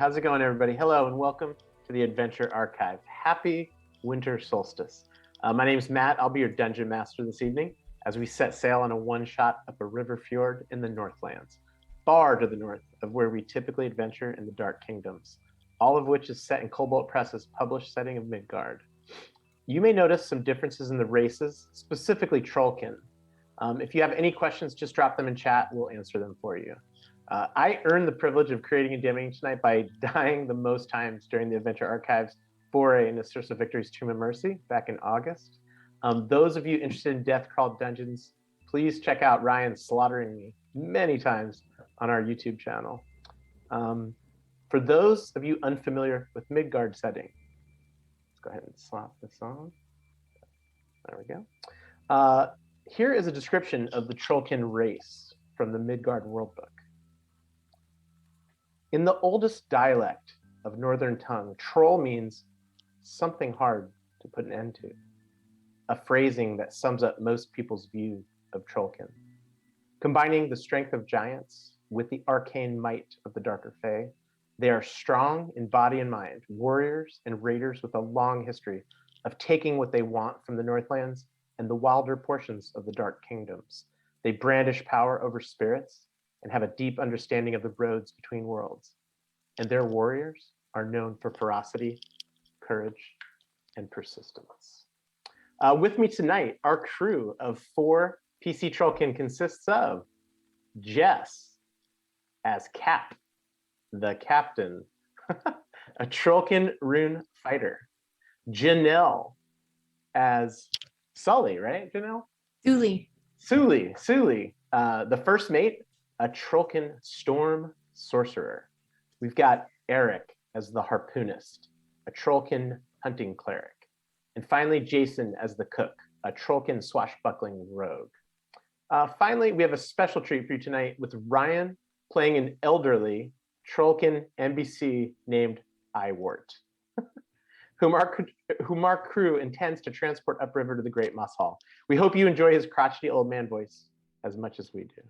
How's it going, everybody? Hello, and welcome to the Adventure Archive. Happy winter solstice. My name is Matt. I'll be your dungeon master this evening as we set sail on a one-shot up a river fjord in the Northlands, far to the north of where we typically adventure in the Dark Kingdoms, all of which is set in Kobold Press's published setting of Midgard. You may notice some differences in the races, specifically Trollkin. If you have any questions, just drop them in chat. We'll answer them for you. I earned the privilege of creating a DMing tonight by dying the most times during the Adventure Archive's foray into Source of Victory's Tomb of Mercy back in August. Those of you interested in death crawled dungeons, please check out Ryan slaughtering me many times on our YouTube channel. For those of you unfamiliar with Midgard setting, let's go ahead and slap this on. There we go. Here is a description of the Trollkin race from the Midgard Worldbook. In the oldest dialect of Northern tongue, troll means something hard to put an end to, a phrasing that sums up most people's view of Trollkin. Combining the strength of giants with the arcane might of the darker fae, they are strong in body and mind, warriors and raiders with a long history of taking what they want from the Northlands and the wilder portions of the Dark Kingdoms. They brandish power over spirits and have a deep understanding of the roads between worlds. And their warriors are known for ferocity, courage, and persistence. With me tonight, our crew of 4 PC Trollkin consists of Jess as Cap, the captain, a Trollkin rune fighter. Janelle as Sully, right, Janelle? Suli, the first mate, a Trollkin storm sorcerer. We've got Eric as the harpoonist, a Trollkin hunting cleric. And finally, Jason as the cook, a Trollkin swashbuckling rogue. Finally, we have a special treat for you tonight with Ryan playing an elderly Trollkin NPC named Iwart, whom our crew intends to transport upriver to the Great Moss Hall. We hope you enjoy his crotchety old man voice as much as we do.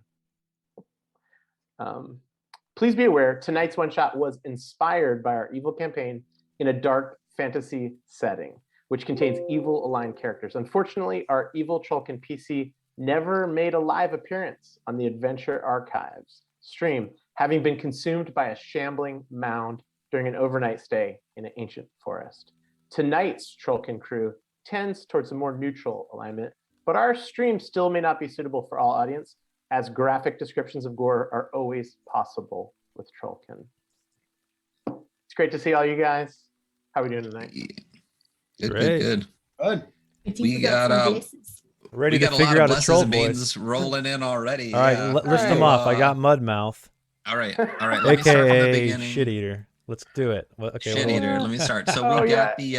Please be aware, tonight's one-shot was inspired by our evil campaign in a dark fantasy setting, which contains evil-aligned characters. Unfortunately, our evil Trollkin PC never made a live appearance on the Adventure Archives stream, having been consumed by a shambling mound during an overnight stay in an ancient forest. Tonight's Trollkin crew tends towards a more neutral alignment, but our stream still may not be suitable for all audience, as graphic descriptions of gore are always possible with Trollkin. It's great to see all you guys. How are we doing tonight? Good. We got Ready to figure out a troll voice. rolling in already. All right, list them off. I got Mudmouth. All right. Let me start from the beginning. Shit Eater. Let's do it. Okay, Shit Eater. Let me start. So we got the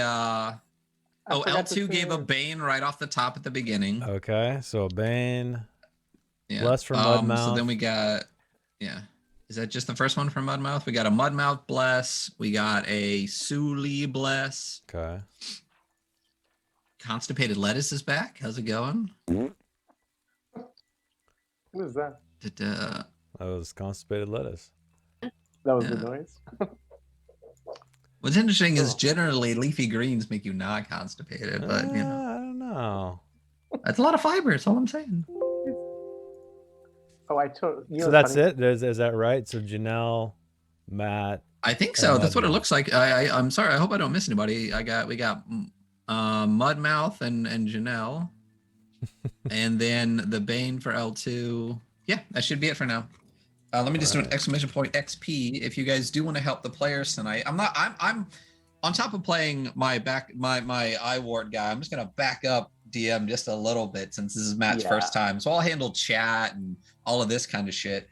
L2 gave a Bane right off the top at the beginning. Okay, so Bane. Yeah. Bless from Mudmouth. So then we got, is that just the first one from Mudmouth? We got a Mudmouth Bless. We got a Suli Bless. Okay. Constipated Lettuce is back. How's it going? Who is that? That was Constipated Lettuce. That was the noise? What's interesting is generally leafy greens make you not constipated, but I don't know. That's a lot of fiber. That's all I'm saying. Oh, I told you. So that's it? Is that right? So Janelle, Matt. I think so. That's what it looks like. I'm sorry. I hope I don't miss anybody. We got Mudmouth and Janelle, and then the Bane for L2. Yeah, that should be it for now. Let me just do an exclamation point XP if you guys do want to help the players tonight. I'm on top of playing my Iwart guy. I'm just gonna back up DM just a little bit since this is Matt's first time. So I'll handle chat and all of this kind of shit.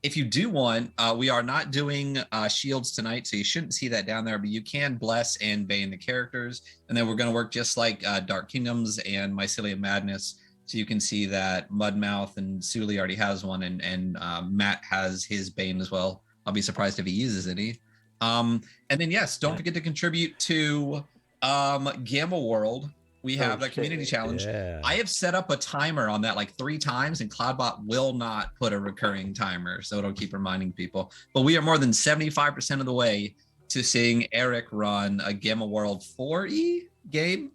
If you do want, we are not doing shields tonight, so you shouldn't see that down there, but you can bless and bane the characters. And then we're going to work just like Dark Kingdoms and Mycelium Madness. So you can see that Mudmouth and Suli already has one, and Matt has his bane as well. I'll be surprised if he uses any. And then, yes, don't forget to contribute to Gamma World, We have Oh, that community shit. challenge. Yeah. I have set up a timer on that like 3 times, and Cloudbot will not put a recurring timer, so it'll keep reminding people. But we are more than 75% of the way to seeing Eric run a Gamma World 4E game.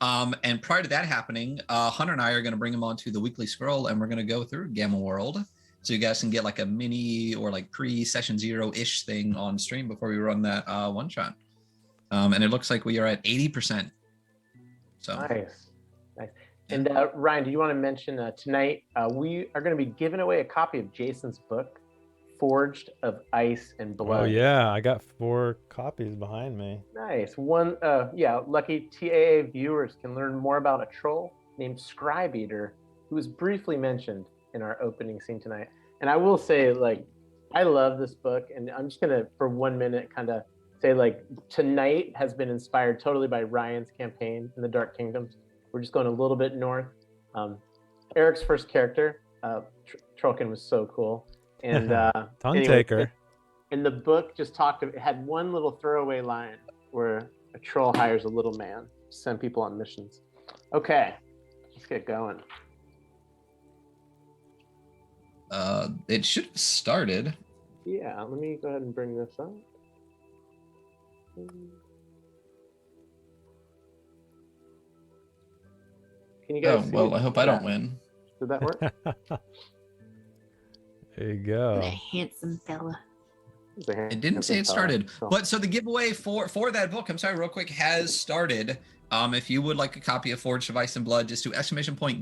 And prior to that happening, Hunter and I are going to bring him onto the weekly scroll, and we're going to go through Gamma World, so you guys can get like a mini or like pre-session 0-ish thing on stream before we run that one shot. And it looks like we are at 80%. So Nice. And Ryan, do you want to mention tonight we are going to be giving away a copy of Jason's book, Forged of Ice and Blood. Oh yeah, I got 4 copies behind me. Nice. One, lucky TAA viewers can learn more about a troll named Scribe Eater, who was briefly mentioned in our opening scene tonight. And I will say, like, I love this book, and I'm just gonna, for 1 minute, kind of say, like, tonight has been inspired totally by Ryan's campaign in the Dark Kingdoms. We're just going a little bit north. Eric's first character, Trollkin, was so cool. And Tongue taker. in the book, just talked. It had one little throwaway line where a troll hires a little man to send people on missions. Okay, let's get going. It should have started. Yeah, let me go ahead and bring this up. Can you guys see well, it? I hope I don't win. Did that work? There you What a go. handsome fella. It didn't say it started, but so the giveaway for that book, I'm sorry, real quick, has started. If you would like a copy of Forged of Ice and Blood, just do !"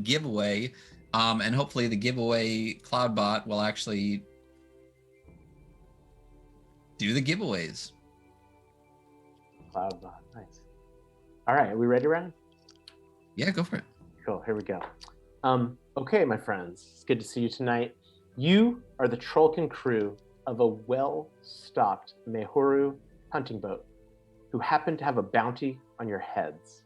giveaway, and hopefully the giveaway Cloudbot will actually do the giveaways. Cloudbot, nice. All right, are we ready, Ryan? Yeah, go for it. Cool, here we go. Okay, my friends, it's good to see you tonight. You are the Trollkin crew of a well-stocked Mehuru hunting boat who happen to have a bounty on your heads.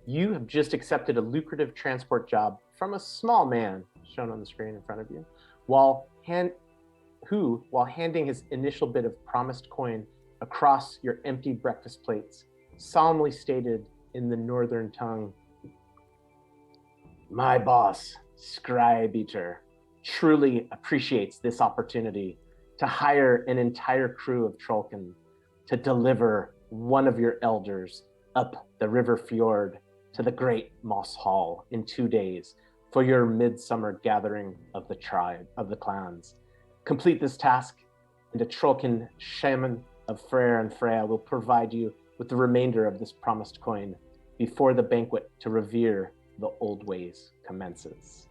You have just accepted a lucrative transport job from a small man, shown on the screen in front of you, while handing his initial bit of promised coin across your empty breakfast plates, solemnly stated in the northern tongue, "My boss, Scribe Eater, truly appreciates this opportunity to hire an entire crew of Trollkin to deliver one of your elders up the river fjord to the great Moss Hall in 2 days for your midsummer gathering of the tribe, of the clans. Complete this task, and a Trollkin shaman of Freyr and Freya will provide you with the remainder of this promised coin before the banquet to revere the old ways commences."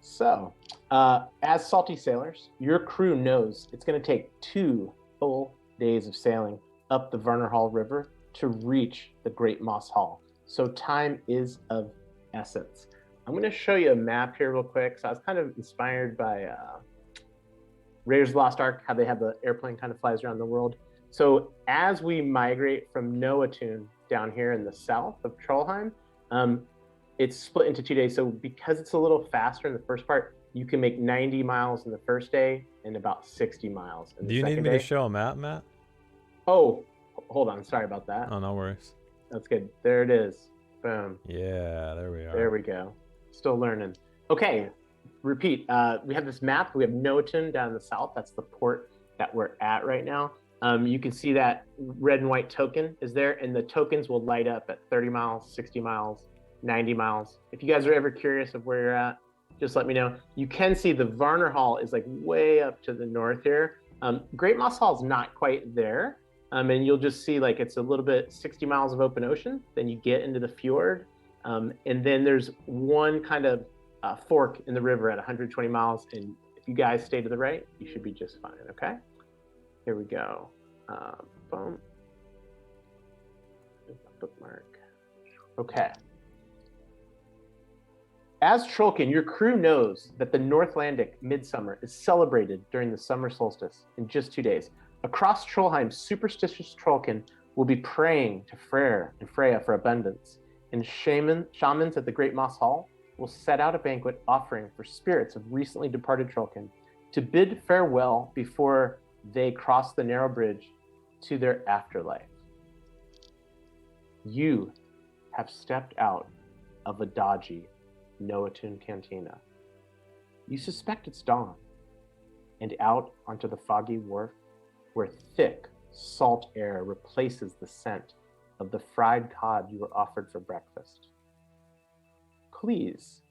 So, as salty sailors, your crew knows it's going to take 2 full days of sailing up the Varnerhall River to reach the Great Moss Hall. So time is of essence. I'm going to show you a map here real quick. So I was kind of inspired by Raiders of the Lost Ark, how they have the airplane kind of flies around the world. So as we migrate from Noatun down here in the south of Trollheim, it's split into 2 days. So because it's a little faster in the first part, you can make 90 miles in the first day and about 60 miles in the Do you second need me day. to show a map, Matt? Oh, hold on. Sorry about that. Oh, no worries. That's good. There it is. Boom. Yeah, there we are. There we go. Still learning. Okay, repeat. We have this map. We have Noatun down in the south. That's the port that we're at right now. You can see that red and white token is there, and the tokens will light up at 30 miles, 60 miles, 90 miles. If you guys are ever curious of where you're at, just let me know. You can see the Varner Hall is like way up to the north here. Great Moss Hall is not quite there. And you'll just see like it's a little bit 60 miles of open ocean. Then you get into the fjord. And then there's one kind of fork in the river at 120 miles. And if you guys stay to the right, you should be just fine, okay? Here we go. Boom. Bookmark. Okay. As Trollkin, your crew knows that the Northlandic Midsummer is celebrated during the summer solstice in just 2 days. Across Trollheim, superstitious Trollkin will be praying to Freyr and Freya for abundance, and shamans at the Great Moss Hall will set out a banquet offering for spirits of recently departed Trollkin to bid farewell before they cross the narrow bridge to their afterlife. You have stepped out of a dodgy Noatun cantina. You suspect it's dawn, and out onto the foggy wharf where thick, salt air replaces the scent of the fried cod you were offered for breakfast. Please,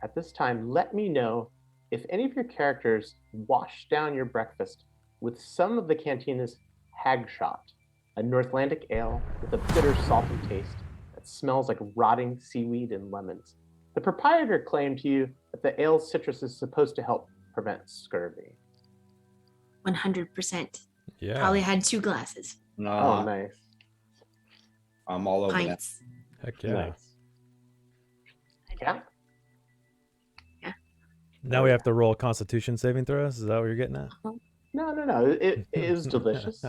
at this time, let me know if any of your characters wash down your breakfast with some of the cantina's hagshot, a Northlandic ale with a bitter, salty taste that smells like rotting seaweed and lemons. The proprietor claimed to you that the ale's citrus is supposed to help prevent scurvy. 100%. Yeah. Probably had 2 glasses. No, Oh, nice. I'm all over that. Pints. Heck yeah. Nice. Yeah. Now we have to roll Constitution saving throws. Is that what you're getting at? No. It is delicious.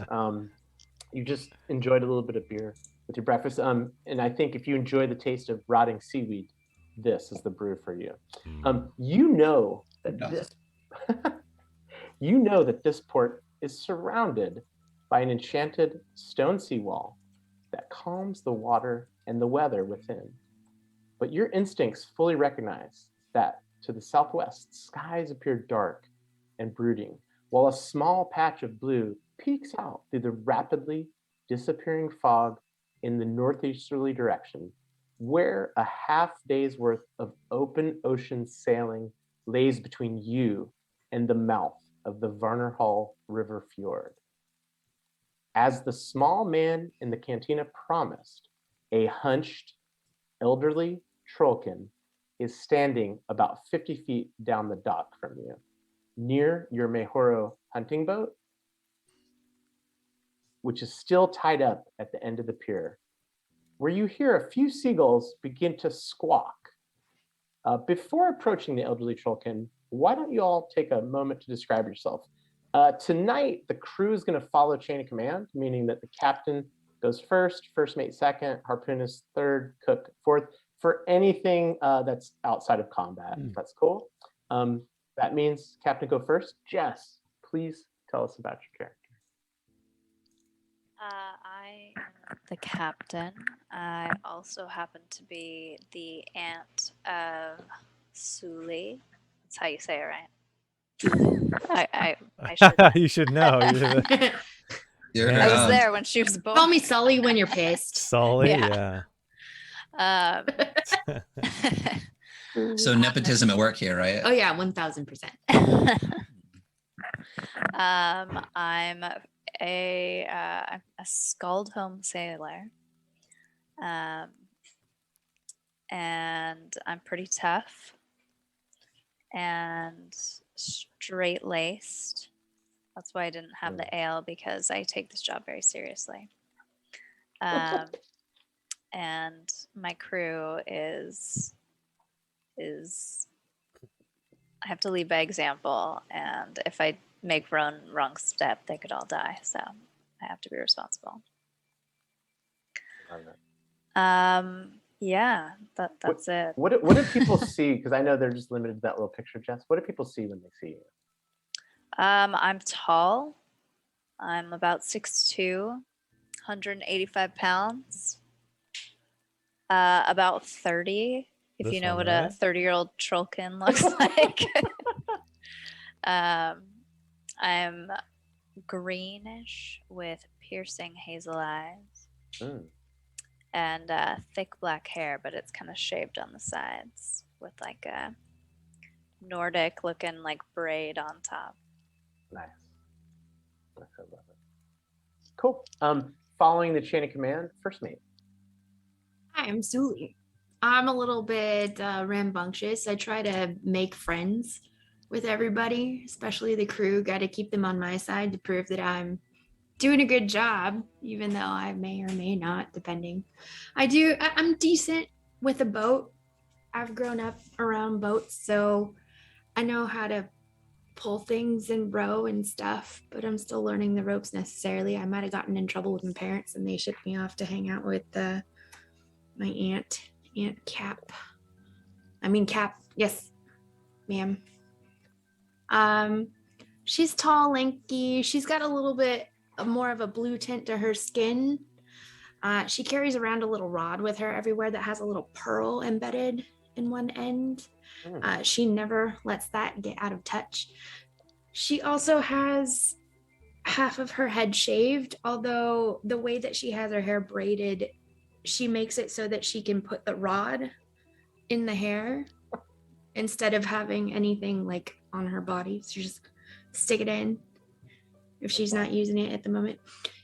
You just enjoyed a little bit of beer with your breakfast. And I think if you enjoy the taste of rotting seaweed, this is the brew for you. You know that this you know that this port is surrounded by an enchanted stone seawall that calms the water and the weather within. But your instincts fully recognize that to the southwest, skies appear dark and brooding, while a small patch of blue peeks out through the rapidly disappearing fog in the northeasterly direction, where a half day's worth of open ocean sailing lays between you and the mouth of the Varnerhall River Fjord. As the small man in the cantina promised, a hunched, elderly Trollkin is standing about 50 feet down the dock from you, near your Mehoro hunting boat, which is still tied up at the end of the pier, where you hear a few seagulls begin to squawk. Before approaching the elderly Trollkin, why don't you all take a moment to describe yourself? Tonight, the crew is going to follow chain of command, meaning that the captain goes first mate second, harpoonist third, cook fourth, for anything that's outside of combat. If that's cool. That means captain go first. Jess, please tell us about your character. I am the captain. I also happen to be the aunt of Suli. That's how you say it, right? I should. You should know. You're, Yeah. I was there when she was born. Call me Sully when you're pissed. Sully, Yeah. yeah. So nepotism at work here, right? Oh yeah, 1000%. I'm a Skaldholm sailor, and I'm pretty tough and straight-laced. That's why I didn't have the ale, because I take this job very seriously. And my crew is I have to lead by example, and if I make wrong step, they could all die. So I have to be responsible. Yeah, that's it. What do people see? Because I know they're just limited to that little picture, Jess. What do people see when they see you? I'm tall. I'm about 6'2", 185 pounds. About 30, if This you know one, what a right? 30-year-old Trollkin looks like. I'm greenish with piercing hazel eyes and thick black hair, but it's kind of shaved on the sides with like a Nordic looking like braid on top. Nice. I love it. Cool. Following the chain of command, first mate. Hi, I'm Sully. I'm a little bit rambunctious. I try to make friends with everybody, especially the crew. Got to keep them on my side to prove that I'm doing a good job, even though I may or may not, depending. I'm decent with a boat. I've grown up around boats, so I know how to pull things and row and stuff, but I'm still learning the ropes necessarily. I might have gotten in trouble with my parents and they shipped me off to hang out with my Aunt Cap. Cap. Yes, ma'am. She's tall, lanky. She's got a little bit more of a blue tint to her skin. She carries around a little rod with her everywhere that has a little pearl embedded in one end. She never lets that get out of touch. She also has half of her head shaved, although the way that she has her hair braided, she makes it so that she can put the rod in the hair instead of having anything like on her body. So you just stick it in if she's not using it at the moment.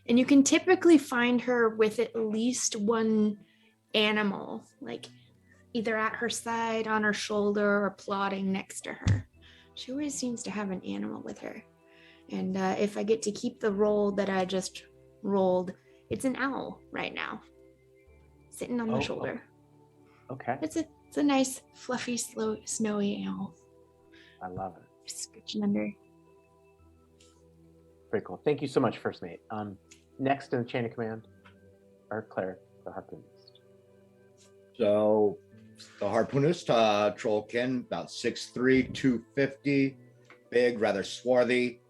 And you can typically find her with at least one animal, like either at her side, on her shoulder, or plodding next to her. She always seems to have an animal with her. And if I get to keep the roll that I just rolled, it's an owl right now, sitting on my shoulder. Okay. It's a nice, fluffy, snowy owl. I love it. Just scratching under. Very cool. Thank you so much, First Mate. Next in the chain of command, our cleric, the harpoonist. So the harpoonist, Trollkin, about 6'3", 250, big, rather swarthy.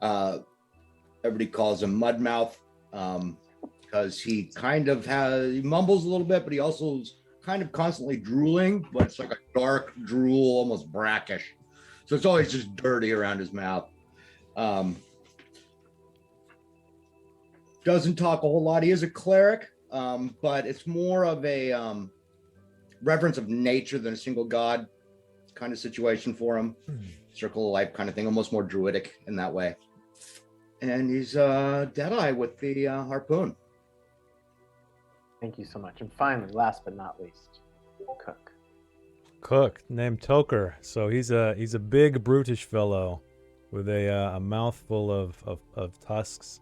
Everybody calls him Mudmouth because he kind of he mumbles a little bit, but he also is kind of constantly drooling, but it's like a dark drool, almost brackish. So it's always just dirty around his mouth. Doesn't talk a whole lot. He is a cleric, but it's more of a reverence of nature than a single god kind of situation for him. Circle of life kind of thing, almost more druidic in that way. And he's Deadeye with the harpoon. Thank you so much. And finally, last but not least, Cook named Toker. So he's a big brutish fellow with a mouthful of tusks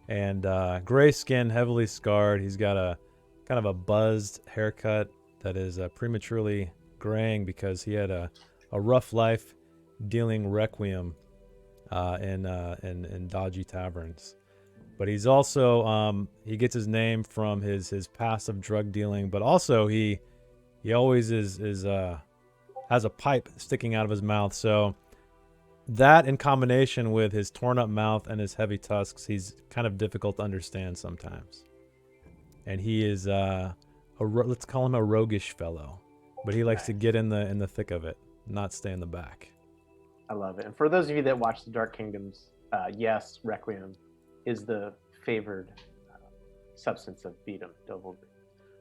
and gray skin, heavily scarred. He's got a kind of a buzzed haircut that is prematurely graying because he had a rough life dealing requiem in dodgy taverns. But he's also he gets his name from his past of drug dealing, but also he always has a pipe sticking out of his mouth. So that in combination with his torn up mouth and his heavy tusks, he's kind of difficult to understand sometimes. And he is let's call him a roguish fellow, but he likes to get in the thick of it, not stay in the back. I love it. And for those of you that watch the Dark Kingdoms, yes, Requiem is the favored substance of Beatum, Dovalry.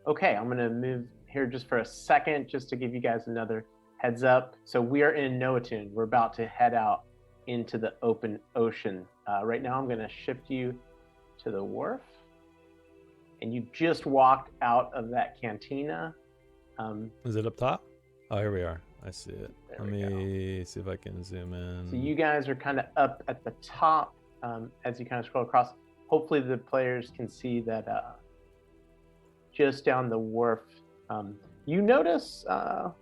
Okay, I'm going to move here just for a second, just to give you guys another heads up. So we are in Noatun. We're about to head out into the open ocean. Right now, I'm going to shift you to the wharf. And you just walked out of that cantina. Is it up top? Oh, here we are. I see it. There Let we me see if I can zoom in. So you guys are kind of up at the top as you kind of scroll across. Hopefully the players can see that just down the wharf, you notice an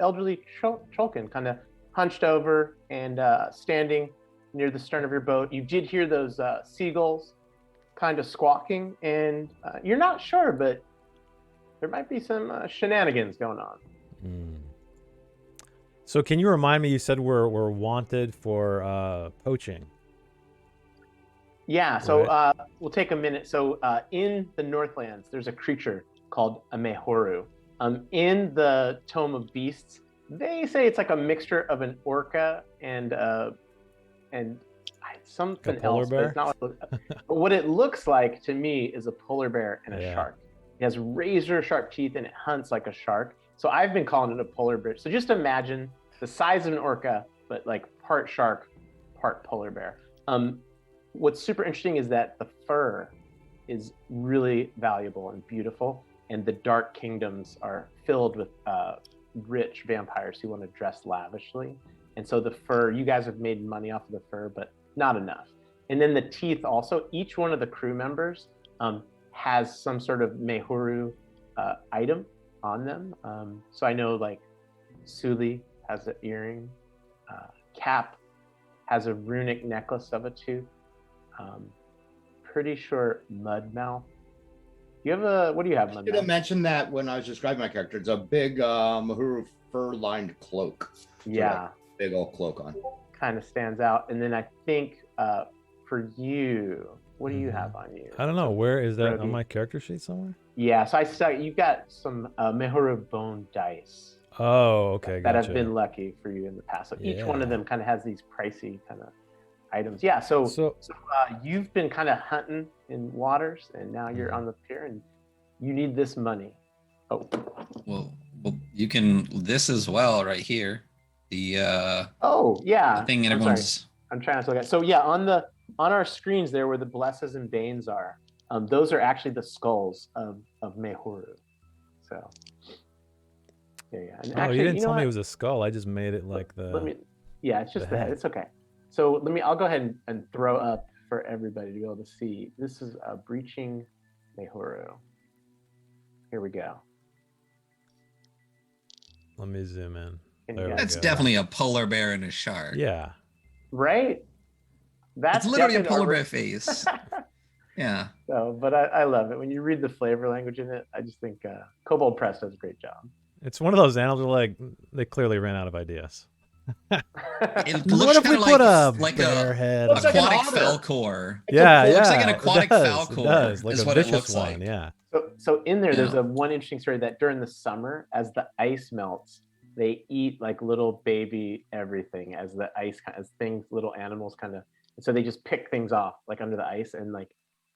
elderly Trollkin kind of hunched over and standing near the stern of your boat. You did hear those seagulls kind of squawking, and you're not sure, but there might be some shenanigans going on. So can you remind me, you said we're wanted for poaching. Yeah, so Right. We'll take a minute. So in the Northlands, there's a creature called a Mehoru. In the Tome of Beasts, they say it's like a mixture of an orca and something polar else. bear? But it's not but what it looks like to me is a polar bear and a shark. It has razor sharp teeth and it hunts like a shark. So I've been calling it a polar bear. So just imagine the size of an orca, but like part shark, part polar bear. What's super interesting is that the fur is really valuable and beautiful, and the Dark Kingdoms are filled with rich vampires who want to dress lavishly. And so the fur, you guys have made money off of the fur, but not enough. And then the teeth also, each one of the crew members has some sort of Mehoru item on them. So I know like Suli has an earring, Cap has a runic necklace of a tooth. Pretty sure Mudmouth. You have what do you have, I Mudmouth? should have mentioned that when I was describing my character. It's a big Mahuru fur-lined cloak. Yeah. Big old cloak on. Kind of stands out. And then I think for you, What do you have on you? I don't know. Where is that Brody. on my character sheet somewhere? Yeah, so I saw you've got some Mehuru bone dice Oh, okay, that gotcha. have been lucky for you in the past. So each one of Yeah. them kind of has these pricey kind of items. Yeah, so you've been kind of hunting in waters, and now you're on the pier, and you need this money. Oh, Well, you can this as well right here. The oh yeah. the thing I'm sorry. everyone's. I'm trying to look at. So yeah, on our screens there, where the blesses and banes are, those are actually the skulls of Mehuru. So yeah. And Oh, actually, you didn't tell me what? it was a skull. I just made it like the. Let me. Yeah, it's just the the head. head. It's okay. So I'll go ahead and throw up for everybody to be able to see. This is breaching Mehuru. Here we go. Let me zoom in. Can There you we guys- That's go. definitely a polar bear and a shark. Yeah. Right. That's It's literally a definitely polar our- bear face. Yeah. So, but I love it when you read the flavor language in it. I just think Kobold Press does a great job. It's one of those animals where, like, they clearly ran out of ideas. It What looks if we kind of put a like bear a head? Looks like an aquatic otter. falcor. Yeah, It yeah. looks like an aquatic it does, falcor It does, like is a what it vicious looks one. like. Yeah. So in there, there's Yeah. one interesting story that during the summer, as the ice melts, they eat like little baby everything as the ice, as things, little animals kind of. So they just pick things off like under the ice and like.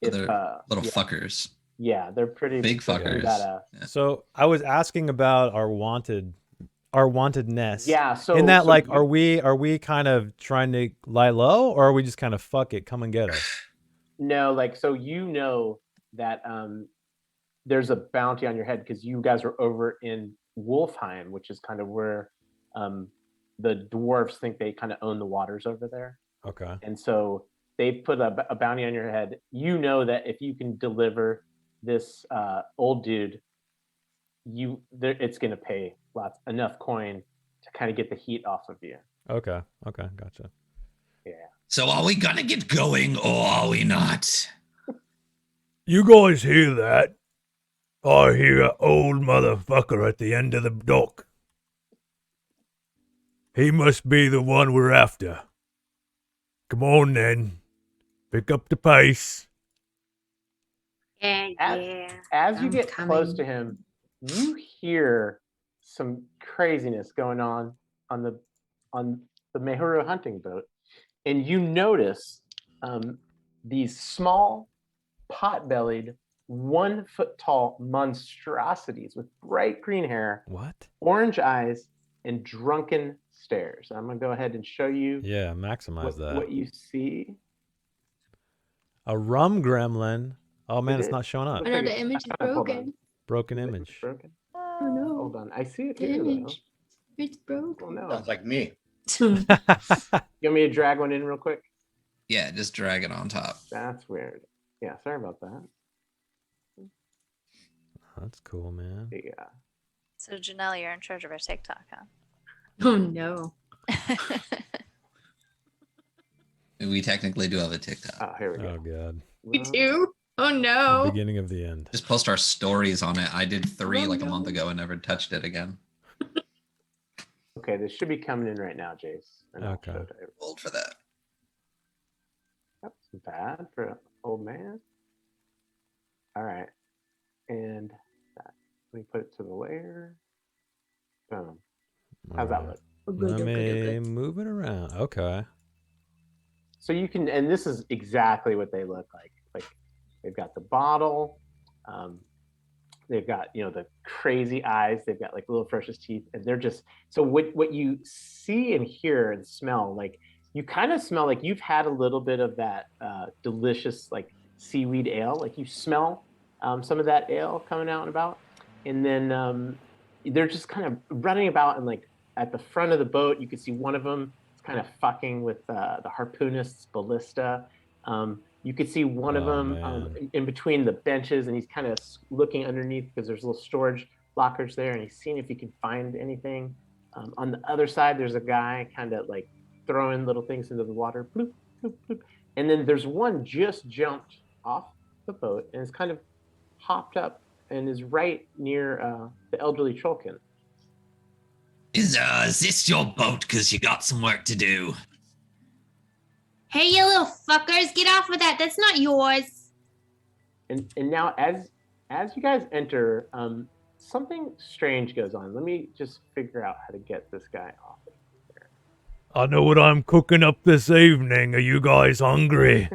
So they're little yeah, fuckers. yeah, they're pretty Big they're pretty fuckers. badass. Yeah. So I was asking about our wantedness. Yeah, so in that, so like, you- are we kind of trying to lie low, or are we just kind of fuck it, come and get us? No, like so you know that there's a bounty on your head because you guys are over in Wolfheim, which is kind of where the dwarves think they kind of own the waters over there. Okay. And so they've put a bounty on your head. You know that if you can deliver this old dude, it's going to pay enough coin to kind of get the heat off of you. Okay. Okay. Gotcha. Yeah. So are we gonna get going or are we not? You guys hear that? I hear an old motherfucker at the end of the dock. He must be the one we're after. Come on then. Pick up the pace. And yeah. As you I'm get close coming. to him, you hear some craziness going on the Mehuru hunting boat, and you notice these small, pot-bellied, 1 foot tall monstrosities with bright green hair, What? orange eyes, and drunken stares. I'm gonna go ahead and show you Yeah. Maximize that. what you see. A rum gremlin. Oh man, It it's is. not showing up. Looks I know like the image is hold on. broken. Broken Is it image. broken? Oh no. Hold on, I see it The here though. image. It's Oh broken. no! Sounds like me. You want me to drag one in real quick? Yeah, just drag it on top. That's weird. Yeah, sorry about that. That's cool, man. Yeah. So Janelle, you're in charge of our TikTok, huh? Oh no. We technically do have a TikTok. Oh, here we Oh go. god. Me Well, too. Oh The no. beginning of the end. Just post our stories on it. I did 3 Oh, like a month no. ago and never touched it again. Okay, this should be coming in right now, Jace. And I'll Okay. show it to everybody. Old for that. That's bad for an old man. All right. And let me put it to the layer. Boom. How's that look? Oh, good, Let oh, good, oh, me good. move it around. Okay. So you can, and this is exactly what they look like. Like they've got the bottle, they've got the crazy eyes, they've got like little ferocious teeth, and they're just so what you see and hear and smell, like you kind of smell like you've had a little bit of that delicious like seaweed ale, like you smell some of that ale coming out and about, and then they're just kind of running about, and like at the front of the boat you can see one of them kind of fucking with the harpoonist's ballista. You could see one of Oh, them man. in between the benches, and he's kind of looking underneath because there's little storage lockers there, and he's seeing if he can find anything. On the other side, there's a guy kind of like throwing little things into the water, bloop, bloop, bloop. And then there's one just jumped off the boat and is kind of hopped up and is right near the elderly Trollkin. Is this your boat? Because you got some work to do. Hey, you little little fuckers. Get off of that. That's not yours. And now, as you guys enter, something strange goes on. Let me just figure out how to get this guy off. I know what I'm cooking up this evening. Are you guys hungry?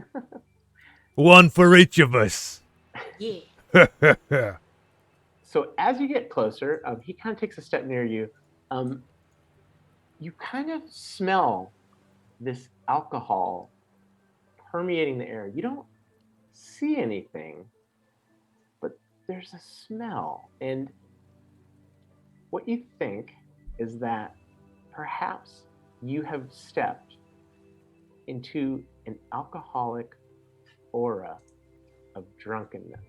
One for each of us. Yeah. So as you get closer, he kind of takes a step near you. You kind of smell this alcohol permeating the air. You don't see anything, but there's a smell. And what you think is that perhaps you have stepped into an alcoholic aura of drunkenness.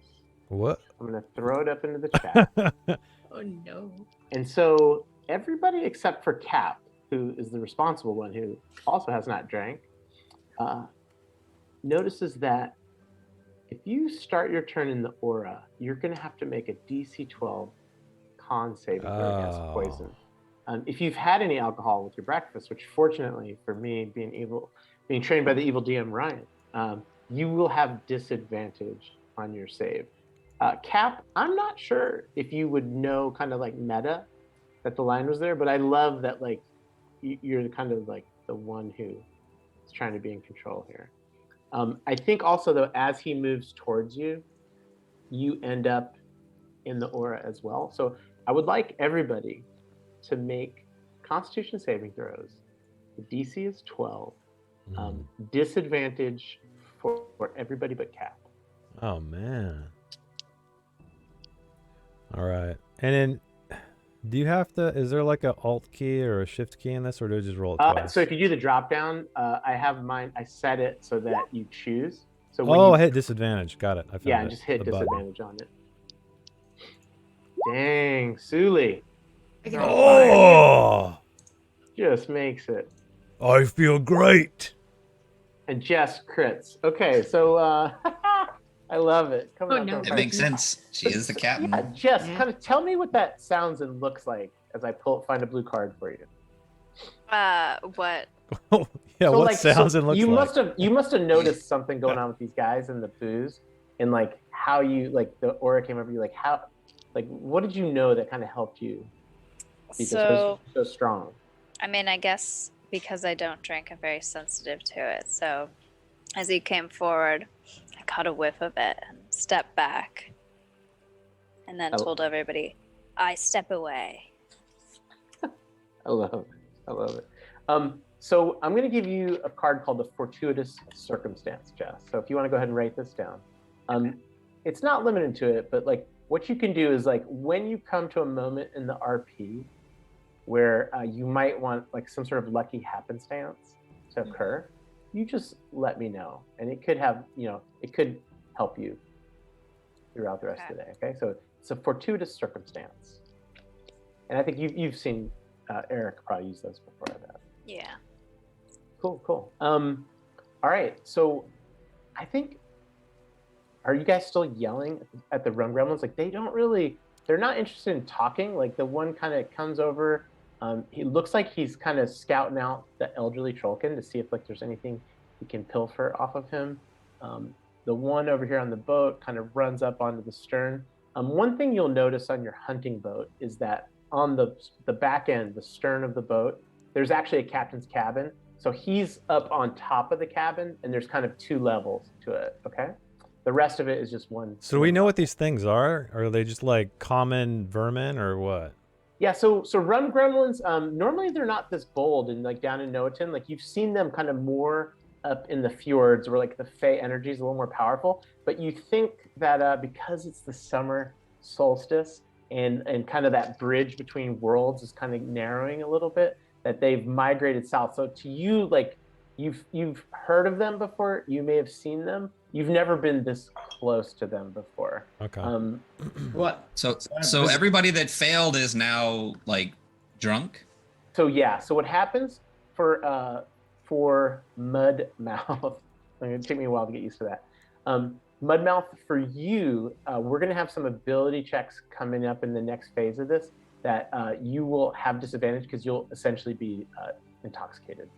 What? I'm going to throw it up into the chat. Oh no. And so everybody except for Cap, who is the responsible one, who also has not drank, notices that if you start your turn in the aura, you're going to have to make a DC 12 con saving throw against poison. If you've had any alcohol with your breakfast, which fortunately for me, being trained by the evil DM Ryan, you will have disadvantage on your save. Cap, I'm not sure if you would know kind of like meta that the line was there, but I love that like you're kind of like the one who is trying to be in control here. I think also though, as he moves towards you, you end up in the aura as well. So I would like everybody to make Constitution saving throws. The DC is 12. Disadvantage for everybody but Cap. Oh man. All right. And then do you have to, is there like a alt key or a shift key in this, or do I just roll it twice? So if you do the drop down, I have mine, I set it so that you choose. So when I hit disadvantage. Got it. I found yeah, it. just hit The button. disadvantage on it. Dang, Suli. Oh, Just makes it. I feel great. And Jess crits. Okay, so I love it. Coming Oh, up no. on It makes sense. She is the captain. Yeah, Jess, Yeah. kind of tell me what that sounds and looks like as I find a blue card for you. What? Yeah, So, what like, sounds and looks you like? you must have noticed something going on with these guys and the booze, and like how you like the aura came over you. Like how, like what did you know that kind of helped you be so strong? I mean, I guess because I don't drink, I'm very sensitive to it. So as he came forward, I caught a whiff of it and stepped back, and then told everybody, "I step away." I love it. So I'm going to give you a card called the Fortuitous Circumstance, Jess. So if you want to go ahead and write this down. It's not limited to it, but like what you can do is like when you come to a moment in the RP where you might want like some sort of lucky happenstance to occur, you just let me know. And it could have, it could help you throughout the rest of the day, okay? So it's a fortuitous circumstance. And I think you've seen Eric probably use those before, I bet. Yeah. Cool. All right, so I think, are you guys still yelling at the rum gremlins? Like they're not interested in talking. Like the one kind of comes over, he looks like he's kind of scouting out the elderly Trollkin to see if like there's anything he can pilfer off of him. The one over here on the boat kind of runs up onto the stern. One thing you'll notice on your hunting boat is that on the back end, the stern of the boat, there's actually a captain's cabin. So he's up on top of the cabin, and there's kind of 2 levels to it, okay? The rest of it is just one. So do we know what these things are? Or are they just like common vermin or what? Yeah, so rum gremlins, normally they're not this bold, and like down in Noaton, like you've seen them kind of more up in the fjords where like the Fey energy is a little more powerful. But you think that because it's the summer solstice and kind of that bridge between worlds is kind of narrowing a little bit, that they've migrated south. So to you, like you've heard of them before, you may have seen them. You've never been this close to them before. Okay. What? So everybody that failed is now like drunk. So yeah. So what happens for Mud Mouth? It took me a while to get used to that. Mud Mouth, for you, we're gonna have some ability checks coming up in the next phase of this that you will have disadvantage because you'll essentially be intoxicated.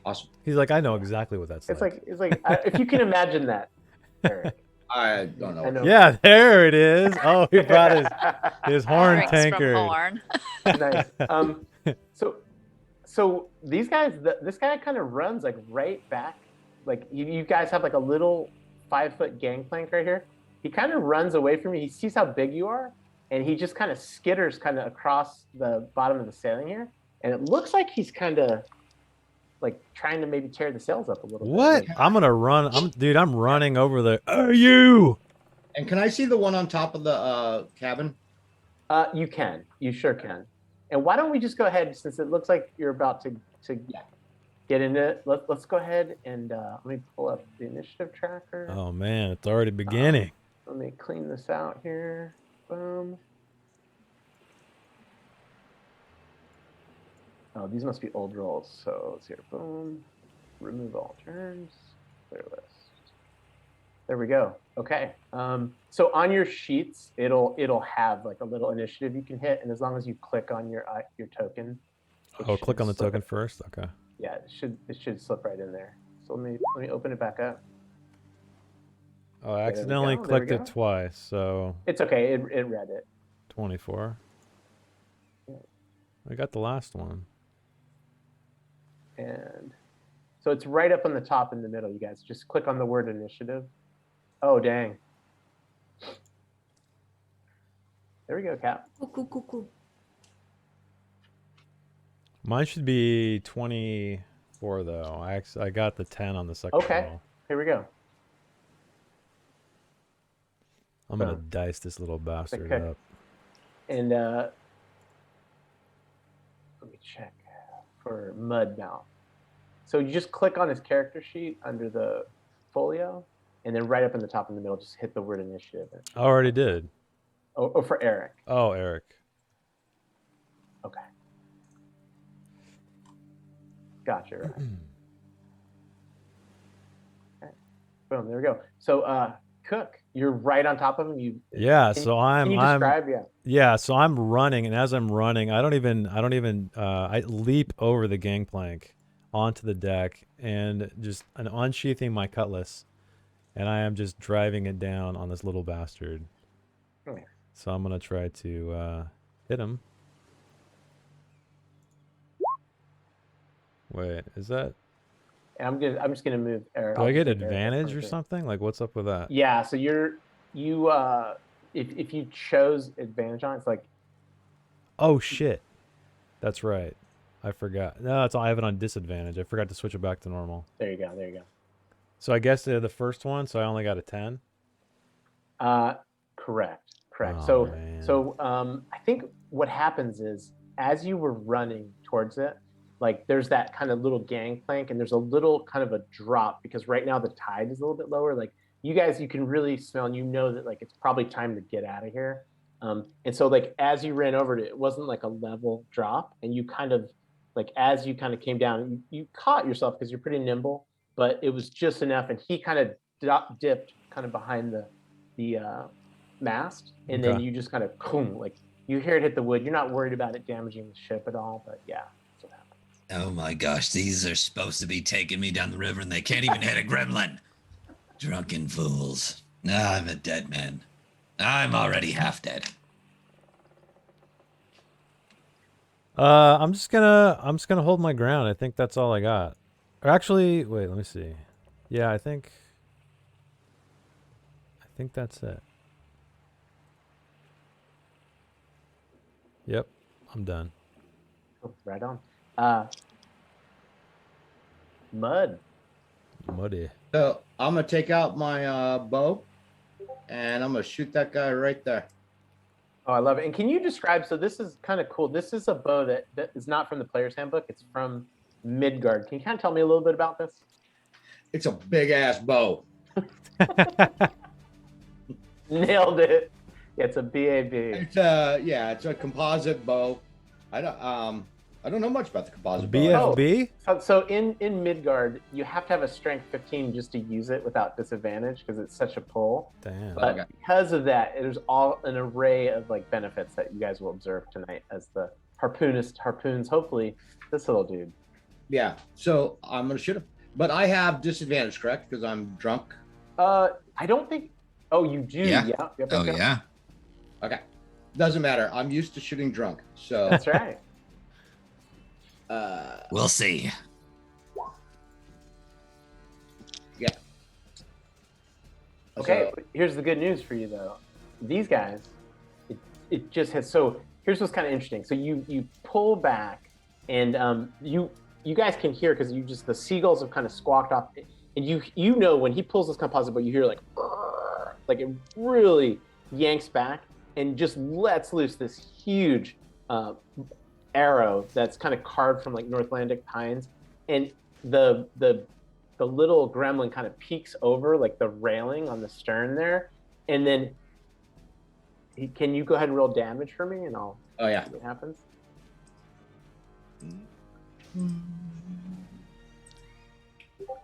Awesome. He's like, I know exactly what that's It's like. like it's like if you can imagine that, Eric. I don't know. I know. Yeah, there it is. Oh, he brought his horn Drinks tankard. from horn. Nice. So these guys, this guy kind of runs like right back. Like you guys have like a little 5-foot gangplank right here. He kind of runs away from you. He sees how big you are, and he just kind of skitters kind of across the bottom of the sailing here. And it looks like he's kind of like trying to maybe tear the sails up a little What? bit. I'm gonna run. I'm running over there. Are you? And can I see the one on top of the cabin? You can. You sure can. And why don't we just go ahead, since it looks like you're about to get into it, let's go ahead and let me pull up the initiative tracker. Oh man, it's already beginning. Let me clean this out here. Boom. Oh, these must be old rolls. So let's see here. Boom. Remove all turns. Clear list. There we go. Okay. So on your sheets, it'll have like a little initiative you can hit, and as long as you click on your token. Oh, click on the token first. Okay. Yeah, it should slip right in there. So let me open it back up. Oh, I accidentally clicked it twice, so It's okay. It read it. 24. I got the last one. And so it's right up on the top in the middle, you guys. Just click on the word initiative. Oh, dang. There we go, Cap. Cool. Mine should be 24 though. I got the 10 on the second Okay. roll. Here we go. I'm gonna dice this little bastard Okay. up. And let me check for Mudmouth. So you just click on his character sheet under the folio, and then right up in the top in the middle, just hit the word initiative. I already did. Oh, for Eric. Oh, Eric. Okay. Gotcha. Right. Okay. Boom. There we go. So, Cook, you're right on top of him. Yeah. Can So you describe? Yeah. So I'm running, and as I'm running, I leap over the gangplank onto the deck and just unsheathing my cutlass, and I am just driving it down on this little bastard. Okay. So I'm gonna try to hit him. Wait, is that? I'm just gonna move Eric. Do I get advantage or something? Like, what's up with that? Yeah. So if you chose advantage on, it's like. Oh shit, that's right. I forgot. No, I have it on disadvantage. I forgot to switch it back to normal. There you go. There you go. So I guess the first one. So I only got a 10. Correct. Oh, man. So I think what happens is as you were running towards it, like there's that kind of little gangplank, and there's a little kind of a drop because right now the tide is a little bit lower. Like you can really smell, and you know that like it's probably time to get out of here. And so like as you ran over it wasn't like a level drop, and you kind of like as you kind of came down, you caught yourself because you're pretty nimble, but it was just enough, and he kind of dipped kind of behind the mast, and then you just kind of boom, like you hear it hit the wood. You're not worried about it damaging the ship at all, but yeah, that's what happens. Oh my gosh, these are supposed to be taking me down the river and they can't even hit a gremlin. Drunken fools. I'm a dead man. I'm already half dead. I'm just gonna hold my ground. I think that's all I got. Or actually, wait, let me see. Yeah, I think that's it. Yep, I'm done. Oh, right on. Muddy. So I'm gonna take out my bow, and I'm gonna shoot that guy right there. Oh, I love it. And can you describe? So this is kind of cool. This is a bow that is not from the player's handbook. It's from Midgard. Can you kind of tell me a little bit about this? It's a big ass bow. Nailed it. Yeah, it's a BAB. It's a composite bow. I don't know much about the composite bow. BFB? So in Midgard, you have to have a strength 15 just to use it without disadvantage because it's such a pull. Damn. But because of that, there's all an array of like benefits that you guys will observe tonight as the harpoonist harpoons, hopefully, this little dude. Yeah. So I'm gonna shoot him, but I have disadvantage, correct? Because I'm drunk. I don't think. Oh, you do. Yeah. Yep, Oh yeah. Okay. Doesn't matter. I'm used to shooting drunk. So That's right. We'll see. Yeah. Okay, So, here's the good news for you though. These guys, it just has. So here's what's kind of interesting. So you pull back, and you guys can hear because the seagulls have kind of squawked off, and you know when he pulls this composite bow, you hear like it really yanks back and just lets loose this huge arrow that's kind of carved from like Northlandic pines, and the little gremlin kind of peeks over like the railing on the stern there, and then can you go ahead and roll damage for me, and I'll oh yeah. see what happens.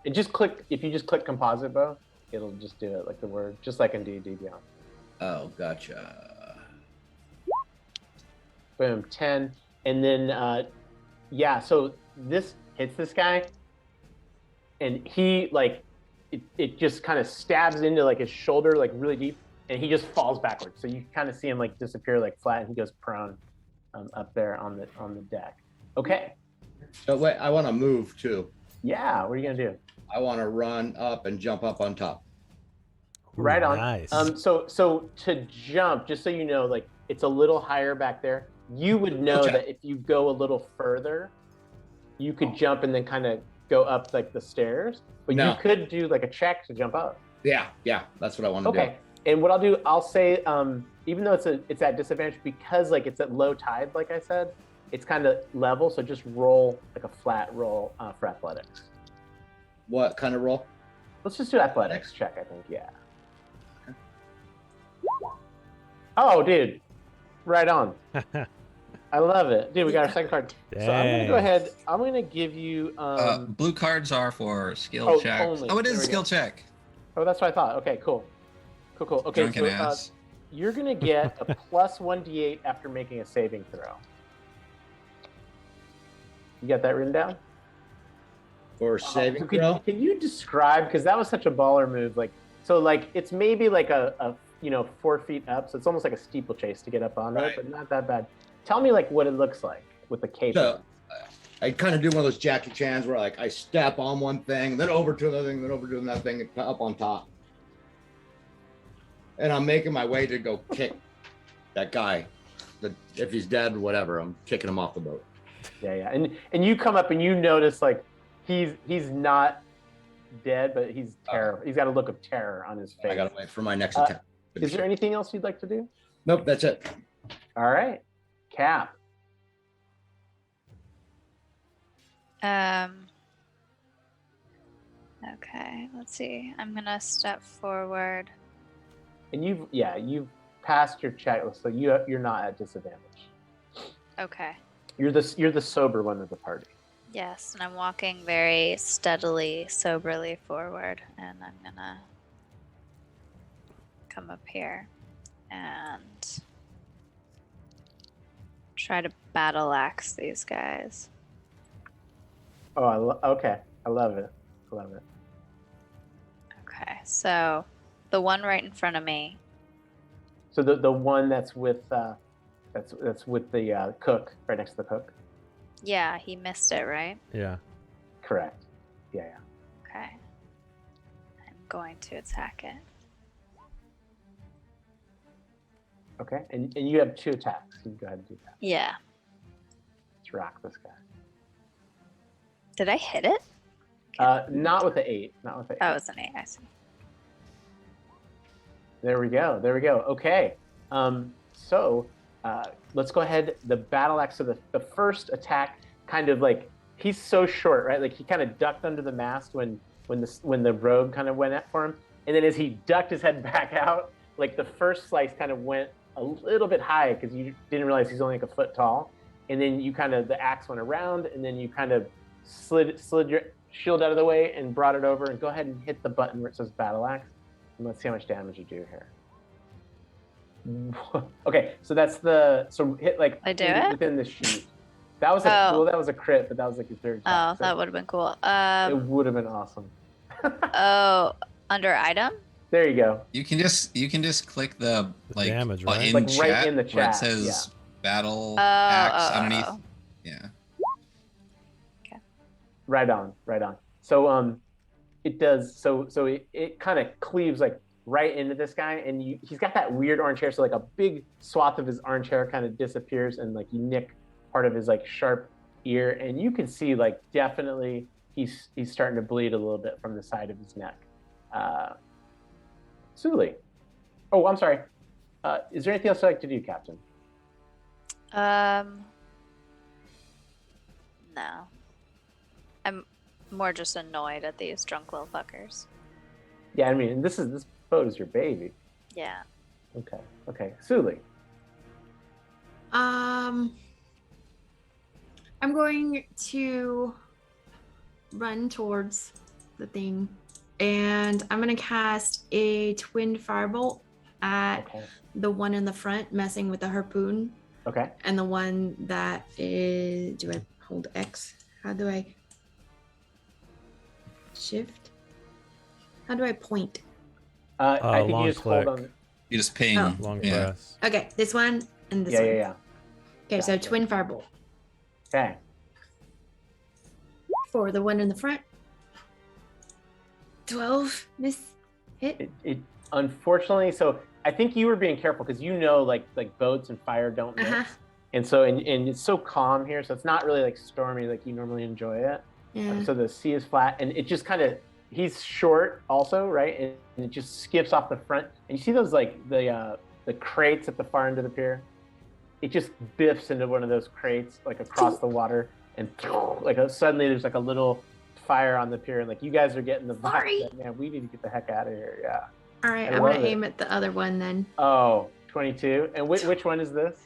It just click if you just click composite bow, it'll just do it like the word, just like in D&D Beyond. Oh, gotcha. Boom, 10, and then so this hits this guy, and he like it just kind of stabs into like his shoulder like really deep, and he just falls backwards. So you kind of see him like disappear like flat, and he goes prone up there on the deck. Okay. So wait, I want to move too. Yeah, what are you gonna do? I want to run up and jump up on top. Ooh, Right on. Nice. So to jump, just so you know, like it's a little higher back there. You would know Okay. that if you go a little further, you could jump and then kind of go up like the stairs. But No. you could do like a check to jump up. Yeah, that's what I want to Okay. And what I'll do, I'll say, even though it's at disadvantage because like it's at low tide, like I said, it's kind of level. So just roll like a flat roll for athletics. do. What kind of roll? Let's just do athletics check, I think. Yeah. Oh, dude. Right on. I love it. Dude, we got our second card. So I'm going to go Dang. ahead. I'm going to give you... Blue cards are for skill Oh, checks. only. Oh, it There is a we skill go. check. Oh, that's what I thought. Okay, cool. Cool. Okay, Drunken so ass. you're going to get a plus 1d8 after making a saving throw. You got that written down? For saving Can- throw? Can you describe, because that was such a baller move, like, so like it's maybe like a 4 feet up, so it's almost like a steeplechase to get up on Right. it, but not that bad. Tell me like what it looks like with the cape. So, I kind of do one of those Jackie Chans where like I step on one thing, then over to another thing, then over to another thing, and up on top. And I'm making my way to go kick that guy. If he's dead, whatever, I'm kicking him off the boat. Yeah. And you come up and you notice like he's not dead, but he's terror. He's got a look of terror on his face. I gotta wait for my next attack. Is there anything else you'd like to do? Nope, that's it. All right, Cap. Okay, let's see. I'm gonna step forward. And you've passed your checklist, so you're not at disadvantage. Okay. You're the sober one of the party. Yes, and I'm walking very steadily, soberly forward, and I'm gonna come up here and try to battle axe these guys. Oh, okay. I love it. Okay, so the one right in front of me. So the one that's with that's with the cook, right next to the cook. Yeah, he missed it, right? Yeah. Correct. Yeah. Okay. I'm going to attack it. Okay. And you have 2 attacks. You can go ahead and do that. Yeah. Let's rock this guy. Did I hit it? Not with the 8. Not with the 8. Oh, it's an 8, I see. There we go. Okay. So let's go ahead. The battle axe. So the first attack, kind of like he's so short, right? Like he kind of ducked under the mast when the rogue kind of went at for him, and then as he ducked his head back out, like the first slice kind of went a little bit high because you didn't realize he's only like a foot tall, and then you kind of the axe went around, and then you kind of slid your shield out of the way and brought it over, and go ahead and hit the button where it says battle axe. And let's see how much damage you do here. Okay, so that's so hit like I do it? within the sheet. That was Oh. that was a crit, but that was like his third Oh, attack. that would have been cool. It would have been awesome. Oh, under item? There you go. You can just click the like damage, button right? Like chat right in the where it chat, says battle Oh, axe oh, underneath. oh. Yeah. Right on. So it does. So it kind of cleaves like right into this guy, and he's got that weird orange hair. So like a big swath of his orange hair kind of disappears, and like you nick part of his like sharp ear, and you can see like definitely he's starting to bleed a little bit from the side of his neck. Suli. Oh, I'm sorry. Is there anything else you'd like to do, Captain? No. I'm more just annoyed at these drunk little fuckers. Yeah, I mean, this boat is your baby. Yeah. Okay. Suli. I'm going to run towards the thing, and I'm gonna cast a twin firebolt at the one in the front messing with the harpoon. Okay. And the one that is, do I hold X? How do I shift? How do I point? I think long you just click. hold on. You just ping. Oh. Long Yeah. press. Okay, this one and this one. Yeah. Okay, so Gotcha. twin firebolt Okay. for the one in the front. 12 miss hit. It unfortunately, so I think you were being careful because like boats and fire don't mix. Uh-huh. And so and it's so calm here, so it's not really like stormy like you normally enjoy it. Yeah. So the sea is flat, and it just kind of, he's short also, right? And it just skips off the front. And you see those like the crates at the far end of the pier? It just biffs into one of those crates like across the water, and like suddenly there's like a little fire on the pier, and like you guys are getting the vibe Sorry. that, man, we need to get the heck out of here. Yeah. All right, I I'm gonna love it. aim at the other one then. Oh, 22. And which one is this?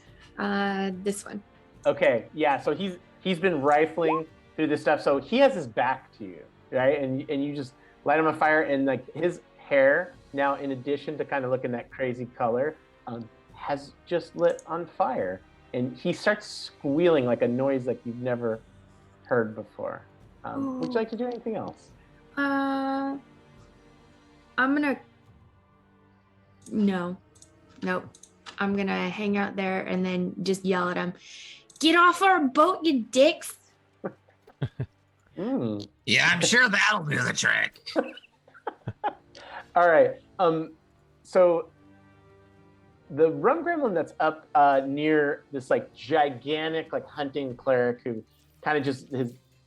This one. Okay, yeah. So he's been rifling through this stuff. So he has his back to you, right? And you just light him on fire, and like his hair now, in addition to kind of looking that crazy color, has just lit on fire, and he starts squealing like a noise like you've never heard before. Would you like to do anything else? I'm gonna. No, nope. I'm gonna hang out there and then just yell at him. Get off our boat, you dicks! Yeah, I'm sure that'll do the trick. All right. So the rum gremlin that's up near this like gigantic like hunting cleric who kind of just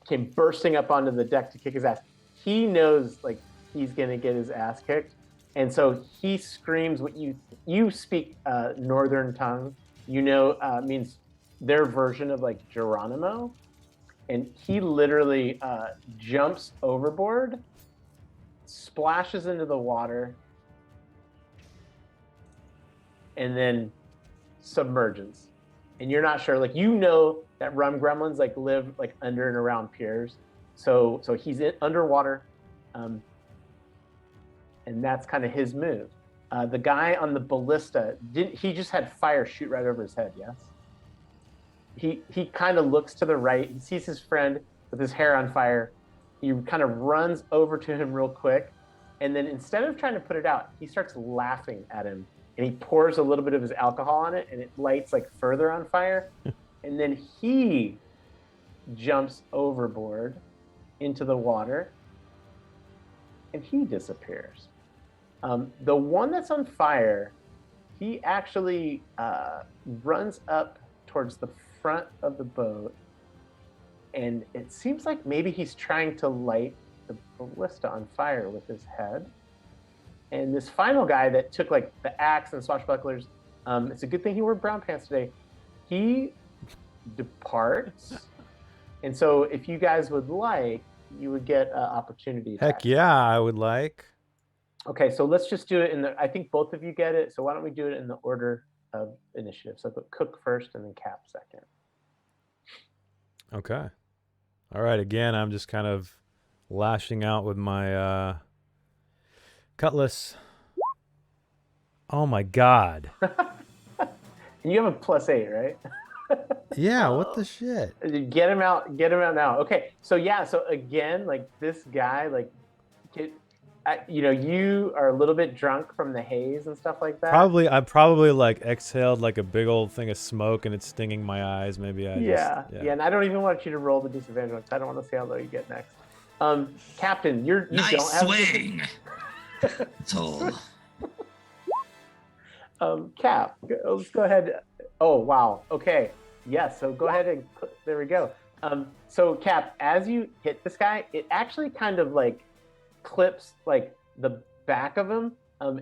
came bursting up onto the deck to kick his ass. He knows like he's gonna get his ass kicked, and so he screams what you speak northern tongue. Means their version of like Geronimo, and he literally jumps overboard, splashes into the water, and then submerges. And you're not sure, like that rum gremlins like live like under and around piers, so he's underwater, and that's kind of his move. The guy on the ballista he just had fire shoot right over his head. Yes. He kind of looks to the right. He sees his friend with his hair on fire. He kind of runs over to him real quick, and then instead of trying to put it out, he starts laughing at him, and he pours a little bit of his alcohol on it, and it lights like further on fire. And then he jumps overboard into the water, and he disappears. The one that's on fire, he actually runs up towards the front of the boat, and it seems like maybe he's trying to light the ballista on fire with his head. And this final guy that took like the axe and swashbucklers, it's a good thing he wore brown pants today. He departs, and so if you guys would like, you would get an opportunity attack. Heck yeah, I would like. Okay, so let's just do it I think both of you get it, so why don't we do it in the order of initiative? So put Cook first and then Cap second. Okay. All right, again, I'm just kind of lashing out with my cutlass. Oh my god. And you have a +8, right? Yeah, what the shit? Get him out now. Okay, so yeah, so again, like this guy, like, you are a little bit drunk from the haze and stuff like that. I probably like exhaled like a big old thing of smoke and it's stinging my eyes. Maybe Yeah, and I don't even want you to roll the disadvantage because I don't want to see how low you get next. Captain, you Nice don't have swing. So Cap, let's go ahead. Oh wow. Okay. Yes. So go ahead and there we go. So Cap, as you hit this guy, it actually kind of like clips like the back of him.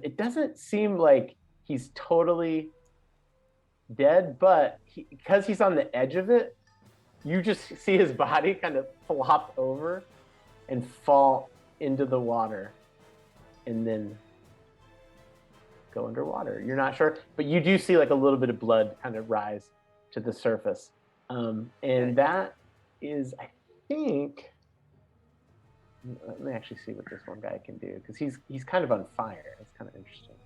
It doesn't seem like he's totally dead, but because he's on the edge of it, you just see his body kind of flop over and fall into the water and then go underwater. You're not sure, but you do see like a little bit of blood kind of rise to the surface. And that is, I think, let me actually see what this one guy can do because he's kind of on fire. It's kind of interesting.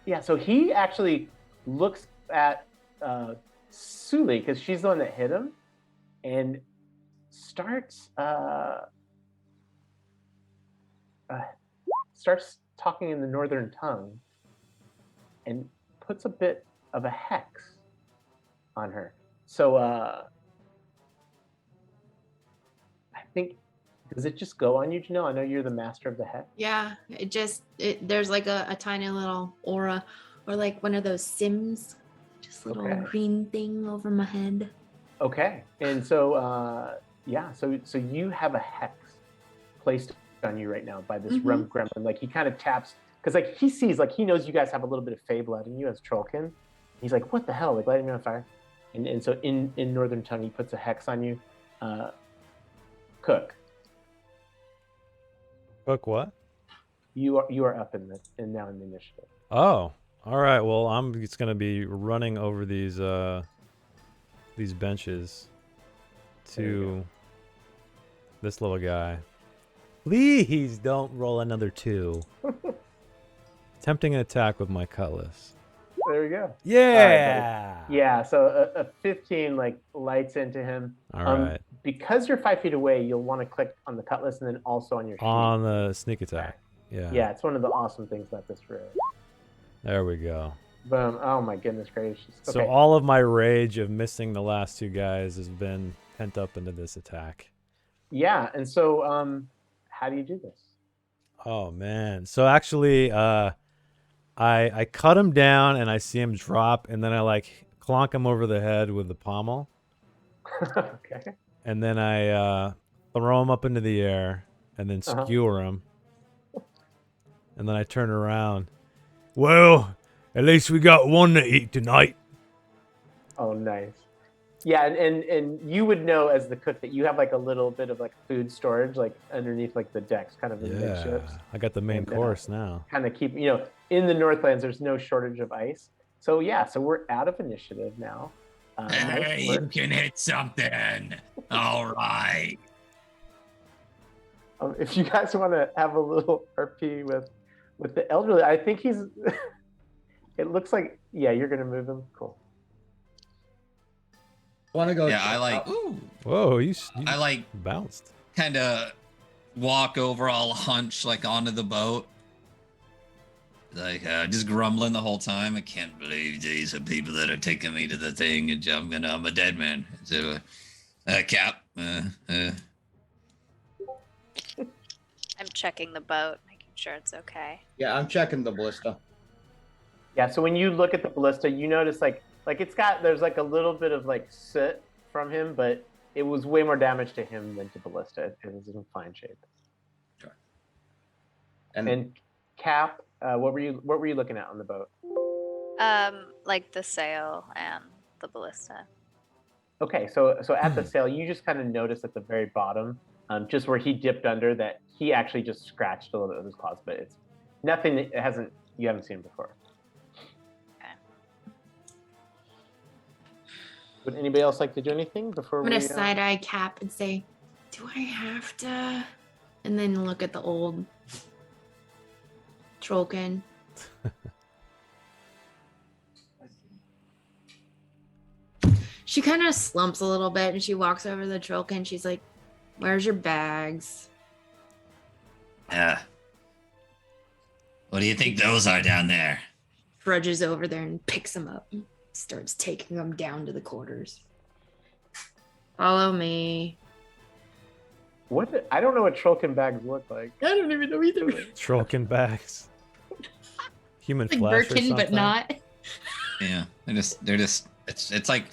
Yeah, so he actually looks at Suli because she's the one that hit him, and starts talking in the northern tongue, and puts a bit of a hex on her. So I think, does it just go on you, Janelle? I know you're the master of the hex. Yeah, there's like a tiny little aura, or like one of those sims, just a little green thing over my head. Okay, and so so you have a hex placed on you right now by this rum gremlin. Like he kind of taps because like he sees, like he knows you guys have a little bit of fey blood in you as Trollkin. He's like, what the hell? Like lighting me on fire. And so in Northern Tongue he puts a hex on you. Cook. Cook what? You are up in now in the initiative. Oh, all right. Well, I'm just gonna be running over these benches to this little guy. Please don't roll another 2. Attempting an attack with my cutlass. There we go. Yeah. Right, yeah. So a 15 like lights into him. All right. Because you're 5 feet away, you'll want to click on the cutlass and then also on your sheet. On the sneak attack. Yeah. Yeah, it's one of the awesome things about this room. There we go. Boom. Oh my goodness gracious. Okay. So all of my rage of missing the last 2 guys has been pent up into this attack. Yeah, and so how do you do this? Oh man. So actually I cut him down and I see him drop and then I like clonk him over the head with the pommel. Okay. And then I throw him up into the air and then skewer him. And then I turn around. Well, at least we got one to eat tonight. Oh, nice. Yeah, and you would know as the cook that you have like a little bit of like food storage like underneath like the decks, kind of in midships. I got the main course now. Kind of keep, in the Northlands, there's no shortage of ice. So yeah, so we're out of initiative now. Hey, you can hit something. All right. If you guys want to have a little RP with the elderly, I think he's. It looks like you're gonna move him. Cool. Want to go? Yeah, I like. Ooh. Whoa, you I like bounced. Kind of walk over all hunched like onto the boat. Like just grumbling the whole time. I can't believe these are people that are taking me to the thing, and I'm a dead man. So, Cap. I'm checking the boat, making sure it's okay. Yeah, I'm checking the ballista. Yeah, so when you look at the ballista, you notice like there's like a little bit of like soot from him, but it was way more damage to him than to ballista. It was in fine shape. Sure. And Cap, what were you looking at on the boat? Like the sail and the ballista. Okay, so at the sail, you just kind of notice at the very bottom, just where he dipped under, that he actually just scratched a little bit with his claws, but it's nothing that you haven't seen before. Okay. Would anybody else like to do anything before I'm gonna side eye Cap and say, "Do I have to?" And then look at the old Trollkin. She kind of slumps a little bit and she walks over to the Trilkin. She's like, "Where's your bags?" What do you think those are down there? Trudges over there and picks them up. Starts taking them down to the quarters. Follow me. What? I don't know what Trollkin bags look like. I don't even know either. Trollkin bags. Human Like flesh or Birkin, something. but not. Yeah, they're just it's like,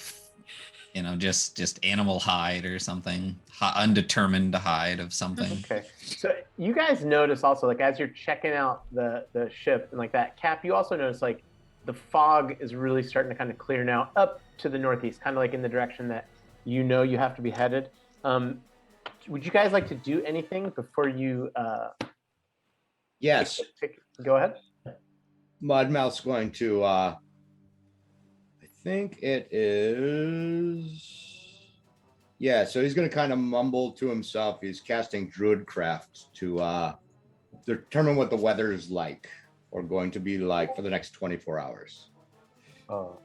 you know, just animal hide or something, undetermined hide of something. Okay, so you guys notice also, like, as you're checking out the ship and like that, Cap, you also notice like the fog is really starting to kind of clear now up to the northeast, kind of like in the direction that you know you have to be headed. Would you guys like to do anything before you? Yes. Go ahead. Mudmouth's going to, I think it is, yeah, so he's going to kind of mumble to himself. He's casting Druidcraft to determine what the weather is like or going to be like for the next 24 hours. Oh,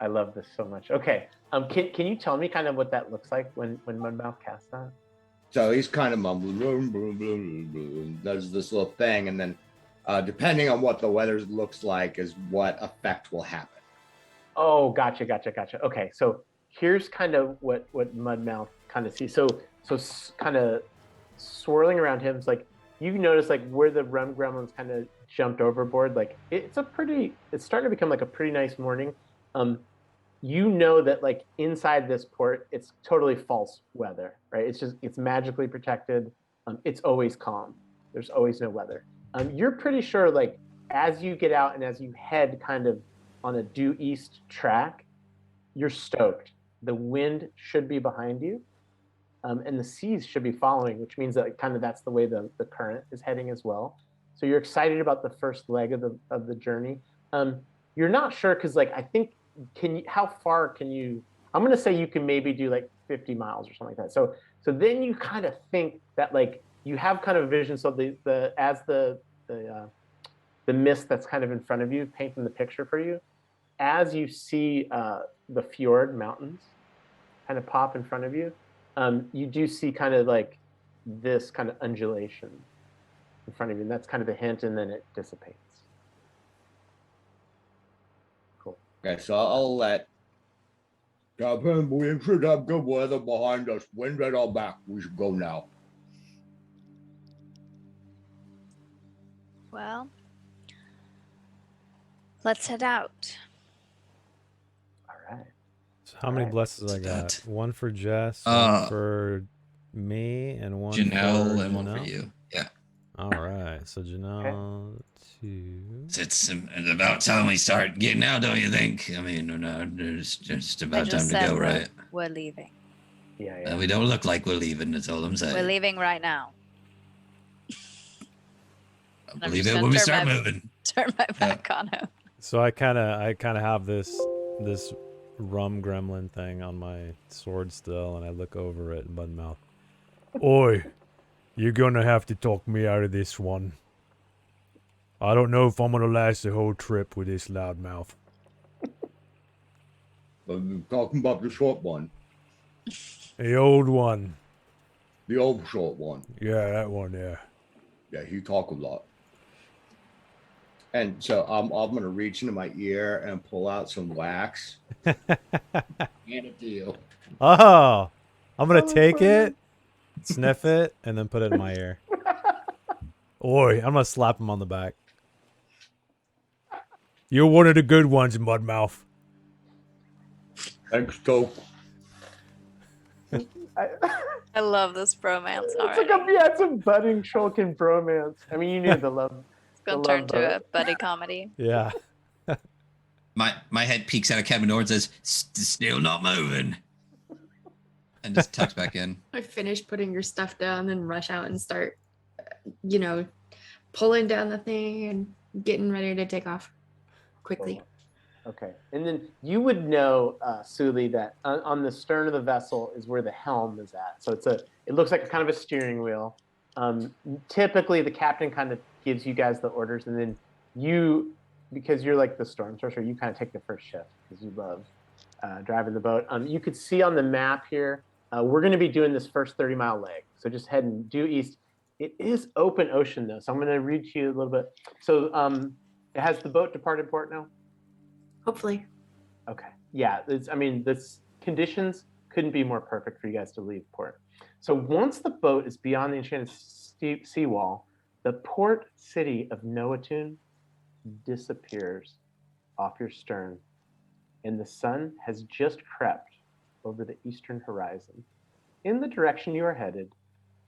I love this so much. Okay, can you tell me kind of what that looks like when Mudmouth casts that? So he's kind of mumbling, does this little thing, and then depending on what the weather looks like is what effect will happen. Oh, gotcha. Okay, so here's kind of what Mudmouth kind of sees. So kind of swirling around him, it's like you notice like where the rum gremlins kind of jumped overboard. Like it's starting to become like a pretty nice morning. You know that like inside this port, it's totally false weather, right? It's magically protected. It's always calm. There's always no weather. You're pretty sure like as you get out and as you head kind of on a due east track, you're stoked. The wind should be behind you, and the seas should be following, which means that kind of that's the way the current is heading as well. So you're excited about the first leg of the journey. You're not sure because like I think how far can you? I'm gonna say you can maybe do like 50 miles or something like that. So then you kind of think that like you have kind of a vision. So as the mist that's kind of in front of you, painting the picture for you, as you see the fjord mountains kind of pop in front of you, you do see kind of like this kind of undulation in front of you, and that's kind of the hint, and then it dissipates. Cool. Okay, so I'll let Captain, we should have good weather behind us. Wind at our back. We should go now. Well, let's head out. All right. So how many Alright. blesses I got? That. One for Jess, one for me, and one Janelle for and one Janelle? for you. Yeah. All right. So Janelle, 2. It's about time we start getting out, don't you think? I mean, it's just about time to go, right? We're leaving. Yeah. We don't look like we're leaving, that's all I'm saying. We're leaving right now. I'll I'm believe just it gonna when we turn start my- moving. Turn my back on him. So I kind of have this rum gremlin thing on my sword still, and I look over at Mudmouth. Oi, you're gonna have to talk me out of this one. I don't know if I'm gonna last the whole trip with this loudmouth. But we're talking about the short one, The old one. the old short one. Yeah, that one, yeah. Yeah, he talk a lot. And so I'm going to reach into my ear and pull out some wax. Hand it to you. Oh, I'm going to take it, sniff it, and then put it in my ear. Oi, I'm going to slap him on the back. you're one of the good ones, Mudmouth. Thanks, Toke. I love this bromance It's already. like it's a budding Trollkin bromance. I mean, you knew the love. It's gonna the turn love to a boat. buddy comedy. Yeah. My head peeks out of cabin door and says, still not moving. And just tucks back in. I finish putting your stuff down and rush out and start, pulling down the thing and getting ready to take off quickly. Okay, and then you would know, Suli, that on the stern of the vessel is where the helm is at. So it looks like a kind of a steering wheel. Typically, the captain kind of gives you guys the orders, and then you, because you're like the storm sorcerer, you kind of take the first shift because you love driving the boat. You could see on the map here, we're going to be doing this first 30-mile leg. So just heading due east. It is open ocean though, so I'm going to read to you a little bit. So has the boat departed port now? Hopefully. Okay. Yeah. This conditions couldn't be more perfect for you guys to leave port. So once the boat is beyond the enchanted seawall, the port city of Noatun disappears off your stern, and the sun has just crept over the eastern horizon in the direction you are headed,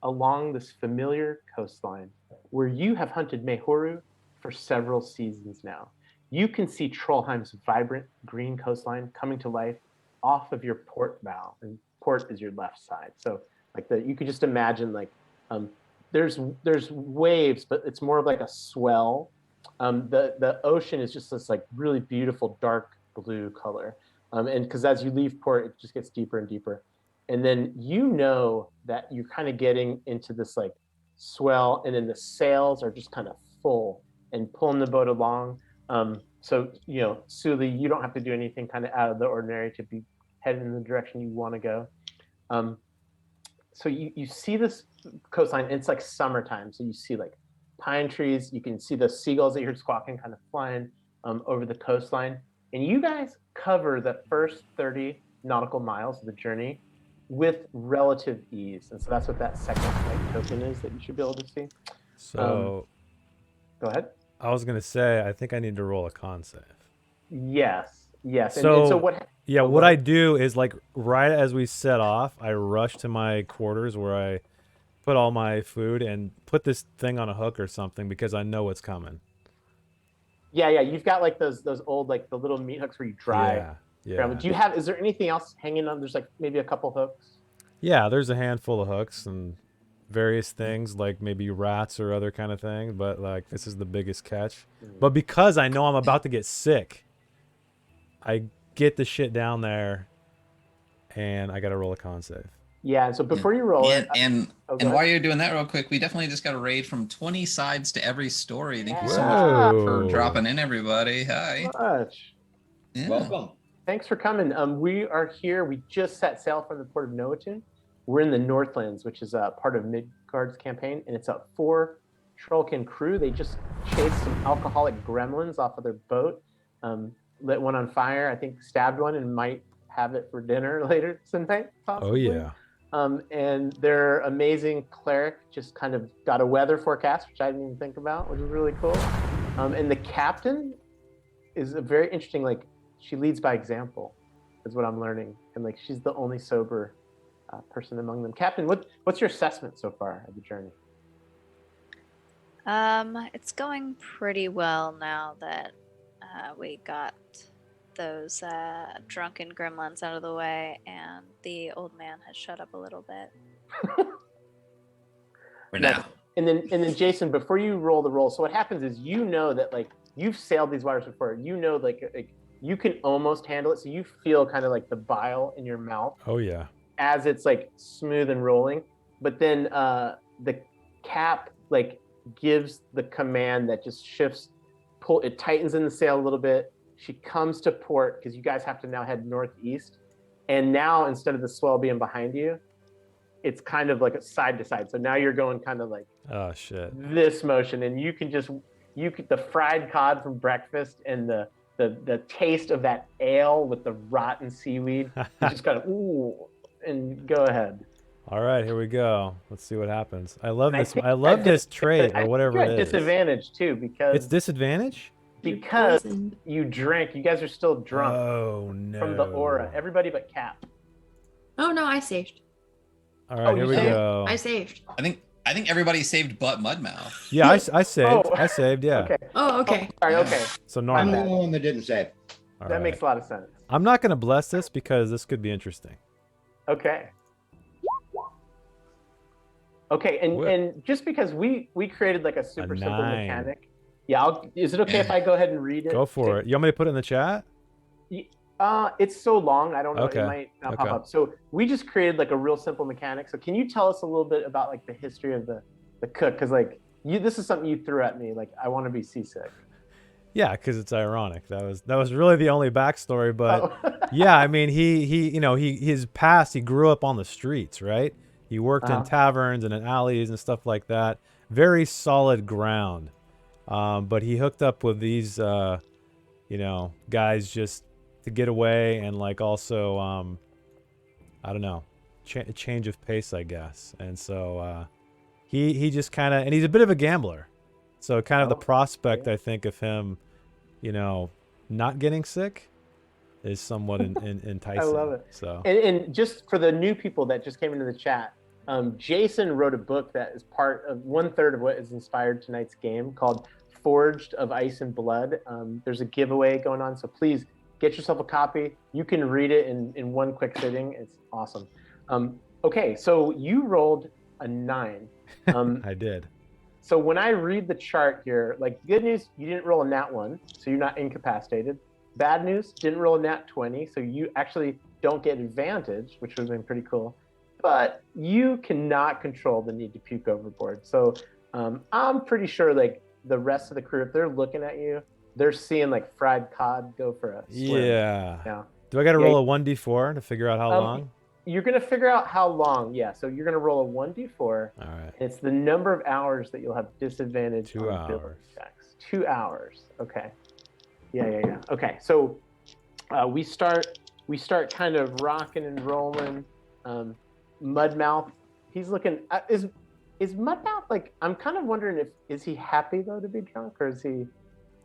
along this familiar coastline where you have hunted Mehuru for several seasons now. You can see Trollheim's vibrant green coastline coming to life off of your port bow, and port is your left side. So you could just imagine there's waves, but it's more of like a swell. The ocean is just this like really beautiful dark blue color, and because as you leave port, it just gets deeper and deeper, and then you know that you're kind of getting into this like swell, and then the sails are just kind of full and pulling the boat along. So Suli, you don't have to do anything kind of out of the ordinary to be headed in the direction you want to go. So you see this coastline, and it's like summertime, so you see like pine trees. You can see the seagulls that you heard squawking kind of flying over the coastline. And you guys cover the first 30 nautical miles of the journey with relative ease. And so that's what that second token is that you should be able to see. So go ahead. I was going to say, I think I need to roll a con save. Yes. So, and so what? Yeah, what I do is like right as we set off, I rush to my quarters where I put all my food and put this thing on a hook or something because I know what's coming. Yeah. You've got like those old like the little meat hooks where you drive. Yeah. Do you is there anything else hanging on? There's like maybe a couple hooks. Yeah, there's a handful of hooks and various things like maybe rats or other kind of thing, but like this is the biggest catch. But because I know I'm about to get sick, I get the shit down there and I got to roll a con save. Yeah, and so before you roll and while you're doing that real quick, we definitely just got a raid from 20 sides to every story. Thank you so much for dropping in, everybody. Hi. Much. Yeah. Welcome. Thanks for coming. We are here. We just set sail from the port of Noatun. We're in the Northlands, which is a part of Midgard's campaign, and it's a 4 Trollkin crew. They just chased some alcoholic gremlins off of their boat, lit one on fire, I think stabbed one, and might have it for dinner later tonight, possibly. Oh, yeah. And their amazing cleric just kind of got a weather forecast, which I didn't even think about, which is really cool. And the captain is a very interesting, like, she leads by example, is what I'm learning. And like, she's the only sober person among them. Captain, what's your assessment so far of the journey? It's going pretty well now that we got those drunken gremlins out of the way and the old man has shut up a little bit. For now. And then Jason, before you roll the roll, so what happens is that like you've sailed these waters before, like you can almost handle it, so you feel kind of like the bile in your mouth. Oh yeah. As it's like smooth and rolling, but then the cap like gives the command that just shifts, it tightens in the sail a little bit. She comes to port because you guys have to now head northeast, and now instead of the swell being behind you, it's kind of like a side to side. So now you're going kind of like this motion, and you can the fried cod from breakfast and the taste of that ale with the rotten seaweed. You just kind of and go ahead. All right, here we go. Let's see what happens. I love this. I love this trait or whatever it is. Disadvantage too because it's disadvantage because you drank. You guys are still drunk. Oh no! From the aura, everybody but Cap. Oh no, I saved. All right, here we go. I saved. I think everybody saved but Mudmouth. Yeah, I saved. I saved. Yeah. Okay. Oh, okay. Sorry. Okay. So I'm normal. the one that didn't save. That makes a lot of sense. I'm not gonna bless this because this could be interesting. Okay. Okay, and just because we created like a super simple mechanic. Yeah, is it okay if I go ahead and read it? Go for it. You want me to put it in the chat? It's so long, I don't know. Okay. It might not pop up. So we just created like a real simple mechanic. So can you tell us a little bit about like the history of the cook? Because like this is something you threw at me. Like I want to be seasick. Yeah, because it's ironic. That was really the only backstory. But Oh. yeah, I mean, his past. He grew up on the streets, right? He worked in taverns and in alleys and stuff like that. Very solid ground. But he hooked up with these, guys just to get away and like also, I don't know, change of pace, I guess. And so he just kind of, and he's a bit of a gambler. So kind of the prospect, I think, of him, not getting sick is somewhat enticing. I love it. So and just for the new people that just came into the chat, Jason wrote a book that is part of 1/3 of what is inspired tonight's game called Forged of Ice and Blood. There's a giveaway going on, so please get yourself a copy. You can read it in one quick sitting. It's awesome. Okay, so you rolled a 9. I did. So when I read the chart here, like good news, you didn't roll a nat 1, so you're not incapacitated. Bad news, didn't roll a nat 20, so you actually don't get advantage, which would have been pretty cool. But you cannot control the need to puke overboard. So I'm pretty sure like the rest of the crew, if they're looking at you, they're seeing like fried cod go for a swim. Yeah. Do I got to roll a 1d4 to figure out how long? You're going to figure out how long. Yeah. So you're going to roll a 1d4. All right. It's the number of hours that you'll have disadvantage 2 on hours. ability checks. 2 hours. Okay. Yeah. Okay. So we start kind of rocking and rolling. Mudmouth, he's looking. Is Mudmouth like? I'm kind of wondering is he happy though to be drunk, or is he?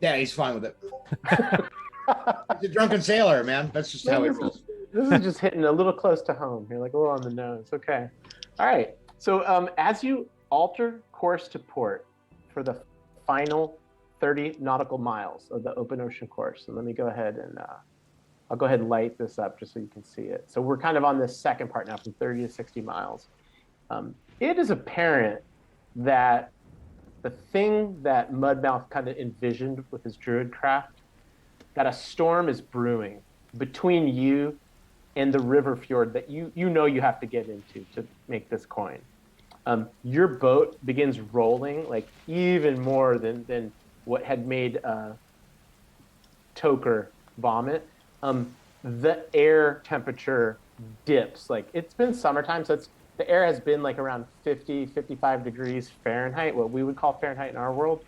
Yeah, he's fine with it. He's a drunken sailor, man. That's just how he rolls. This is just hitting a little close to home. You're like a little on the nose. Okay. All right. So as you alter course to port for the final 30 nautical miles of the open ocean course, and let me go ahead and I'll go ahead and light this up just so you can see it. So we're kind of on this second part now from 30 to 60 miles. It is apparent that the thing that Mudmouth kind of envisioned with his druid craft, that a storm is brewing between you and the river fjord that you have to get into to make this coin. Your boat begins rolling like even more than what had made Toker vomit. The air temperature dips. Like it's been summertime, so the air has been like around 50, 55 degrees Fahrenheit, what we would call Fahrenheit in our world.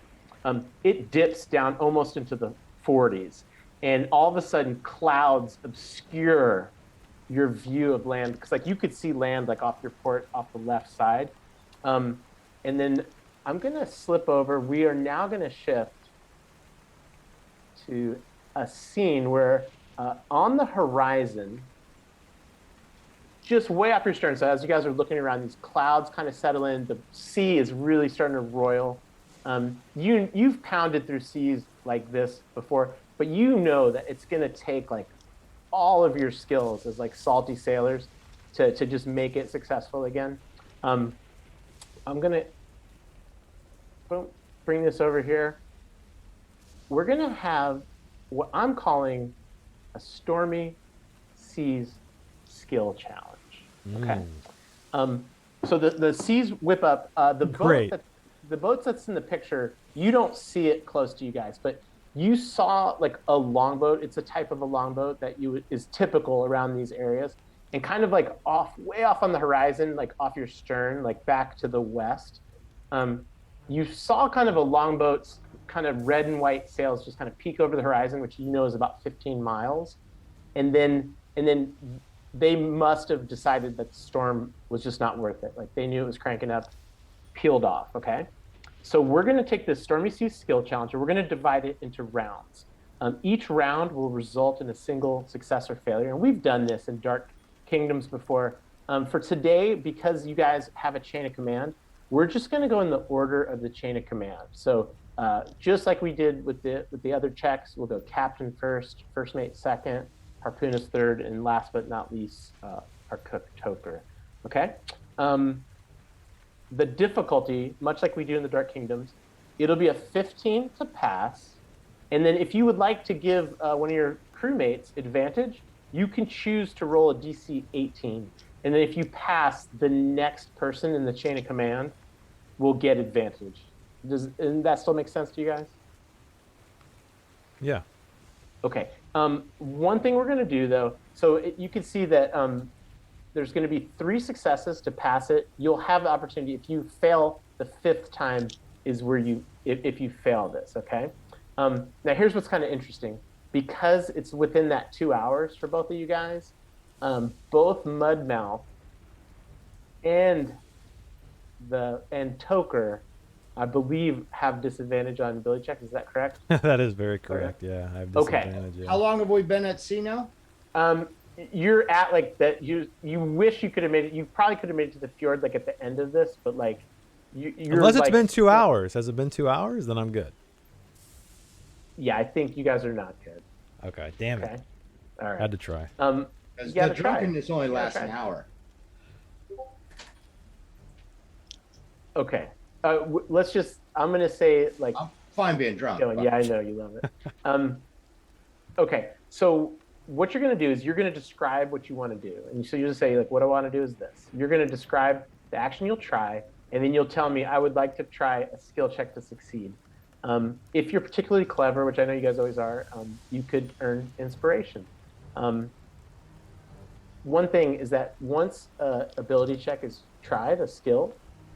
It dips down almost into the 40s. And all of a sudden clouds obscure your view of land, because like you could see land like off your port off the left side. And then I'm gonna slip over. We are now gonna shift to a scene where on the horizon, just way off your stern, so as you guys are looking around, these clouds kind of settle in, the sea is really starting to roil. You've pounded through seas like this before, but you know that it's gonna take like all of your skills as like salty sailors to just make it successful again. I'm gonna bring this over here. We're gonna have what I'm calling a stormy seas skill challenge. Okay. So the seas whip up. The boat that's in the picture, you don't see it close to you guys, but you saw like a longboat. It's a type of a longboat that is typical around these areas, and kind of like way off on the horizon, like off your stern, like back to the west. You saw kind of a longboat's kind of red and white sails just kind of peek over the horizon, which you know is about 15 miles. And then they must have decided that the storm was just not worth it. Like they knew it was cranking up, peeled off, okay? So we're gonna take this Stormy Seas skill challenge and we're gonna divide it into rounds. Each round will result in a single success or failure. And we've done this in Dark Kingdoms before. For today, because you guys have a chain of command, we're just gonna go in the order of the chain of command. So just like we did with the other checks, we'll go captain first, first mate second, harpoonist third, and last but not least, our cook Toker. Okay. The difficulty, much like we do in the Dark Kingdoms, it'll be a 15 to pass. And then if you would like to give one of your crewmates advantage, you can choose to roll a DC 18. And then if you pass, the next person in the chain of command will get advantage. Does that still make sense to you guys? Yeah. Okay. One thing we're going to do though, so you can see that there's going to be 3 successes to pass it. You'll have the opportunity, if you fail the 5th time is where if you fail this, okay? Now here's what's kind of interesting. Because it's within that 2 hours for both of you guys, both Mudmouth and Toker, I believe, have disadvantage on ability checks. Is that correct? That is very correct. Yeah, I have disadvantage. Yeah. How long have we been at sea now? You're at like that. You wish you could have made it. You probably could have made it to the fjord like at the end of this, but like you're Unless it's like, been 2 hours. Has it been 2 hours? Then I'm good. Yeah, I think you guys are not good. Okay. Damn it. Okay. All right. Had to try. Because the drunkenness only lasts an hour. Okay. Let's just. I'm gonna say like. I'm fine being drunk. Yeah, I know you love it. Okay, so what you're gonna do is you're gonna describe what you want to do, and so you just say like, what I want to do is this. You're gonna describe the action you'll try, and then you'll tell me I would like to try a skill check to succeed. If you're particularly clever, which I know you guys always are, you could earn inspiration. One thing is that once an ability check is tried, a skill,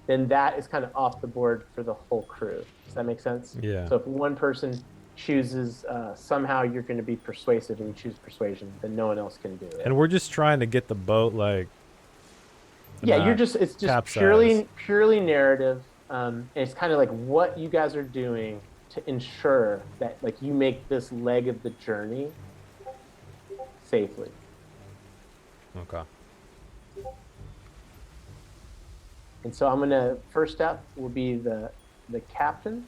then that is kind of off the board for the whole crew. Does that make sense? Yeah. So if one person chooses, somehow you're going to be persuasive and you choose persuasion, then no one else can do it. And we're just trying to get the boat like. Yeah, it's just capsize. purely narrative. And it's kind of like what you guys are doing to ensure that like you make this leg of the journey safely. Okay. And so I'm gonna, first step will be the captain.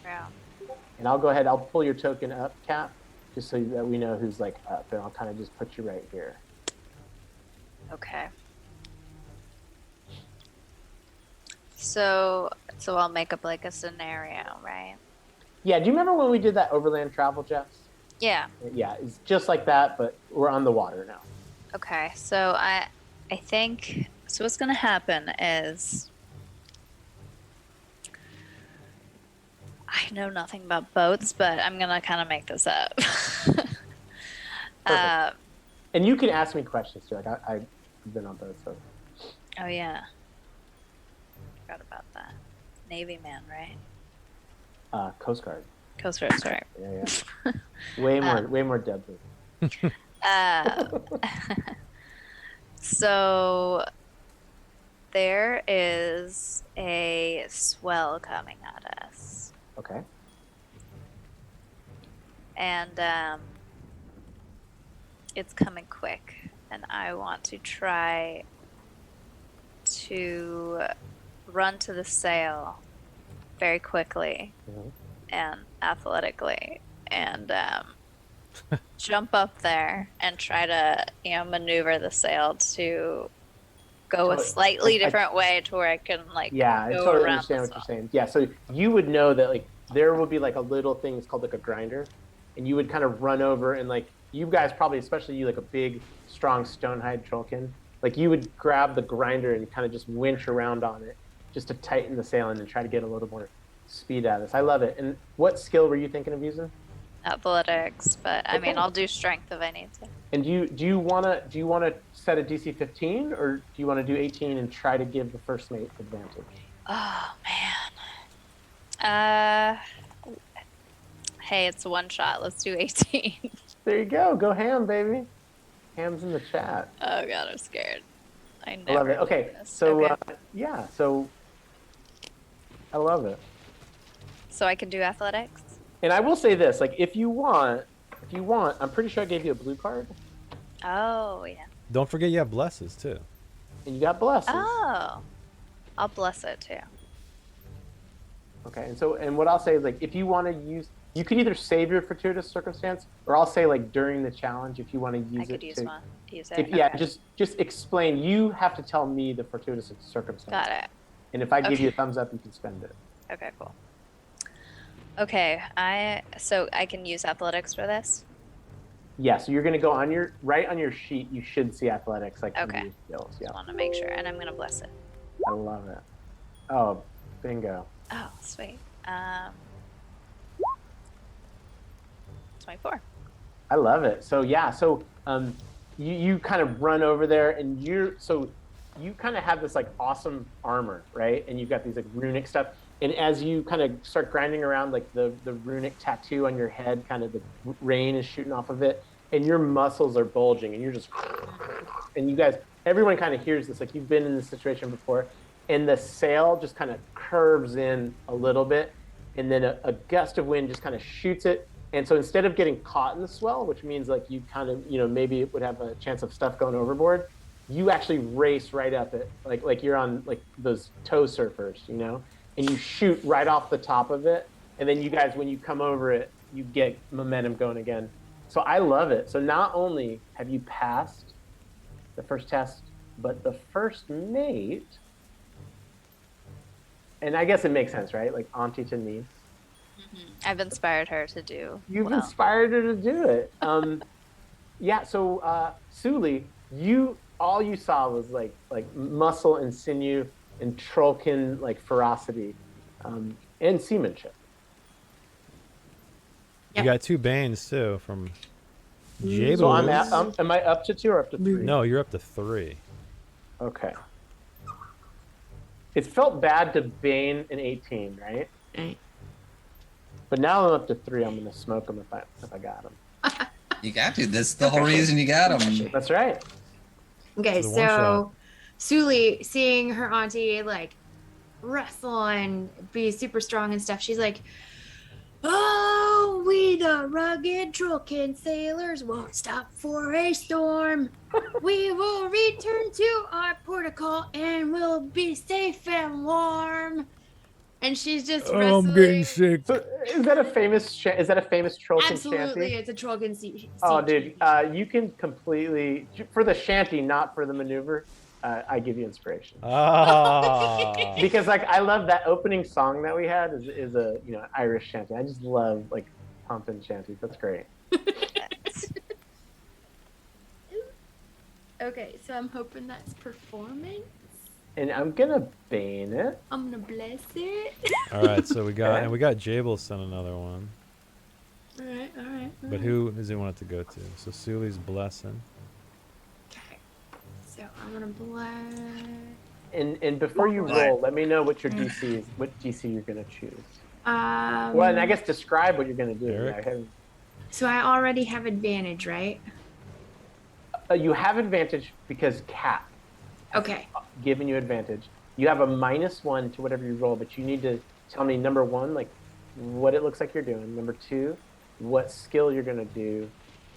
Yeah. And I'll go ahead, I'll pull your token up, Cap, just so that we know who's like up, and I'll kind of just put you right here. Okay. So I'll make up like a scenario, right? Yeah, do you remember when we did that overland travel, Jess? Yeah. Yeah, it's just like that, but we're on the water now. Okay. So I think so what's gonna happen is I know nothing about boats, but I'm gonna kind of make this up. And you can ask me questions too. Like I've been on boats, so. Oh yeah. Forgot about that. Navy man, right? Coast Guard. Coast Guard, sorry. Yeah. Way more deadly. So there is a swell coming at us. Okay. And it's coming quick, and I want to try to run to the sail very quickly and athletically and jump up there and try to maneuver the sail to go a slightly different way to where I can like I go totally around understand the what you're sail. saying. Yeah, so you would know that like there will be like a little thing, it's called like a grinder, and you would kind of run over and like you guys probably, especially you, like a big strong stonehide trollkin, like you would grab the grinder and kind of just winch around on it just to tighten the sail and try to get a little more speed out of this. I love it. And what skill were you thinking of using? Athletics, but I mean I'll do strength if I need to. And do you wanna set a DC 15 or do you want to do 18 and try to give the first mate advantage? Oh man. Hey, it's one shot. Let's do 18. There you go. Go ham, baby. Ham's in the chat. Oh god, I'm scared. I I love never it. Okay, do this. so Okay. so I love it. So I can do athletics? And I will say this, like if you want, I'm pretty sure I gave you a blue card, Oh yeah. Don't forget you have blesses too. and you got blesses. Oh. I'll bless it too. Okay, and what I'll say is like if you want to use, you could either save your fortuitous circumstance, or I'll say like during the challenge if you want to use I it. could use to, one. Use it. Yeah, Okay. just explain. You have to tell me the fortuitous circumstance. Got it. And if I give Okay. you a thumbs up, you can spend it. Okay, cool. Okay, so I can use athletics for this? Yeah, so you're gonna go on your sheet. You should see athletics like Okay. under skills. Yeah, Just want to make sure, and I'm gonna bless it. I love it. Oh, bingo. Oh, sweet. 24. I love it. So yeah, so you kind of run over there, and you kind of have this like awesome armor, right? And you've got these like runic stuff. And as you kind of start grinding around, like the runic tattoo on your head, kind of the rain is shooting off of it, and your muscles are bulging, and you're just, and you guys, everyone kind of hears this, like you've been in this situation before, and the sail just kind of curves in a little bit, and then a gust of wind just kind of shoots it. And so instead of getting caught in the swell, which means like you kind of, maybe it would have a chance of stuff going overboard, you actually race right up it, like you're on like those tow surfers, and you shoot right off the top of it. And then you guys, when you come over it, you get momentum going again. So I love it. So not only have you passed the first test, but the first mate, and I guess it makes sense, right? Like auntie to niece. I've inspired her to do. You've inspired her to do it. Yeah. So Suli, all you saw was like muscle and sinew and trollkin like ferocity, and seamanship. You got 2 Banes too from Jables. So am I up to 2 or up to 3? No, you're up to 3. Okay. It felt bad to Bane an 18, right? Right. But now I'm up to 3. I'm gonna smoke him if I got him. You got to. That's the whole reason you got them. That's right. Okay, So the so Suli, seeing her auntie like wrestle and be super strong and stuff, she's like, "Oh, we the rugged Trollkin sailors won't stop for a storm. We will return to our protocol and we'll be safe and warm." And she's just wrestling. I'm getting sick. So is that a famous Trollkin Absolutely, shanty? it's a Trollkin sea. Oh, dude, you can completely, for the shanty, not for the maneuver. I give you inspiration. Ah. Because like I love that opening song that we had is a Irish shanty. I just love like pumping shanties. That's great. Okay, so I'm hoping that's performance. And I'm gonna bane it. I'm gonna bless it. All right, so we got Jables sent another one. All right. But who does he want it to go to? So Suli's blessing. Okay. So I'm gonna bless. And before you roll, let me know what your DC is. What DC you're gonna choose. Well, and I guess describe what you're gonna do. Eric? So I already have advantage, right? You have advantage because Cat Okay. giving you advantage. You have a -1 to whatever you roll, but you need to tell me number 1, like what it looks like you're doing. Number 2, what skill you're gonna do,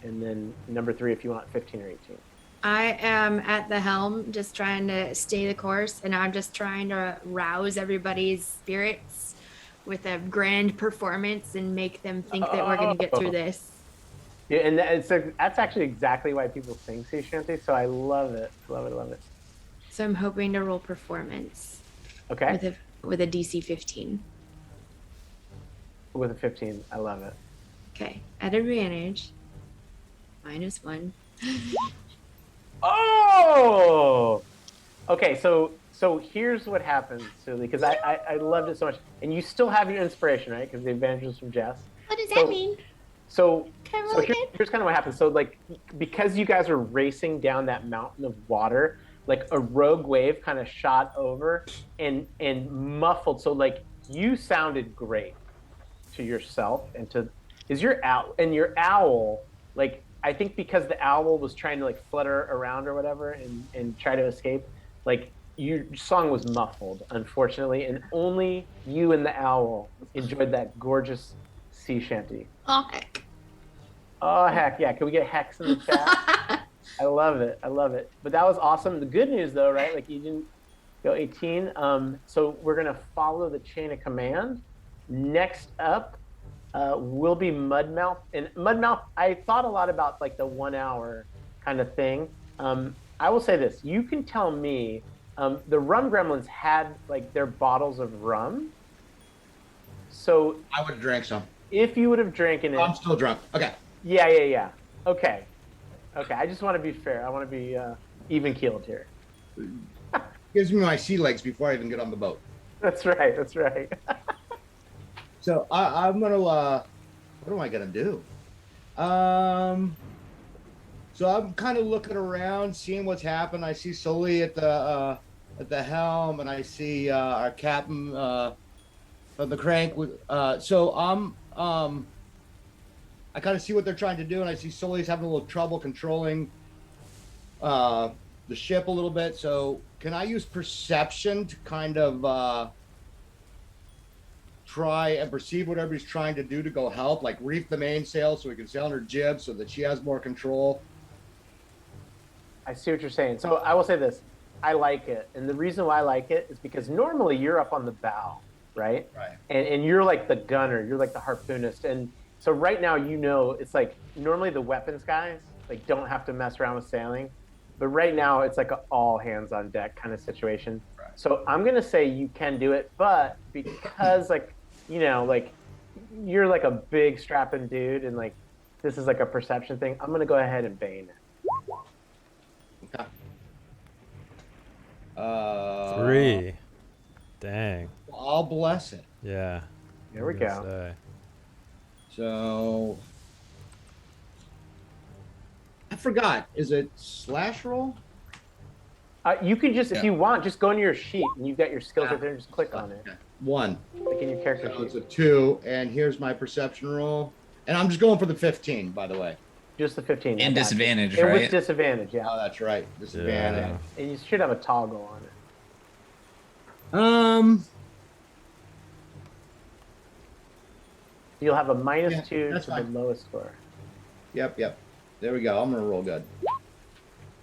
and then number 3, if you want 15 or 18. I am at the helm, just trying to stay the course, and I'm just trying to rouse everybody's spirits with a grand performance and make them think that we're gonna get through this. Yeah, and that's actually exactly why people sing sea shanty. So I love it, love it. So I'm hoping to roll performance. Okay. With a DC 15. With a 15, I love it. Okay. At advantage. -1. Oh. Okay, so here's what happens, Suli, because I loved it so much, and you still have your inspiration, right? Because the advantage was from Jess. What does that mean? So Can I roll again? here's kind of what happens. So like, because you guys are racing down that mountain of water, like a rogue wave kind of shot over and muffled. So like you sounded great to yourself and to your owl, like I think because the owl was trying to like flutter around or whatever and try to escape, like your song was muffled, unfortunately, and only you and the owl enjoyed that gorgeous sea shanty. Oh, heck. Oh, heck yeah. Can we get Hex in the chat? I love it. But that was awesome. The good news, though, right? Like, you didn't go 18. So we're going to follow the chain of command. Next up will be Mudmouth. And Mudmouth, I thought a lot about, like, the 1 hour kind of thing. I will say this. You can tell me, the Rum Gremlins had, like, their bottles of rum. So I would have drank some. if you would have drinking it... I'm still drunk. Okay. Yeah. Okay. I just want to be fair. I want to be even-keeled here. Gives me my sea legs before I even get on the boat. That's right. So I'm gonna. What am I gonna do? So I'm kind of looking around, seeing what's happened. I see Sully at the helm, and I see our captain from the crank. So I kind of see what they're trying to do, and I see Sully's having a little trouble controlling the ship a little bit. So can I use perception to kind of try and perceive whatever he's trying to do to go help, like reef the mainsail so we can sail on her jib so that she has more control? I see what you're saying. So I will say this. I like it. And the reason why I like it is because normally you're up on the bow, right? Right. And you're like the gunner. You're like the harpoonist. And so right now, it's like normally the weapons guys like don't have to mess around with sailing. But right now it's like an all hands on deck kind of situation. Right. So I'm going to say you can do it. But because like you're like a big strapping dude and like this is like a perception thing, I'm going to go ahead and bane it. Okay. 3. Dang. Well, I'll bless it. Yeah. There we go. So I forgot. Is it slash roll? You can just, if you want, just go into your sheet and you've got your skills right there and just click on it. Okay. 1. Like in your character So sheet. it's a 2, and here's my perception roll. And I'm just going for the 15, by the way. Just the 15. And disadvantage, It right? was disadvantage, yeah. Oh, that's right. Disadvantage. And you should have a toggle on it. You'll have a -2 to the lowest score. Yep. There we go. I'm gonna roll good.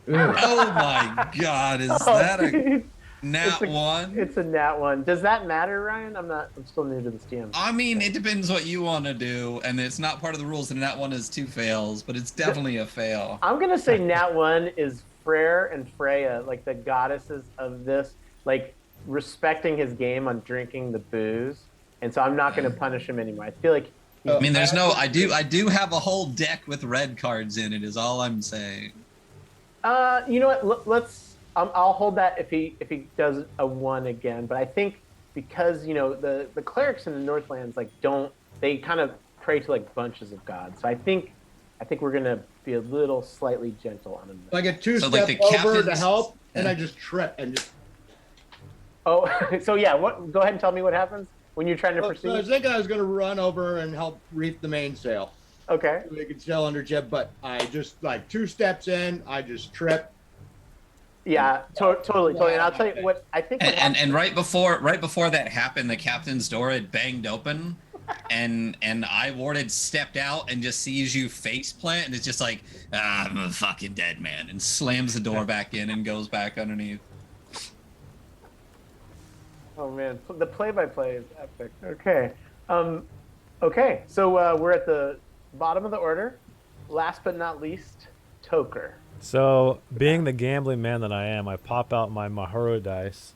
Oh my God! Is that a nat 1? It's a nat 1. Does that matter, Ryan? I'm still new to this DM. I mean, it depends what you want to do, and it's not part of the rules. And nat 1 is 2 fails, but it's definitely a fail. I'm gonna say nat 1 is Freyr and Freya, like the goddesses of this, like respecting his game on drinking the booze, and so I'm not gonna punish him anymore. I feel like. I mean, there's no. I do have a whole deck with red cards in it. Is all I'm saying. You know what? Let's. I'll hold that if he does a 1 again. But I think because the clerics in the Northlands they kind of pray to like bunches of gods. So I think we're gonna be a little slightly gentle on him. So I get 2 steps like over to help, and I just trip and just. Oh, so yeah. What? Go ahead and tell me what happens when you're trying to proceed. So I think I was gonna run over and help reef the mainsail. Okay. So we could sail under jib, but I just like 2 steps in, I just trip. Yeah, totally. And I'll tell you what I think. And right before that happened, the captain's door had banged open, and I warded stepped out and just sees you face plant, and it's just like I'm a fucking dead man, and slams the door back in and goes back underneath. Oh man, the play-by-play is epic. Okay, okay. So we're at the bottom of the order. Last but not least, Toker. So, being the gambling man that I am, I pop out my Mahoro dice.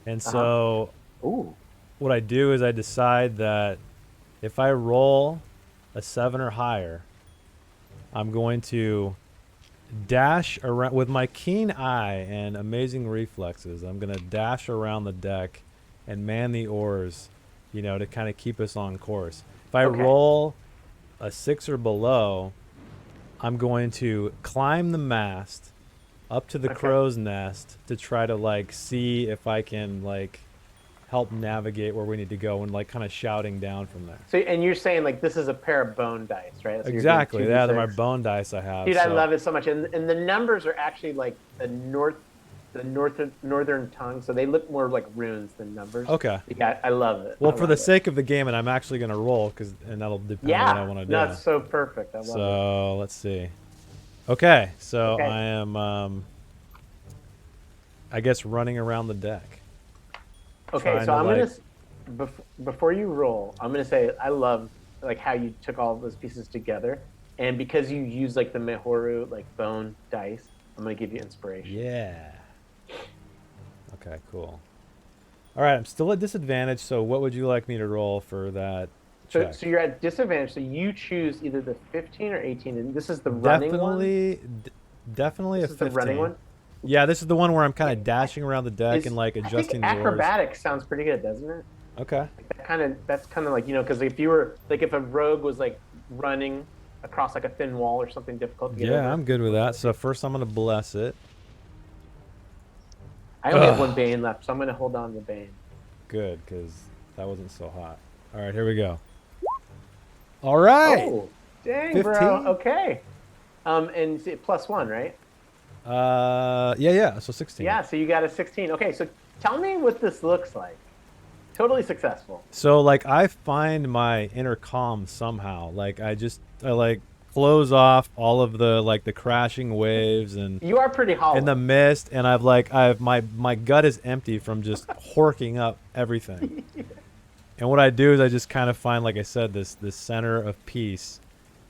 And so, what I do is I decide that if I roll a 7 or higher, I'm going to dash around with my keen eye and amazing reflexes. I'm going to dash around the deck and man the oars, to kind of keep us on course. If I roll a 6 or below, I'm going to climb the mast up to the crow's nest to try to see if I can help navigate where we need to go and kind of shouting down from there. So, and you're saying this is a pair of bone dice, right? So exactly. Yeah, they're my bone dice I have. Dude, I love it so much. And the numbers are actually the northern tongue, so they look more like runes than numbers. Okay. Yeah, I love it. Well, for the sake of the game, and I'm actually going to roll, and that'll depend on what I want to do. No, that's so perfect. I love it. So, let's see. Okay, so I am, I guess, running around the deck. Okay, so I'm going to, before you roll, I'm going to say I love how you took all those pieces together. And because you use the Mehoru, bone dice, I'm going to give you inspiration. Yeah. Okay, cool. All right, I'm still at disadvantage, so what would you like me to roll for that check? So you're at disadvantage, so you choose either the 15 or 18, and this is the running one? Definitely this a 15. Is the running one? Yeah, this is the one where I'm kind of dashing around the deck and adjusting the oars. Acrobatics sounds pretty good, doesn't it? Okay. That's kind of because if you were if a rogue was running across like a thin wall or something difficult to get Yeah, over? I'm good with that. So first I'm gonna bless it. I only have one Bane left, so I'm gonna hold on to Bane. Good, because that wasn't so hot. All right, here we go. All right. Oh, dang, 15? bro. Okay. And it's +1, right? Yeah. So 16. Yeah, so you got a 16. Okay, so tell me what this looks like. Totally successful. So like I find my inner calm somehow. Like I like close off all of the like the crashing waves and You are pretty hollow. in the mist, and I've my gut is empty from just horking up everything. And what I do is I just kind of find, like I said, this center of peace,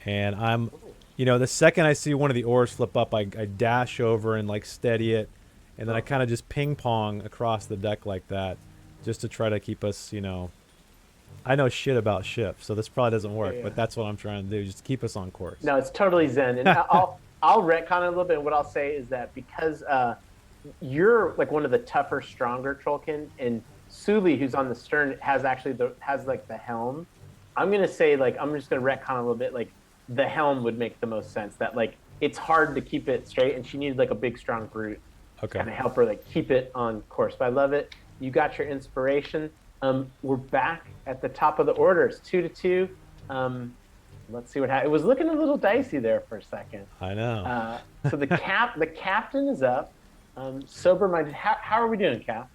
and I'm, the second I see one of the oars flip up, I dash over and like steady it, and then I kind of just ping pong across the deck like that, just to try to keep us, I know shit about ships, so this probably doesn't work, but that's what I'm trying to do, just keep us on course. No, it's totally zen. And I'll retcon it a little bit. And what I'll say is that because you're like one of the tougher, stronger Trollkin, and Suli, who's on the stern, has like the helm. I'm gonna say I'm just gonna retcon a little bit. Like the helm would make the most sense. That like it's hard to keep it straight, and she needed like a big, strong brute to kind of help her like keep it on course. But I love it. You got your inspiration. We're back at the top of the order. It's 2-2. Let's see what happens. It was looking a little dicey there for a second. I know. So the captain is up. Sober-minded. How are we doing, Cap?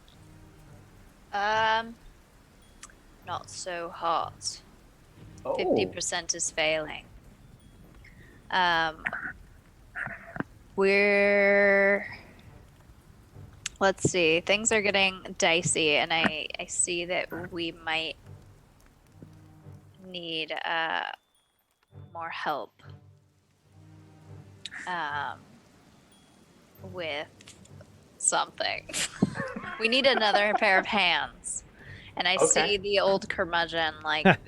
Not so hot. Oh. 50% is failing. Let's see. Things are getting dicey, and I see that we might need more help with something. We need another pair of hands. And I see the old curmudgeon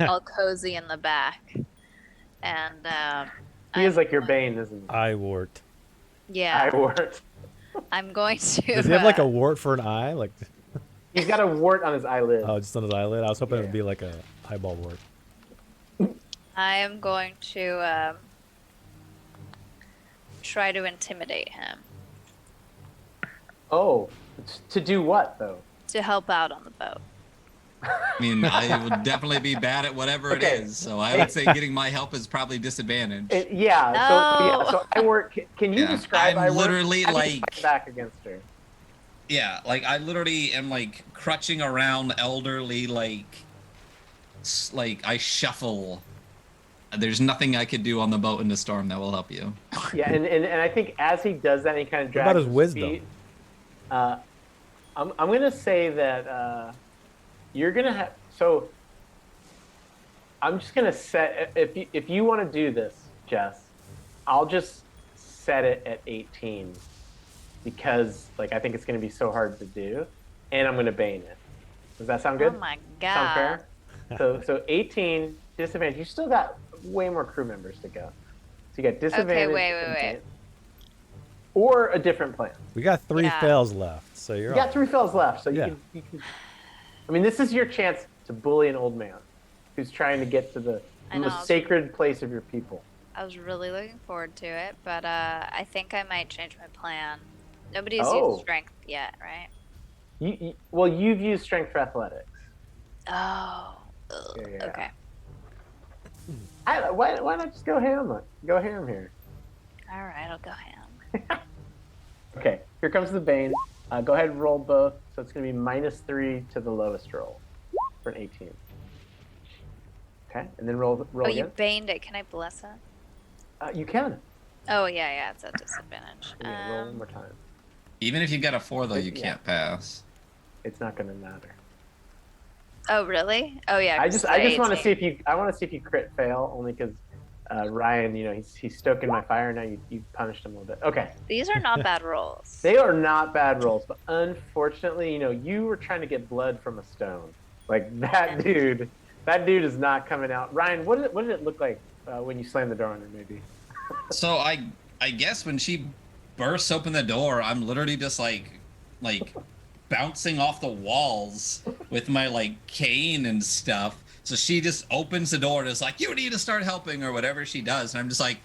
all cozy in the back. And he is like your Bane, isn't he? Eye wart. Yeah. Eye wart. I'm going to. Does he have like a wart for an eye? Like he's got a wart on his eyelid. Oh, just on his eyelid. I was hoping it would be like a eyeball wart. I am going to try to intimidate him. Oh, to do what though? To help out on the boat. I mean, I would definitely be bad at whatever it is, so I would say getting my help is probably disadvantage. No. So I work. Can you describe? I'm literally back against her. Yeah, like I literally am like crutching around elderly, like I shuffle. There's nothing I could do on the boat in the storm that will help you. Yeah, and I think as he does that, he kind of drags. What about his wisdom? Feet. I'm gonna say that you're gonna have. So I'm just gonna set. If you want to do this, Jess, I'll just set it at 18 because I think it's gonna be so hard to do, and I'm gonna Bane it. Does that sound good? Oh my god. Sound fair? So 18 disadvantage. You still got way more crew members to go. So you got disadvantage. Okay, wait. Or a different plan. We got 3 fails left, so you're. You got 3 fails left, so you can. I mean, this is your chance to bully an old man who's trying to get to the most sacred place of your people. I was really looking forward to it, but I think I might change my plan. Nobody's used strength yet, right? You've used strength for athletics. Oh. Okay. Why not just go ham? Go ham here. All right, I'll go ham. Okay, here comes the Bane. Go ahead and roll both. So it's going to be -3 to the lowest roll for an 18. Okay, and then roll Oh, again. you baned it. Can I bless it? You can. Oh, yeah, it's a disadvantage. Yeah, roll one more time. Even if you've got a 4, though, you can't pass. It's not going to matter. Oh, really? Oh, yeah. I just want to see if you. I want to see if you crit fail, only because Ryan, he's stoking my fire. Now you punished him a little bit. Okay. These are not bad rolls. They are not bad rolls, but unfortunately, you were trying to get blood from a stone. Like that dude. That dude is not coming out. Ryan, what did it look like when you slammed the door on her? Maybe. So I guess when she bursts open the door, I'm literally just like bouncing off the walls with my cane and stuff. So she just opens the door and is like, you need to start helping or whatever she does. And I'm just like,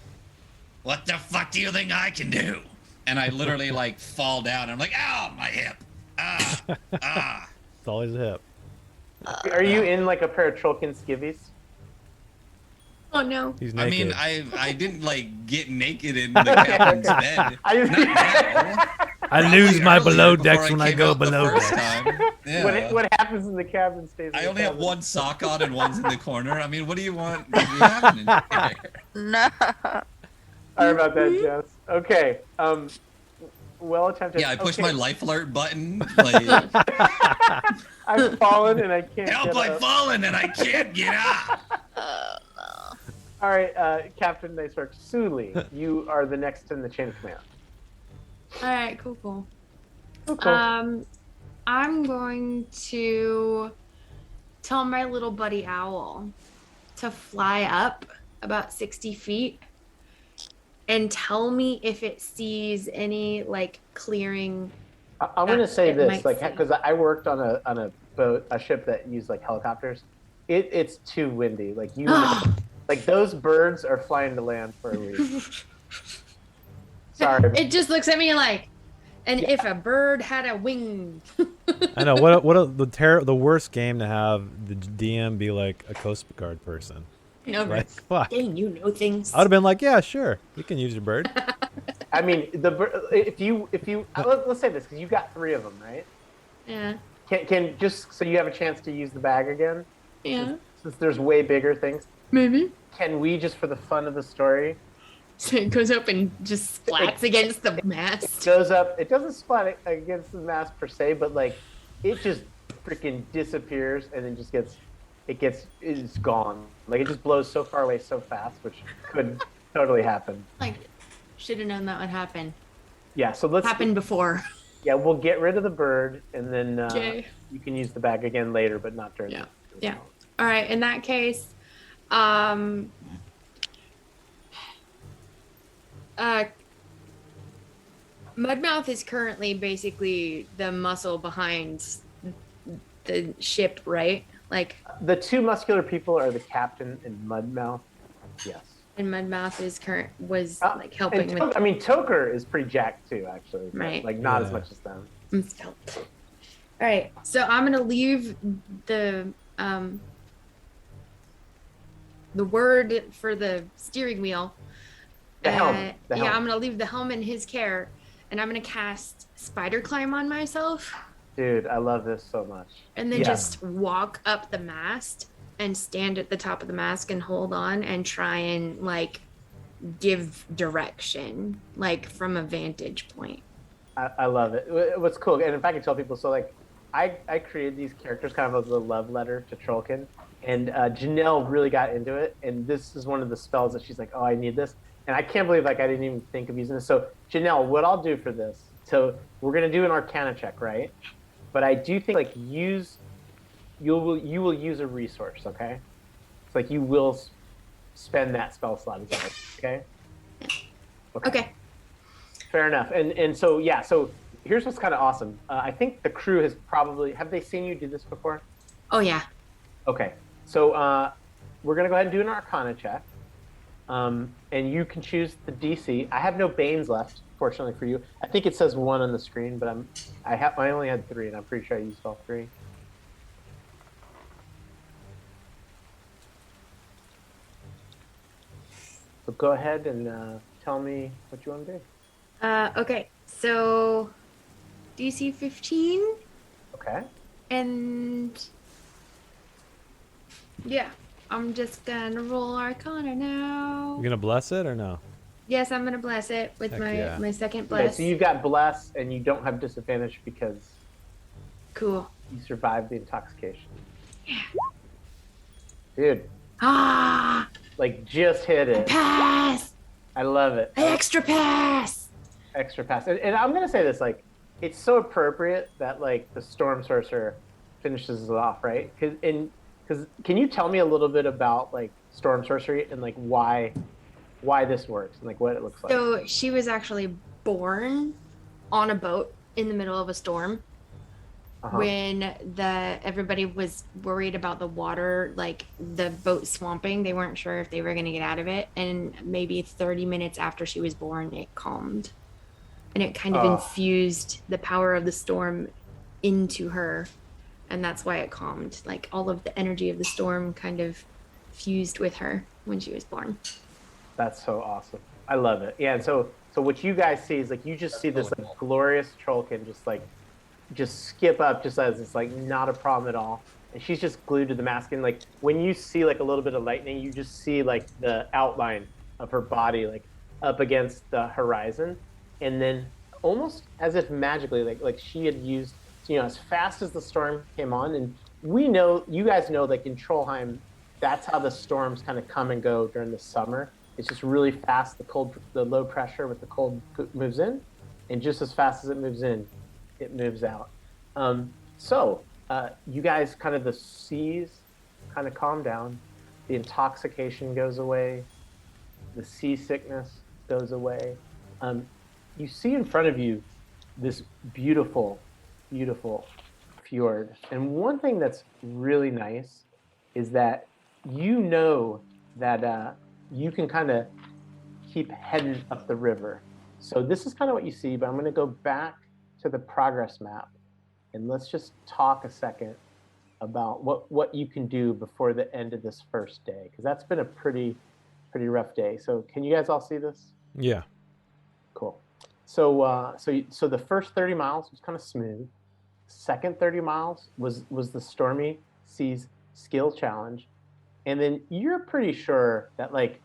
what the fuck do you think I can do? And I literally like fall down. I'm like, ow, my hip. Ah. It's always a hip. Are you in like a pair of Trollkin skivvies? Oh no. He's I naked. mean, I didn't like get naked in the captain's bed. Not now. I lose my Earlier below before decks when I came go out the below first decks. time. Yeah. What happens in the cabin stays in I the only have cabin. one sock on and one's in the corner. I mean, what do you want to be happening here? No. Sorry about that, Jess. Okay. Well attempted. Yeah, I pushed Okay. my life alert button. Like, I've fallen and I can't help! get I've up. fallen and I can't get up. Oh, no. All right, Captain Nicework, Suli, you are the next in the chain of command. All right, cool. Oh, cool. I'm going to tell my little buddy owl to fly up about 60 feet and tell me if it sees any like clearing. I'm going to say it this, might like, see. because I worked on a boat, a ship that used like helicopters. It's too windy. Like like those birds are flying to land for a reason. Sorry. It just looks at me like, and if a bird had a wing. I know. The worst game to have the DM be like a Coast Guard person. No, Like, fuck. dang, you know things. I would have been like, yeah, sure, you can use your bird. I mean, if you let's say this because you got 3 of them, right? Yeah. Can just so you have a chance to use the bag again. Yeah. Since there's way bigger things, Maybe. can we just for the fun of the story? So it goes up and just splats against the mast. Goes up. It doesn't splat against the mast per se, but like it just freaking disappears and then just it's gone. Like it just blows so far away so fast, which could totally happen. Like, should have known that would happen. Yeah. So let's. Happened before. Yeah, we'll get rid of the bird and then Okay. you can use the bag again later, but not during. Yeah. the Yeah. All right. In that case, Mudmouth is currently basically the muscle behind the ship, right? Like, The 2 muscular people are the captain and Mudmouth. Yes. and Mudmouth was Uh, like helping And with. I mean, Toker is pretty jacked too, actually. but, Right. Like not as Yeah. much as them. All right, so I'm gonna leave the word for the steering wheel. The helm. The Yeah, helm. I'm gonna leave the helm in his care, and I'm gonna cast Spider Climb on myself, Dude, I love this so much. and then Yeah. just walk up the mast and stand at the top of the mast and hold on and try and like give direction, like from a vantage point. I love it. What's cool, and if I can tell people, so like, I created these characters kind of as a love letter to Trollkin, and Janelle really got into it, and this is one of the spells that she's like, oh, I need this, and I can't believe like I didn't even think of using this. So Janelle, what I'll do for this, so we're gonna do an Arcana check, right? But I do think like you will use a resource, okay? It's like you will spend that spell slot, is that okay? Okay. Fair enough. And so yeah, so here's what's kind of awesome. I think the crew has probably have they seen you do this before? Oh yeah. Okay, so we're gonna go ahead and do an Arcana check, and you can choose the DC. I have no Banes left, fortunately for you. I think it says 1 on the screen, but I only had 3, and I'm pretty sure I used all 3. So go ahead and tell me what you want to do. Okay, so DC 15, Okay. and yeah, I'm just gonna roll Arcana now. You gonna bless it or no? Yes, I'm gonna bless it with Heck my yeah. my second Okay, bless. so you've got Bless, and you don't have disadvantage because Cool. you survived the intoxication. Dude, Ah, like just hit I it. pass. I love it. I extra pass. Extra pass. And I'm gonna say this, like, it's so appropriate that like the Storm Sorcerer finishes it off, right? Because can you tell me a little bit about like Storm Sorcery and like why this works and like what it looks like? So she was actually born on a boat in the middle of a storm. when everybody was worried about the water, like the boat swamping. They weren't sure if they were going to get out of it, and maybe 30 minutes after she was born, it calmed, and it kind of infused the power of the storm into her, and that's why it calmed. Like all of the energy of the storm kind of fused with her when she was born. That's so awesome. I love it. Yeah. And so what you guys see is like you just see this like glorious trollkin just skip up just as it's like not a problem at all. And she's just glued to the mask. And like when you see like a little bit of lightning, you just see like the outline of her body like up against the horizon. And then almost as if magically, like she had used, as fast as the storm came on. And we know, you guys know, like in Trollheim, that's how the storms kind of come and go during the summer. It's just really fast. The low pressure with the cold moves in, and just as fast as it moves in, it moves out. You guys kind of, the seas kind of calm down, the intoxication goes away, the seasickness goes away. You see in front of you this beautiful, beautiful fjord. And one thing that's really nice is that that you can kind of keep heading up the river. So this is kind of what you see, but I'm going to go back to the progress map, and let's just talk a second about what you can do before the end of this first day, because that's been a pretty rough day. So can you guys all see this? Yeah. Cool. So the first 30 miles was kind of smooth. Second 30 miles was the stormy seas skill challenge, and then you're pretty sure that like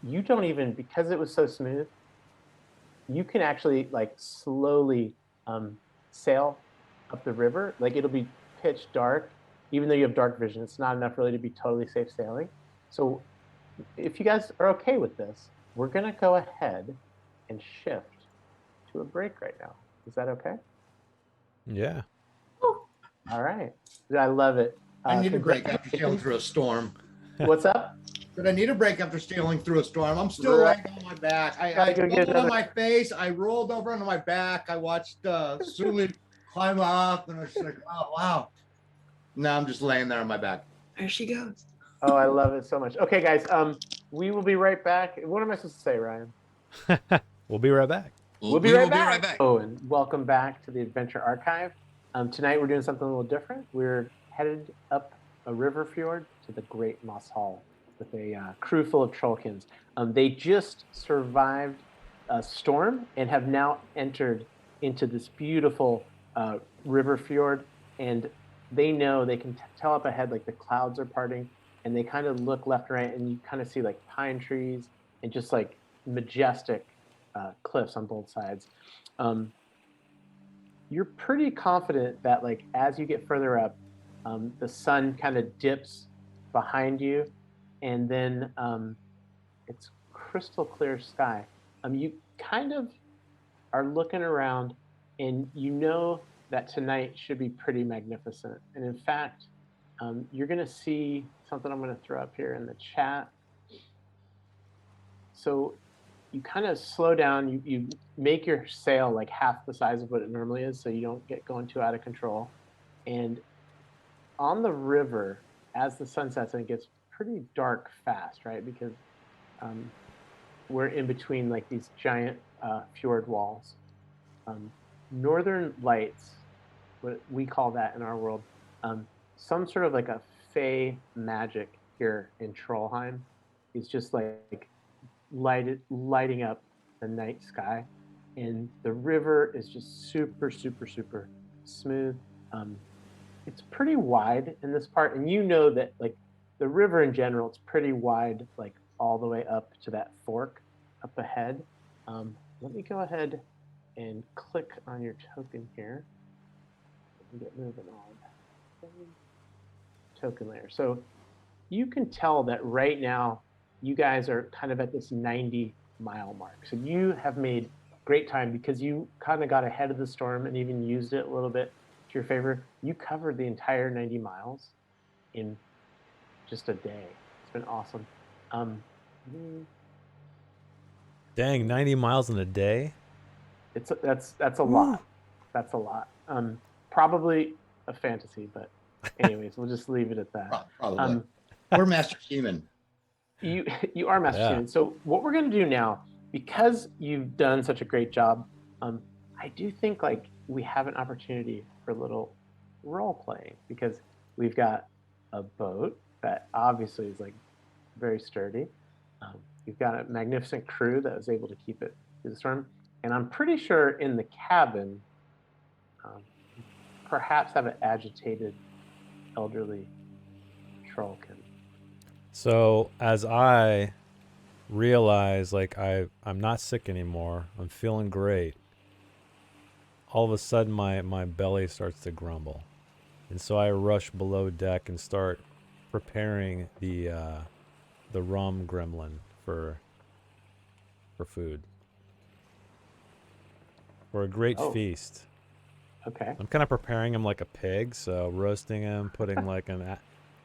you don't even, because it was so smooth, you can actually like slowly sail up the river. Like it'll be pitch dark, even though you have dark vision. It's not enough really to be totally safe sailing. So if you guys are okay with this, we're gonna go ahead and shift to a break right now. Is that okay? Yeah. All right. I love it. I need a break after sailing through a storm. What's up? But I need a break after sailing through a storm. I'm still laying on my back. I rolled on my face. I rolled over onto my back. I watched Suli climb up, and I was like, oh, wow. Now I'm just laying there on my back. There she goes. Oh, I love it so much. Okay, guys, we will be right back. What am I supposed to say, Ryan? We'll be right back. We'll be right back. Oh, and welcome back to the Adventure Archive. Tonight we're doing something a little different. We're headed up a river fjord to the Great Moss Hall with a crew full of trollkins. They just survived a storm and have now entered into this beautiful river fjord, and they know they can tell up ahead like the clouds are parting, and they kind of look left and right, and you kind of see like pine trees and just like majestic cliffs on both sides. You're pretty confident that like as you get further up, the sun kind of dips behind you, and then it's crystal clear sky. You kind of are looking around, and you know that tonight should be pretty magnificent. And in fact, you're going to see something I'm going to throw up here in the chat. So you kind of slow down, you make your sail like half the size of what it normally is so you don't get going too out of control. And on the river, as the sun sets, and it gets pretty dark fast, right? Because we're in between like these giant fjord walls. Northern lights, what we call that in our world, some sort of like a fey magic here in Trollheim is just like lighting up the night sky, and the river is just super smooth. It's pretty wide in this part, and you know that like the river in general, it's pretty wide, like all the way up to that fork up ahead. Let me go ahead and click on your token here and get moving on. Token layer. So you can tell that right now you guys are kind of at this 90-mile mark. So you have made great time because you kind of got ahead of the storm and even used it a little bit to your favor. You covered the entire 90 miles in just a day. It's been awesome. Dang, 90 miles in a day? That's a lot. That's a lot. Probably a fantasy, but anyways, we'll just leave it at that. Probably. We're Master Human. You are Master Yeah. Human. So what we're going to do now, because you've done such a great job, I do think like we have an opportunity for a little role playing, because we've got a boat that obviously is like very sturdy. You've got a magnificent crew that was able to keep it through the storm, and I'm pretty sure in the cabin, perhaps have an agitated elderly trollkin. So as I realize like I'm not sick anymore, I'm feeling great, all of a sudden my belly starts to grumble. And so I rush below deck and start preparing the rum gremlin for food. For a great feast. Okay. I'm kind of preparing him like a pig, so roasting him, putting like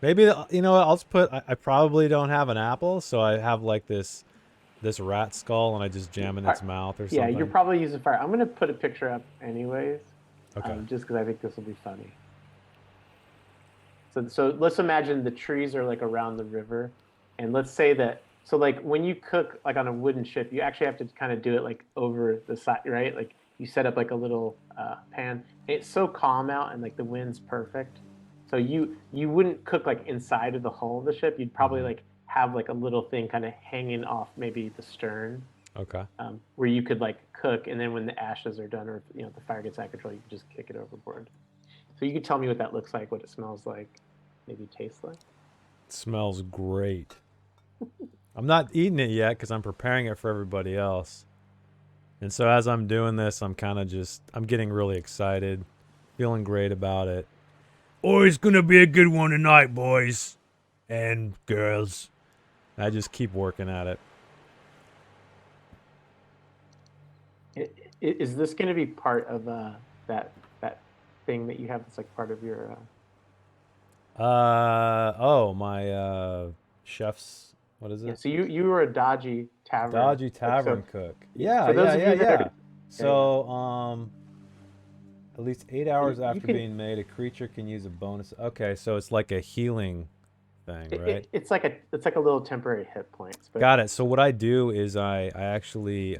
maybe, you know what, I'll just put, I probably don't have an apple, so I have like this rat skull and I just jam in its mouth or something. Yeah, you're probably using fire. I'm going to put a picture up anyways, Okay. just because I think this will be funny. So let's imagine the trees are like around the river, and let's say that, so like when you cook like on a wooden ship, you actually have to kind of do it like over the side, right? Like you set up like a little pan. It's so calm out and like the wind's perfect. So you wouldn't cook like inside of the hull of the ship. You'd probably like have like a little thing kind of hanging off maybe the stern. Okay. Where you could like cook, and then when the ashes are done, or you know the fire gets out of control, you can just kick it overboard. So you could tell me what that looks like, what it smells like, maybe tastes like. It smells great. I'm not eating it yet because I'm preparing it for everybody else. And so as I'm doing this, I'm kind of I'm getting really excited, feeling great about it. Oh, it's gonna be a good one tonight, boys and girls. I just keep working at it. Is this going to be part of that thing that you have that's like part of your My chef's, what is it? Yeah, so you were a dodgy tavern cook. Yeah, for those of you that yeah. are- So, at least 8 hours You after can- being made, a creature can use a bonus. Okay, so it's like a healing thing, right? It's like a little temporary hit points. But Got it. So what I do is I actually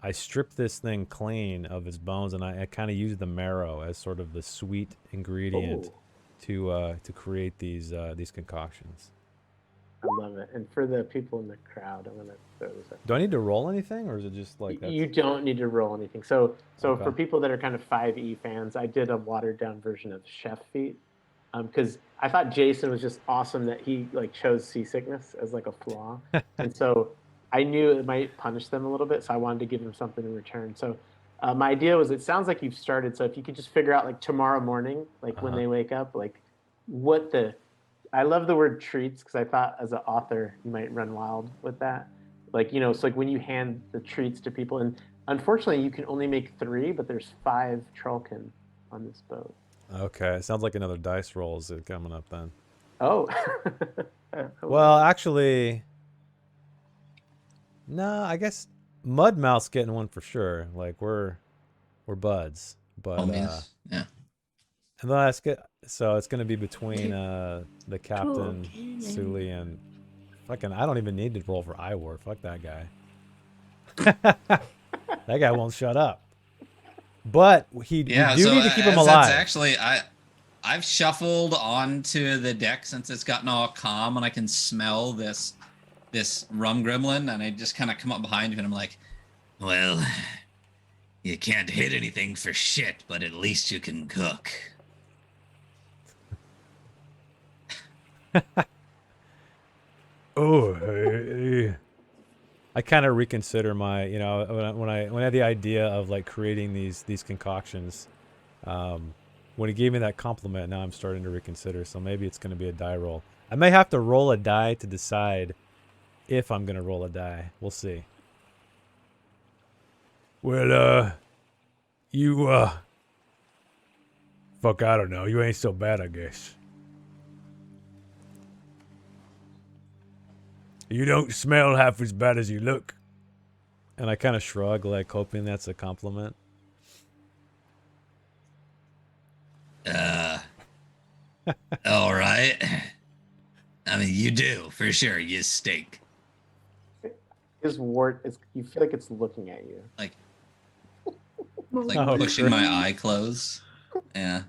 I strip this thing clean of its bones, and I kind of use the marrow as sort of the sweet ingredient to create these concoctions. I love it. And for the people in the crowd, I'm gonna throw this up. Do I need to roll anything, or is it just like that? You don't need to roll anything. So Okay. for people that are kind of 5e fans, I did a watered down version of Chef Feat, because I thought Jason was just awesome that he like chose seasickness as like a flaw, and so I knew it might punish them a little bit, so I wanted to give them something in return. So my idea was, it sounds like you've started. So if you could just figure out like tomorrow morning, like when they wake up, like I love the word treats, because I thought as an author you might run wild with that. Like, you know, it's like when you hand the treats to people, and unfortunately you can only make 3, but there's 5 trollkin on this boat. Okay, it sounds like another dice roll is coming up then. Oh. Well, actually, no, I guess Mudmouth's getting one for sure. Like we're buds, but Homies. Yeah. and then so it's gonna be between the captain, Sully, and fucking, I don't even need to roll for Iwar. Fuck that guy. That guy won't shut up. But you do need to keep him alive. That's actually, I've shuffled onto the deck since it's gotten all calm, and I can smell this rum gremlin, and I just kind of come up behind you, and I'm like, well, you can't hit anything for shit, but at least you can cook. I kind of reconsider my, you know, when I had the idea of like creating these concoctions, when he gave me that compliment, now I'm starting to reconsider. So maybe it's going to be a die roll. I may have to roll a die to decide if I'm going to roll a die. We'll see. Well, fuck, I don't know. You ain't so bad, I guess. You don't smell half as bad as you look. And I kind of shrug, like hoping that's a compliment. All right. I mean, you do for sure. You stink. His wart is. You feel like it's looking at you. Like Oh, pushing great. my eye closed. Yeah.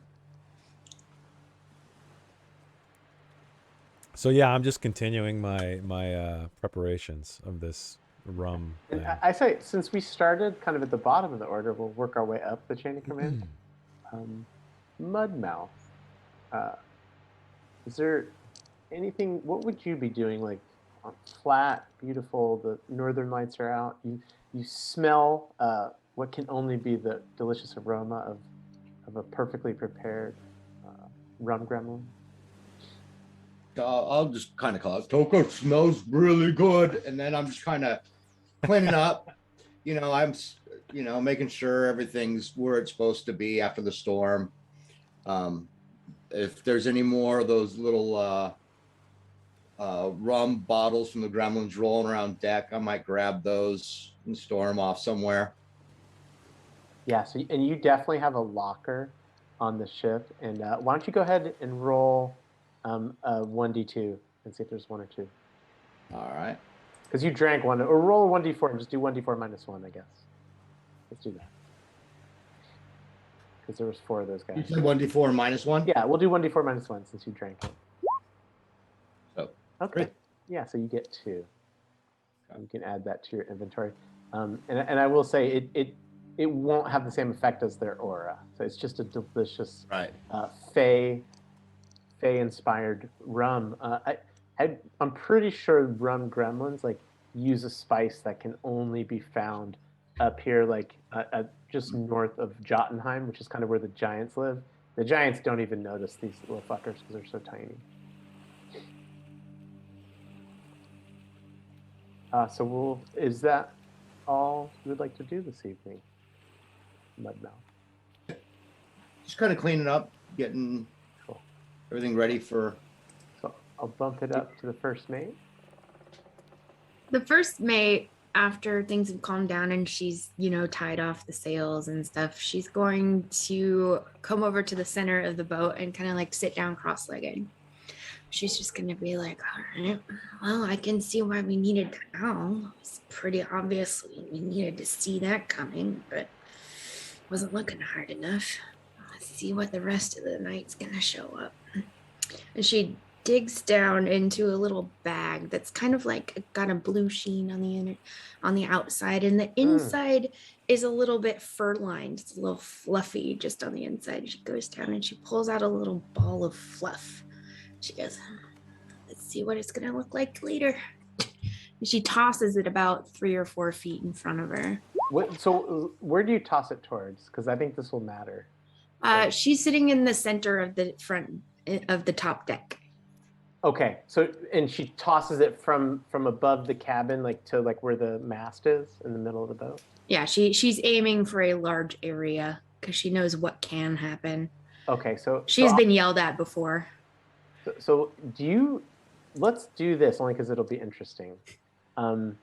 So yeah, I'm just continuing my preparations of this rum And thing. I say, since we started kind of at the bottom of the order, we'll work our way up the chain of command. Mudmouth. Is there anything? What would you be doing? Like flat, beautiful. The northern lights are out. You smell what can only be the delicious aroma of a perfectly prepared rum gremlin. I'll just kind of call it. Toko smells really good, and then I'm just kind of cleaning up. I'm making sure everything's where it's supposed to be after the storm. If there's any more of those little rum bottles from the gremlins rolling around deck, I might grab those and store them off somewhere. Yeah. So and you definitely have a locker on the ship. And why don't you go ahead and roll a 1d2 and see if there's 1 or 2. All right. Because you drank 1, or roll 1d4 and just do 1d4 minus 1, I guess. Let's do that. Because there was 4 of those guys. You said 1d4 minus 1? Yeah, we'll do 1d4 minus 1 since you drank it. Oh, okay. great. Yeah, so you get 2. You can add that to your inventory. And I will say it won't have the same effect as their aura. So it's just a delicious Fey-inspired rum. I'm pretty sure rum gremlins use a spice that can only be found up here, just north of Jotunheim, which is kind of where the giants live. The giants don't even notice these little fuckers because they're so tiny. Is that all you would like to do this evening, Mudmouth? Just kind of cleaning up, getting everything ready for. So I'll bump it up to the first mate. The first mate, after things have calmed down and she's, tied off the sails and stuff, she's going to come over to the center of the boat and kind of sit down cross-legged. She's just going to be like, all right, well, I can see why we needed to know. It's pretty obvious we needed to see that coming, but wasn't looking hard enough. Let's see what the rest of the night's going to show up. And she digs down into a little bag that's kind of got a blue sheen on the outside, and the inside is a little bit fur-lined. It's a little fluffy just on the inside. She goes down and she pulls out a little ball of fluff. She goes, let's see what it's gonna look like later. And she tosses it about 3 or 4 feet in front of her. So where do you toss it towards? Because I think this will matter. She's sitting in the center of the front of the top deck. Okay, and she tosses it from above the cabin, to where the mast is in the middle of the boat. Yeah, she's aiming for a large area because she knows what can happen. Okay, so she's been yelled at before. So let's do this only because it'll be interesting. For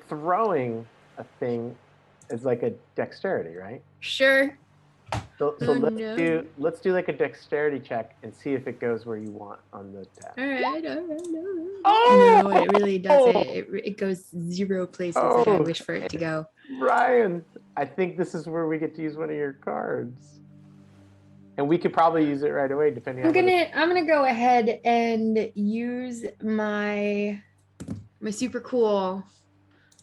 throwing a thing, it's like a dexterity, right? Sure. So let's do a dexterity check and see if it goes where you want on the tab. All right. Oh! No, it really doesn't. It goes 0 places that I wish for it to go. Ryan, I think this is where we get to use one of your cards. And we could probably use it right away, depending on. I'm gonna go ahead and use my super cool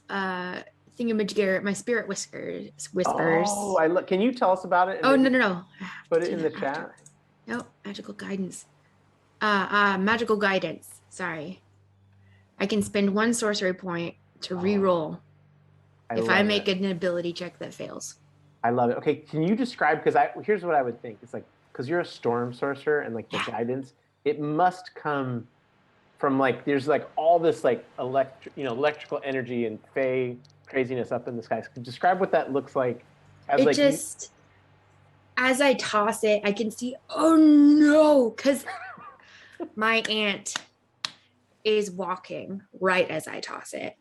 thingamajigger, my spirit whispers. Oh, can you tell us about it? Oh no. Put it in the chat. No, magical guidance. Magical guidance. Sorry. I can spend 1 sorcery point to re-roll if I make an ability check that fails. I love it. Okay, can you describe, because here's what I would think. It's because you're a storm sorcerer and the guidance, it must come from there's all this electrical energy and fey craziness up in the skies. Describe what that looks like. As I toss it, I can see, oh no, because my aunt is walking right as I toss it.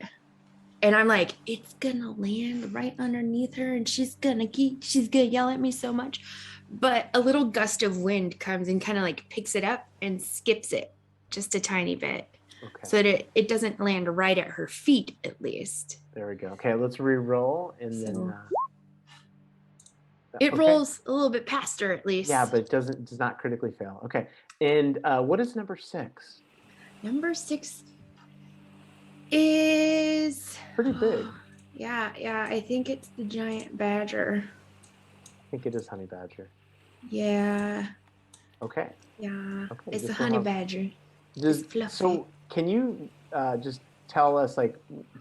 And I'm like, it's gonna land right underneath her and she's gonna yell at me so much. but a little gust of wind comes and kind of like picks it up and skips it just a tiny bit, Okay. so that it doesn't land right at her feet, at least. There we go. Okay, let's re-roll and So- then. It okay. rolls a little bit past her, at least. Yeah, but it does not critically fail. Okay, and what is number 6? Number 6 is Pretty big. Yeah. I think it's the giant badger. I think it is honey badger. Yeah. Okay. Yeah. Okay, It's the just honey somehow- badger. Does, It's fluffy. so can you just tell us, like,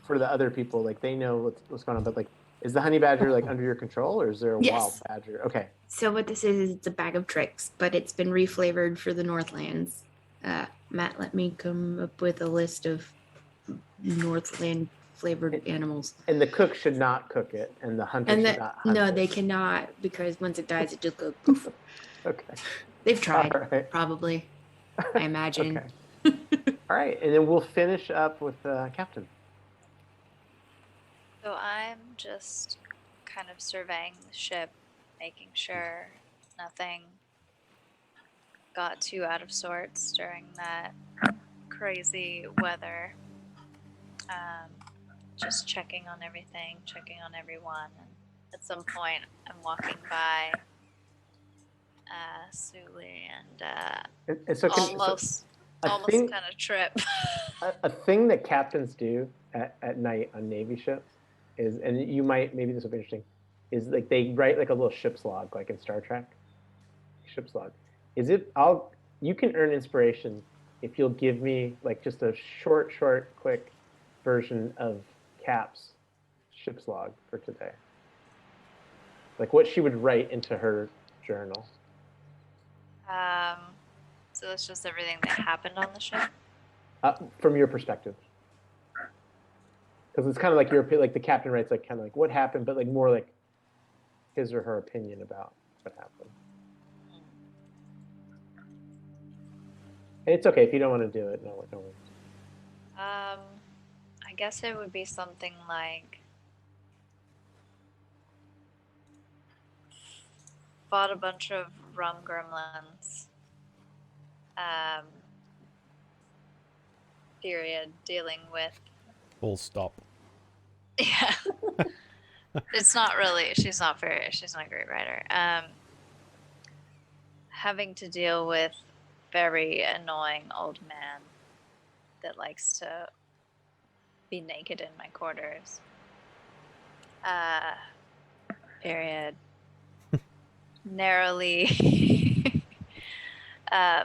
for the other people, like they know what's going on, but like, is the honey badger like under your control, or is there a Yes. wild badger? Okay. So what this is it's a bag of tricks, but it's been reflavored for the Northlands. Matt let me come up with a list of Northland flavored animals. And the cook should not cook it, and the hunter And should that not hunt no, it. they cannot, because once it dies, it just goes poof. Okay. They've tried, All right. probably. I imagine. Okay. All right, and then we'll finish up with Captain. So I'm just kind of surveying the ship, making sure nothing got too out of sorts during that crazy weather. Just checking on everything, checking on everyone. And at some point, I'm walking by Suli and So almost thing- kind of trip. a thing that captains do at night on Navy ships is, and you might, maybe this will be interesting, is like they write like a little ship's log, like in Star Trek. Ship's log. You can earn inspiration if you'll give me like just a short, quick version of Cap's ship's log for today. Like what she would write into her journal. So that's just everything that happened on the ship. From your perspective. Because it's kind of like like the captain writes like kind of like what happened, but like more like his or her opinion about what happened. And it's okay if you don't want to do it. No worries. I guess it would be something like fought a bunch of rum gremlins. Period. Dealing with. Full stop. Yeah. It's not really. She's not a great writer. Having to deal with very annoying old man that likes to be naked in my quarters. Period. Narrowly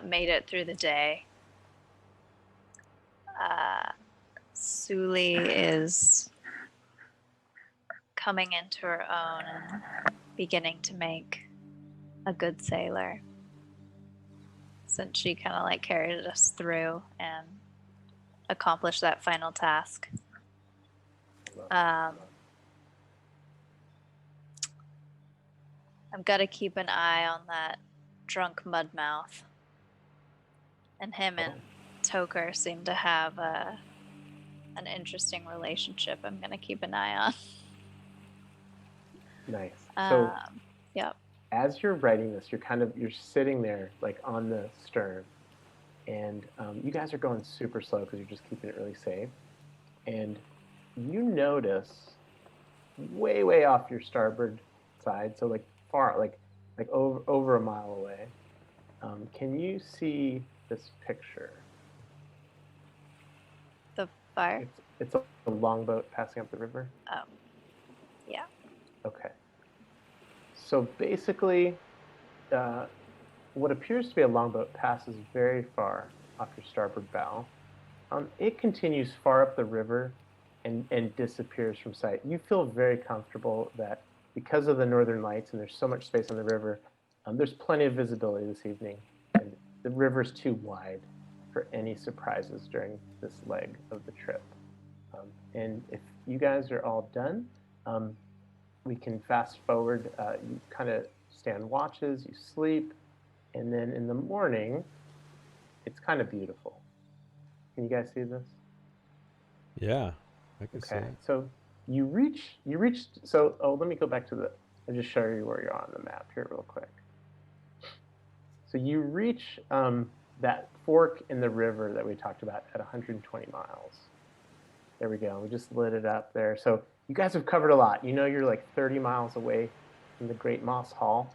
made it through the day. Suli is coming into her own and beginning to make a good sailor, since she kind of like carried us through and accomplished that final task. I've got to keep an eye on that drunk mudmouth. And him and Toker seem to have an interesting relationship I'm going to keep an eye on. Nice. So yep. as you're writing this, you're sitting there like on the stern, and you guys are going super slow because you're just keeping it really safe. And you notice way off your starboard side, so like far, like over a mile away. Can you see this picture? The fire? It's a longboat passing up the river. Yeah. Okay. So basically, what appears to be a longboat passes very far off your starboard bow. It continues far up the river and disappears from sight. You feel very comfortable that because of the northern lights and there's so much space on the river, there's plenty of visibility this evening. And the river's too wide for any surprises during this leg of the trip. And if you guys are all done, we can fast forward. You kind of stand watches, you sleep, and then in the morning, it's kind of beautiful. Can you guys see this? Yeah, I can see Okay, it. so you reached, let me go back to I'll just show you where you're on the map here real quick. So you reach that fork in the river that we talked about at 120 miles. There we go. We just lit it up there. So you guys have covered a lot. You know you're like 30 miles away from the Great Moss Hall.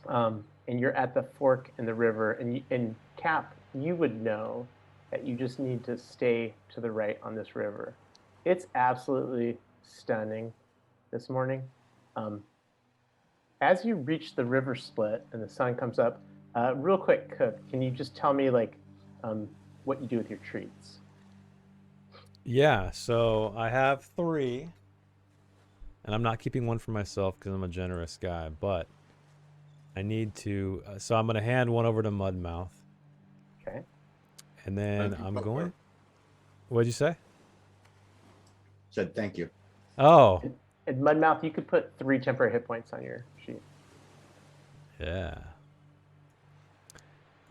And you're at the fork in the river. And Cap, you would know that you just need to stay to the right on this river. It's absolutely stunning this morning. As you reach the river split and the sun comes up, real quick, Cook, can you just tell me like what you do with your treats? Yeah, so I have 3, and I'm not keeping one for myself because I'm a generous guy, but I need to, so I'm going to hand one over to Mudmouth. Okay. And then I'm going, what'd you say? Said thank you. Oh. And Mudmouth, you could put 3 temporary hit points on your sheet. Yeah.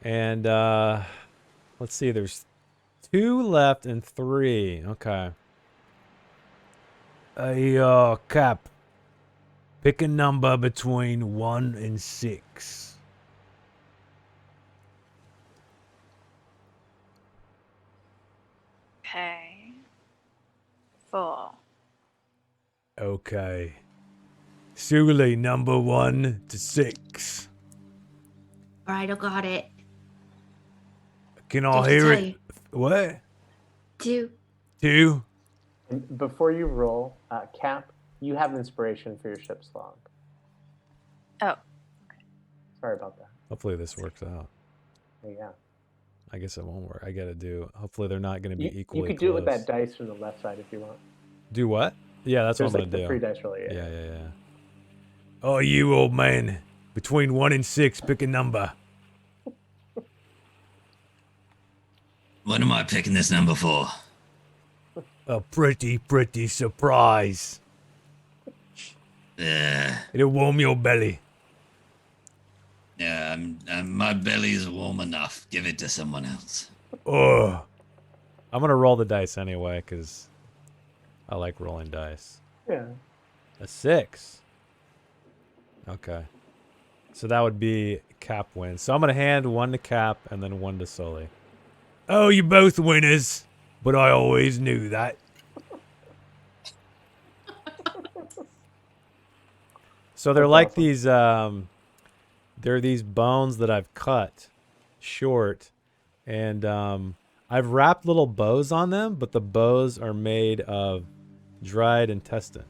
And let's see, there's 2 left and 3. Okay. Cap. Pick a number between 1 and 6. Okay. 4. Okay. Sully, number 1 to 6. All right, I got it. Can I Did hear tell it? you. What? 2. 2? And before you roll, Cap, you have inspiration for your ship's log. Oh. Sorry about that. Hopefully this works out. Yeah. I guess it won't work. I got to do, hopefully they're not going to be equally You could do it with close. that dice from the left side if you want. Do what? Yeah, that's There's what I'm like going the to do. free dice roll. Yeah. Oh, you old man. Between 1 and 6, pick a number. What am I picking this number for? A pretty surprise. Yeah, It'll warm your belly. my belly's warm enough. Give it to someone else. Oh, I'm going to roll the dice anyway because I like rolling dice. Yeah. A 6. Okay. So that would be Cap wins. So I'm going to hand 1 to Cap and then 1 to Sully. oh, you're both winners. But I always knew that. So they're That's like awesome. these, they're these bones that I've cut short, and I've wrapped little bows on them, but the bows are made of dried intestine.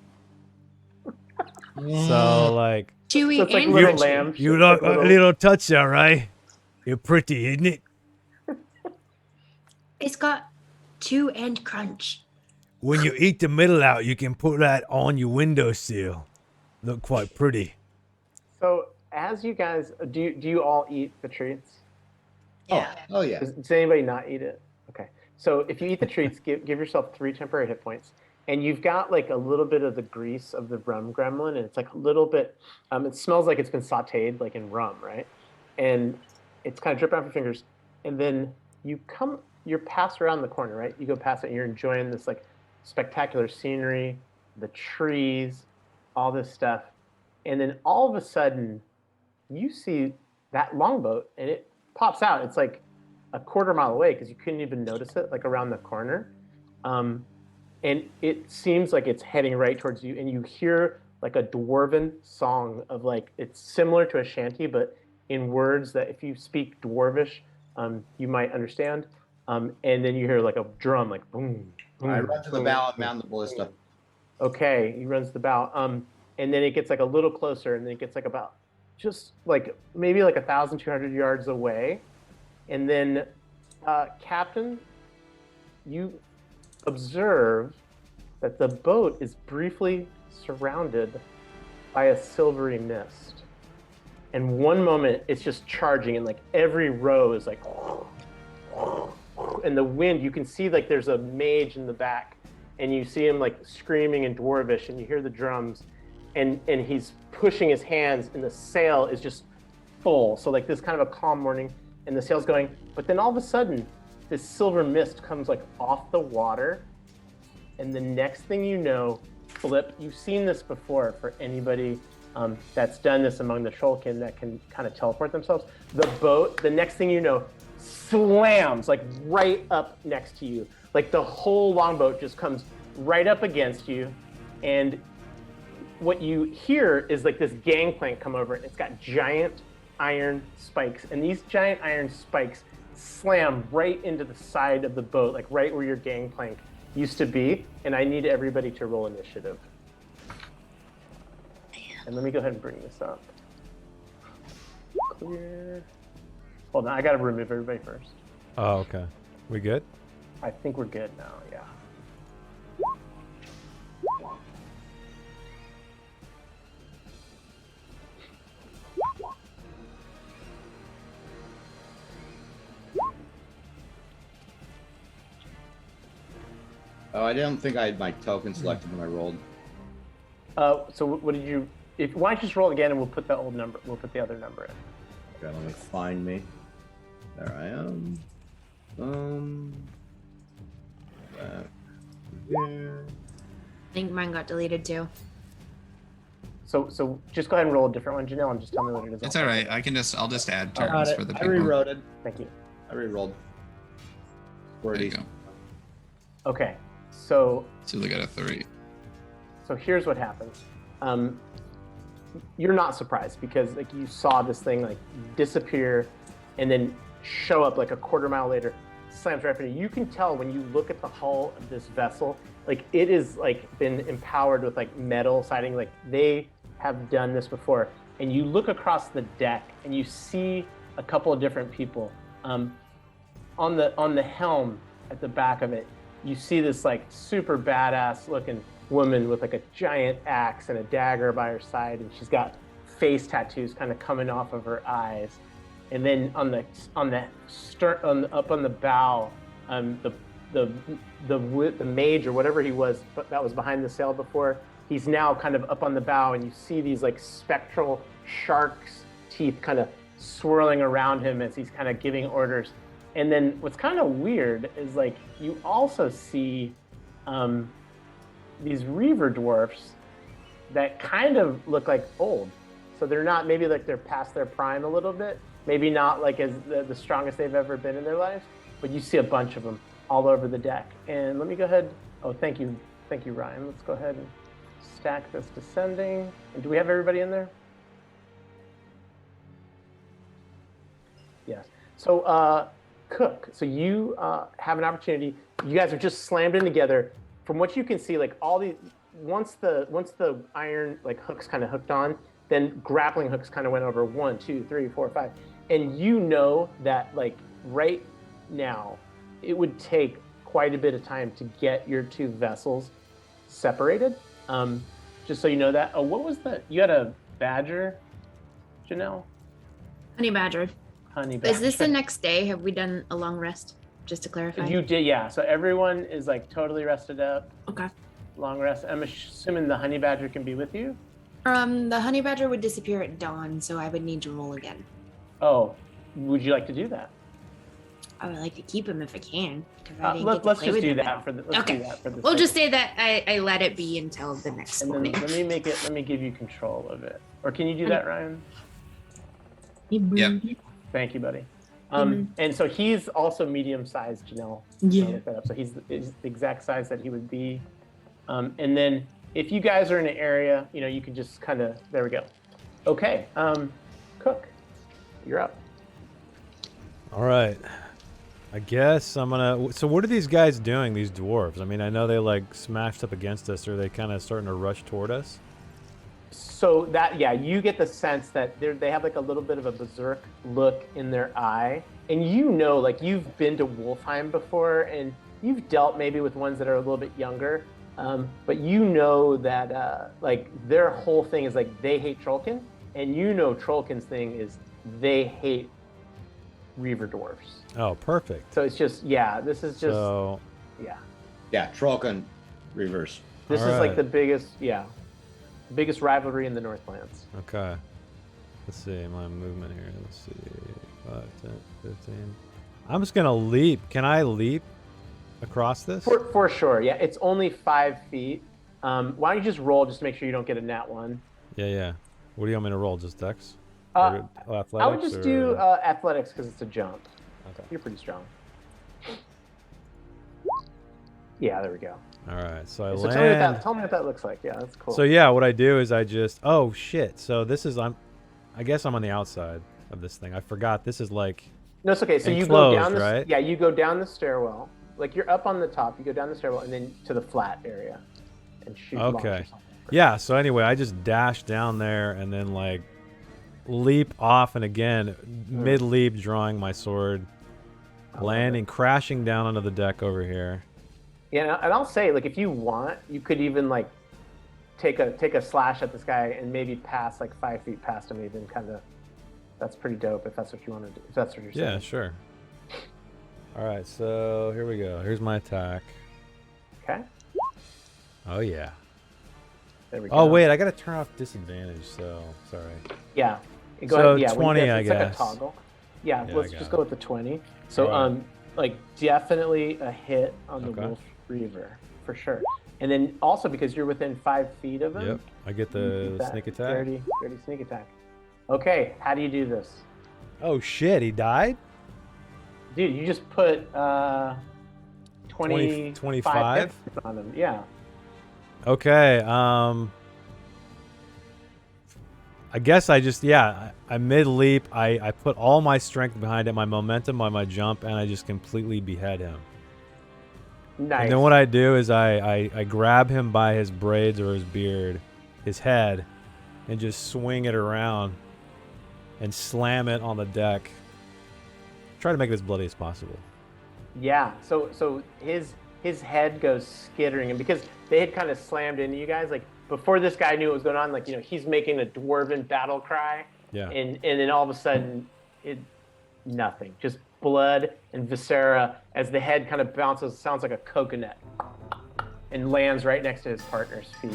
So like, Chewy So it's like and little crunchy. lamb. You it's like like a little touch, all right? You're pretty, isn't it? It's got chew and crunch. When you eat the middle out, you can put that on your windowsill. Look quite pretty. So as you guys, do you all eat the treats? Yeah. Oh yeah. Does anybody not eat it? Okay. So if you eat the treats, give yourself 3 temporary hit points. And you've got like a little bit of the grease of the rum gremlin, and it's like a little bit, it smells like it's been sauteed like in rum, right? And it's kind of dripping off your fingers. And then you're passed around the corner, right? You go past it and you're enjoying this like spectacular scenery, the trees, all this stuff. And then all of a sudden you see that longboat and it pops out. It's like a quarter mile away because you couldn't even notice it, like around the corner. And it seems like it's heading right towards you, and you hear like a dwarven song of like, it's similar to a shanty, but in words that if you speak dwarvish, you might understand. And then you hear like a drum, like boom, boom. I run to the boom, bow and boom, mount the ballista. boom. Okay, he runs to the bow. And then it gets like a little closer, and then it gets like about just like maybe like 1,200 yards away. And then, Captain, you observe that the boat is briefly surrounded by a silvery mist. And one moment it's just charging, and like every row is like, and the wind, you can see like there's a mage in the back, and you see him like screaming in dwarvish, and you hear the drums, and he's pushing his hands, and the sail is just full. So like this kind of a calm morning, and the sail's going, but then all of a sudden this silver mist comes like off the water, and the next thing you know, flip, you've seen this before for anybody that's done this among the Trollkin that can kind of teleport themselves. The boat, the next thing you know, slams like right up next to you. Like the whole longboat just comes right up against you, and what you hear is like this gangplank come over, and it's got giant iron spikes, and these giant iron spikes slam right into the side of the boat, like right where your gangplank used to be. And I need everybody to roll initiative. And let me go ahead and bring this up. Clear. Hold on, I gotta remove everybody first. Oh, okay. We good? I think we're good now, yeah. Oh, I didn't think I had my token selected when I rolled. So what did you? Why don't you just roll again, and we'll put the old number. We'll put the other number in. Okay, let me find me. There I am. Back here. I think mine got deleted too. So just go ahead and roll a different one, Janelle, and just tell me what it is. It's all right. I'll just add I got turns it. for the I people. rewrote it. Thank you. I rerolled. There you go. Okay, so Sulu got a 3. here's what happens. You're not surprised because like you saw this thing like disappear and then show up like a quarter mile later, slams right into you. You can tell when you look at the hull of this vessel, like it is like been empowered with like metal siding, like they have done this before. And you look across the deck and you see a couple of different people. On the helm at the back of it, you see this like super badass looking woman with like a giant axe and a dagger by her side, and she's got face tattoos kind of coming off of her eyes. And then up on the bow, the mage or whatever he was, but that was behind the sail before, he's now kind of up on the bow, and you see these like spectral shark's teeth kind of swirling around him as he's kind of giving orders. And then what's kind of weird is like you also see these reaver dwarfs that kind of look like old. So they're not, maybe like they're past their prime a little bit, maybe not like as the strongest they've ever been in their lives, but you see a bunch of them all over the deck. And let me go ahead. Oh, thank you, Ryan. Let's go ahead and stack this descending. And do we have everybody in there? Yes. So Cook, so you have an opportunity. You guys are just slammed in together. From what you can see, like all these, once the iron like hooks kind of hooked on, then grappling hooks kind of went over 1, 2, 3, 4, 5. And you know that like right now, it would take quite a bit of time to get your two vessels separated. Just so you know that. Oh, what was you had a badger, Janelle? Honey badger. Honey badger. Is this the next day? Have we done a long rest? Just to clarify. You did, yeah. So everyone is like totally rested up. Okay. Long rest. I'm assuming the honey badger can be with you. The honey badger would disappear at dawn, so I would need to roll again. Oh, would you like to do that? I would like to keep him if I can. I didn't get to Let's play just with do him that at for the. all. Let's Okay. do that for this. We'll just say that I let it be until the next And then morning. let me give you control of it. Or can you do that, Ryan? Yep. Thank you, buddy. And so he's also medium-sized, Janelle. Yeah. Look that up. So he's the exact size that he would be. And then if you guys are in an area, you can just kind of, there we go. Okay, Cook, you're up. All right. I guess I'm gonna. So what are these guys doing? These dwarves? I mean, I know they like smashed up against us. Are they kind of starting to rush toward us? So that, yeah, you get the sense that they have like a little bit of a berserk look in their eye, and like you've been to Wolfheim before, and you've dealt maybe with ones that are a little bit younger, but that like their whole thing is like they hate Trollkin, and Trollkin's thing is they hate Reaver dwarfs. Oh, perfect. So it's just, yeah, this is just, Yeah, Trollkin reverse. This All is like right. the biggest rivalry in the Northlands. Okay. Let's see my movement here. Let's see. 5, 10, 15. I'm just gonna leap. Can I leap across this? For sure, yeah. It's only 5 feet. Why don't you just roll just to make sure you don't get a nat 1? Yeah. What do you want me to roll? Just Dex? Uh, Or athletics? I would just or- do athletics because it's a jump. Okay. You're pretty strong. Yeah, there we go. All right. So I So land. tell me what that looks like. Yeah, that's cool. So yeah, what I do is I just. Oh shit. So this is I guess I'm on the outside of this thing. I forgot. This is like. No, it's okay. So you go down Enclosed, the right? Yeah, you go down the stairwell. Like you're up on the top. You go down the stairwell and then to the flat area, and shoot. launch or Okay. something. Yeah. So anyway, I just dash down there and then like leap off and again mid leap, drawing my sword, landing, crashing down onto the deck over here. Yeah, and I'll say, like, if you want, you could even like take a slash at this guy and maybe pass like 5 feet past him. Even kind of, that's pretty dope if that's what you want to do. If that's what you're saying. Yeah, sure. All right, so here we go. Here's my attack. Okay. Oh yeah. There we go. Oh wait, I gotta turn off disadvantage. So sorry. Yeah. Go So ahead. Yeah, when you 20, get- I it's like a guess. toggle. Yeah, Yeah, let's I just got go with the 20. So Alright. like definitely a hit on the Okay. Wolf Reaver for sure. And then also because you're within 5 feet of him. Yep, I get you the get that sneak attack. Dirty sneak attack. Okay, how do you do this? Oh shit, he died? Dude, you just put 20 25 25? hits on him. Yeah. Okay, I guess I just, I mid-leap, I put all my strength behind it, my momentum on my jump, and I just completely behead him. Nice. And then what I do is I grab him by his braids or his beard, his head, and just swing it around and slam it on the deck. Try to make it as bloody as possible. Yeah. So his head goes skittering, and because they had kind of slammed into you guys, like before this guy knew what was going on, like he's making a dwarven battle cry, Yeah. and then all of a sudden nothing, just blood and viscera as the head kind of bounces, sounds like a coconut, and lands right next to his partner's feet.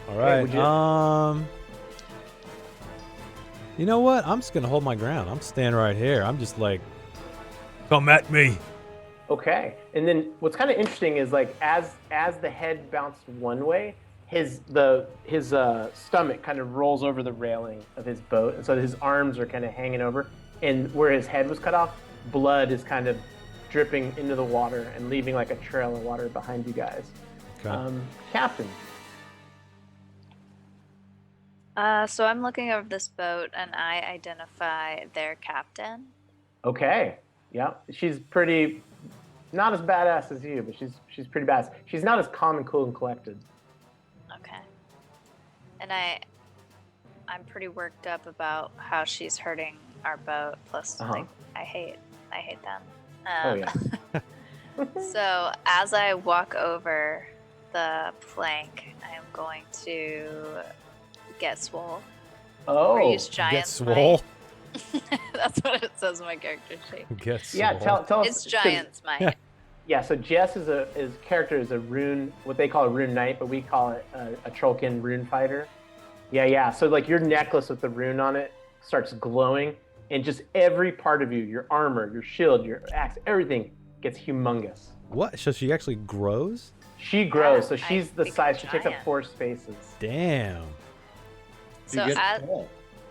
All right. would you- You know what? I'm just gonna hold my ground. I'm standing right here. I'm just like, come at me. Okay. And then what's kind of interesting is like as the head bounced one way, his stomach kind of rolls over the railing of his boat, and so his arms are kind of hanging over, and where his head was cut off, blood is kind of dripping into the water and leaving like a trail of water behind you guys. Okay. Captain. So I'm looking over this boat and I identify their captain. Okay. Yeah. She's pretty, not as badass as you, but she's pretty badass. She's not as calm and cool and collected. Okay. And I'm pretty worked up about how she's hurting our boat. Plus, like, I hate them. Oh yeah. So as I walk over the plank, I am going to get swole. Or Oh. use Get giant swole. might. That's what it says in my character sheet. Get swole. Yeah. Tell us. It's giant's might. Yeah, so Jess his character is a rune, what they call a rune knight, but we call it a Trollkin rune fighter. Yeah. So like your necklace with the rune on it starts glowing, and just every part of you, your armor, your shield, your axe, everything gets humongous. What? So she actually grows? She grows, Yeah, so I she's the become size. She takes up giant. 4 spaces. Damn. So You get as, tall.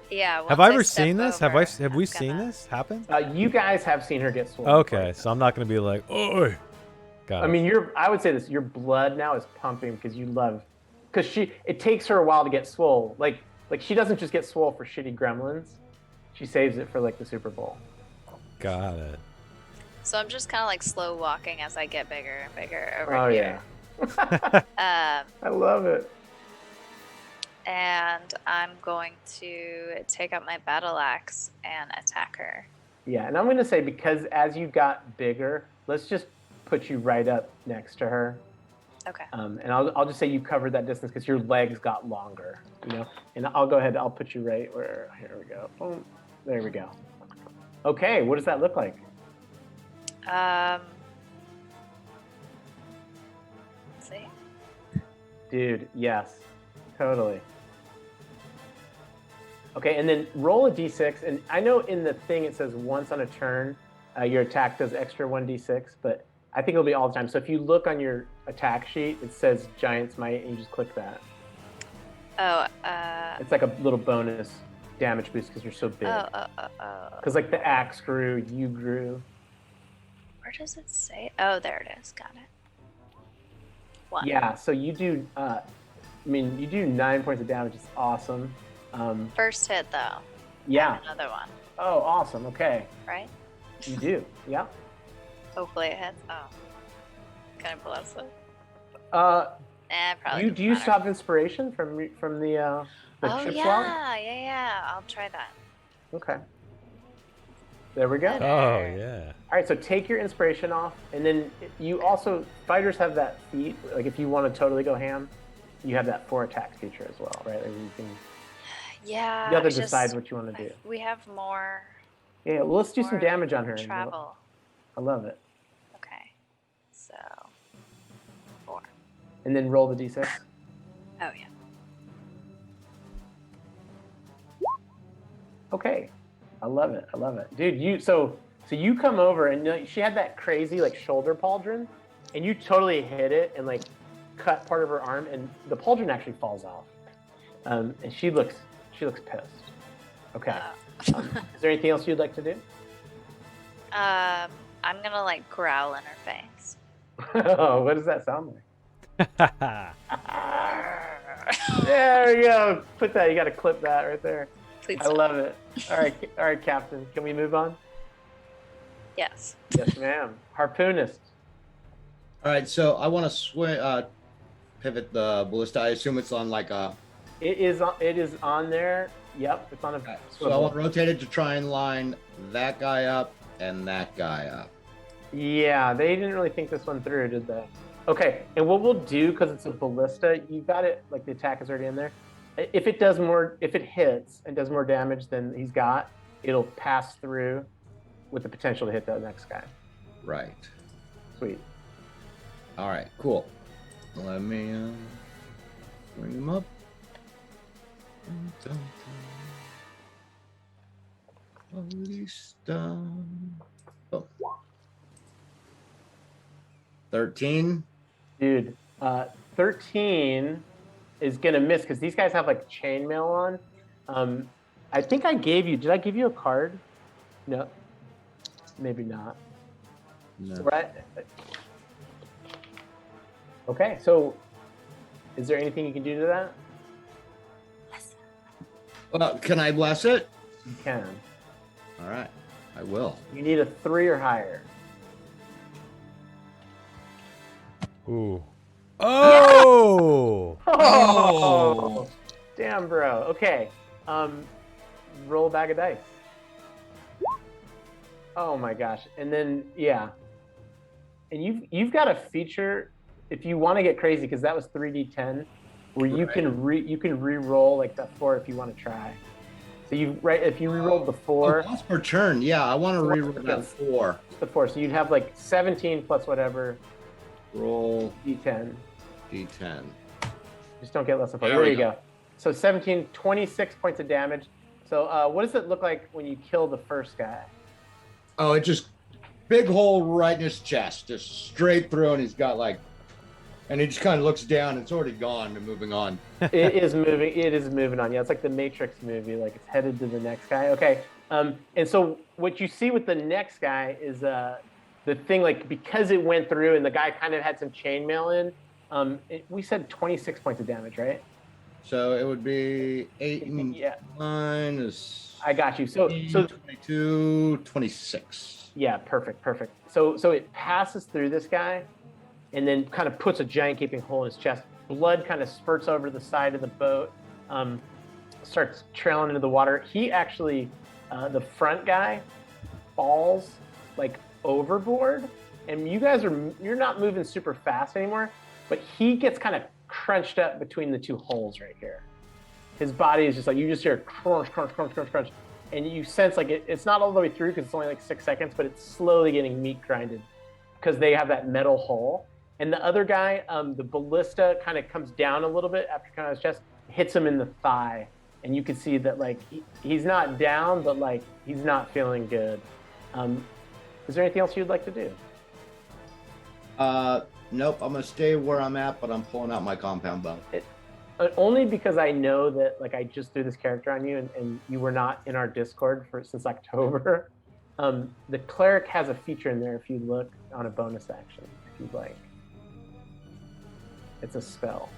yeah. Have once I ever step seen this? over, Have we I'm seen gonna- this happen? You guys have seen her get swollen. Okay, so I'm not gonna be like, oh. Got it. I mean, I would say this. Your blood now is pumping because you love, because it takes her a while to get swole. Like she doesn't just get swole for shitty gremlins. She saves it for like the Super Bowl. Got it. So I'm just kind of like slow walking as I get bigger and bigger over Oh here. yeah. I love it. And I'm going to take out my battle axe and attack her. Yeah, and I'm going to say because as you got bigger, let's just put you right up next to her. Okay. And I'll just say you covered that distance because your legs got longer, And I'll go ahead. I'll put you right where. Here we go. Boom. There we go. Okay, what does that look like? Let's see. Dude, yes, totally. Okay, and then roll a d6. And I know in the thing it says once on a turn, your attack does extra 1d6, but I think it'll be all the time. So if you look on your attack sheet, it says Giant's Might, and you just click that. Oh, It's like a little bonus damage boost because you're so big. Because like the axe grew, you grew. Where does it say? Oh, there it is. Got it. 1. Yeah, so you do. You do 9 points of damage. It's awesome. First hit though. Yeah. Another one. Oh, awesome. Okay. Right? You do. Yeah. Hopefully it hits. Oh. Can I bless it? Probably. Do you stop inspiration from the Oh chip yeah, swap? yeah. I'll try that. Okay. There we go. Better. Oh yeah. All right, so take your inspiration off, and then you also fighters have that feat. Like if you want to totally go ham, you have that 4 attack feature as well, right? Like you can. Yeah. You have to decide what you want to do. We have more. Yeah, well, let's do some more damage on her. Travel. I love it. Okay. So 4. And then roll the d6. Oh yeah. Okay, I love it. I love it, dude. So you come over and she had that crazy like shoulder pauldron, and you totally hit it and like cut part of her arm, and the pauldron actually falls off. And she looks pissed. Okay. Is there anything else you'd like to do? I'm gonna like growl in her face. Oh, what does that sound like? There you go. Put that. You got to clip that right there. Please. I love it. All right, Captain. Can we move on? Yes. Yes, ma'am. Harpoonist. All right, so I want to pivot the ballista. I assume it's on like a. It is on there. Yep, it's on a. Okay, so I want to rotate it to try and line that guy up and that guy up. Yeah, they didn't really think this one through, did they? Okay, and what we'll do, because it's a ballista, you got it, like the attack is already in there. If it hits and does more damage than he's got, it'll pass through with the potential to hit the next guy. Right. Sweet. All right, cool. Let me bring him up. Ballista. Oh. 13. Dude, 13 is gonna miss because these guys have like chainmail on. I think did I give you a card? No, maybe not. No. Right. Okay, so is there anything you can do to that? Well, can I bless it? You can. All right, I will. You need a 3 or higher. Ooh. Oh! Oh! Damn, bro. Okay. Roll a bag of dice. Oh my gosh. And then yeah. And you've got a feature if you want to get crazy, because that was 3d10, where you can re-roll like that 4 if you want to try. So if you re-rolled the 4. Once per turn, yeah. I want to re-roll that 4. The 4. So you'd have like 17 plus whatever. Roll d10. d10. Just don't get less than 4. There There we you go. So 17, 26 points of damage. So what does it look like when you kill the first guy? Oh, it just big hole right in his chest, just straight through, and he's got like, and he just kind of looks down. It's already gone and moving on. It is moving. It is moving on. Yeah, it's like the Matrix movie. Like it's headed to the next guy. Okay. And so what you see with the next guy is the thing, like, because it went through and the guy kind of had some chainmail in. We said 26 points of damage, right? So it would be 8 and Yeah. 9 is. I got you. So 22, 26. Yeah, perfect. So it passes through this guy, and then kind of puts a giant gaping hole in his chest. Blood kind of spurts over the side of the boat, starts trailing into the water. He actually, the front guy, falls like overboard, and you're not moving super fast anymore, but he gets kind of crunched up between the two holes right here. His body is just like, you just hear crunch, and you sense like it's not all the way through because it's only like 6 seconds, but it's slowly getting meat grinded because they have that metal hole. And the other guy, the ballista kind of comes down a little bit after kind of his chest, hits him in the thigh, and you can see that like he's not down, but like he's not feeling good. Is there anything else you'd like to do? Nope. I'm gonna stay where I'm at, but I'm pulling out my compound bow. Only because I know that like I just threw this character on you and you were not in our Discord since October. The cleric has a feature in there if you look on a bonus action, if you'd like. It's a spell.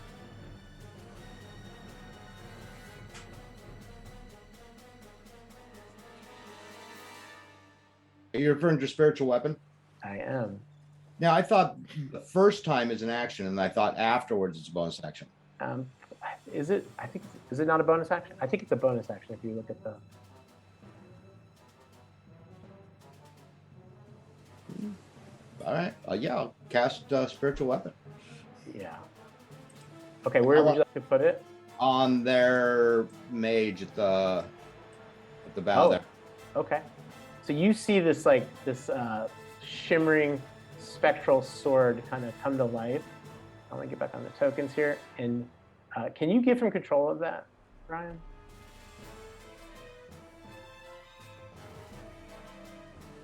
You're referring to spiritual weapon? I am. Now, I thought the first time is an action, and I thought afterwards it's a bonus action. Is it? I think. Is it not a bonus action? I think it's a bonus action if you look at the. All right. Yeah, I'll cast spiritual weapon. Yeah. Okay, where would you like to put it? On their mage at the bow there. Okay. So you see this shimmering spectral sword kind of come to life. I'm gonna get back on the tokens here, and can you give him control of that, Ryan?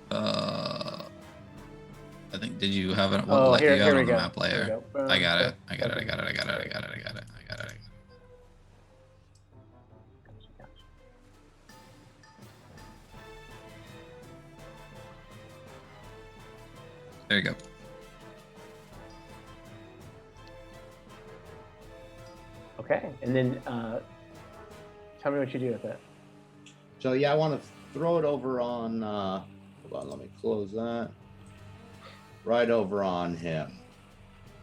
I think. Did you have it? Oh, here you got we on the go. map layer? I got it. I got it. There you go. Okay, and then tell me what you do with it. So yeah, I want to throw it over on. Hold on, let me close that. Right over on him.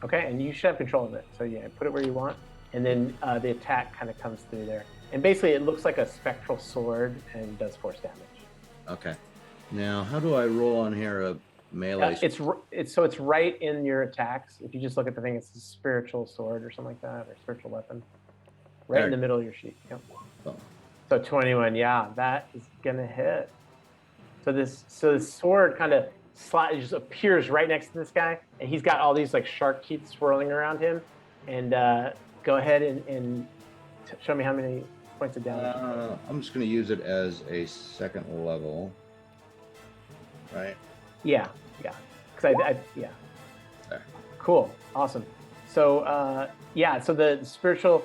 Okay, and you should have control of it. So yeah, put it where you want, and then the attack kind of comes through there. And basically, it looks like a spectral sword and does force damage. Okay. Now, how do I roll on here a melee? It's right in your attacks. If you just look at the thing, it's a spiritual sword or something like that, or spiritual weapon. Right in the middle of your sheet. Yep. Oh. So 21, yeah, that is gonna hit. So this sword kind of just appears right next to this guy, and he's got all these like shark teeth swirling around him. And go ahead and show me how many points of damage. I'm just going to use it as a second level, right? Yeah. Because yeah. There. Cool, awesome. So so the spiritual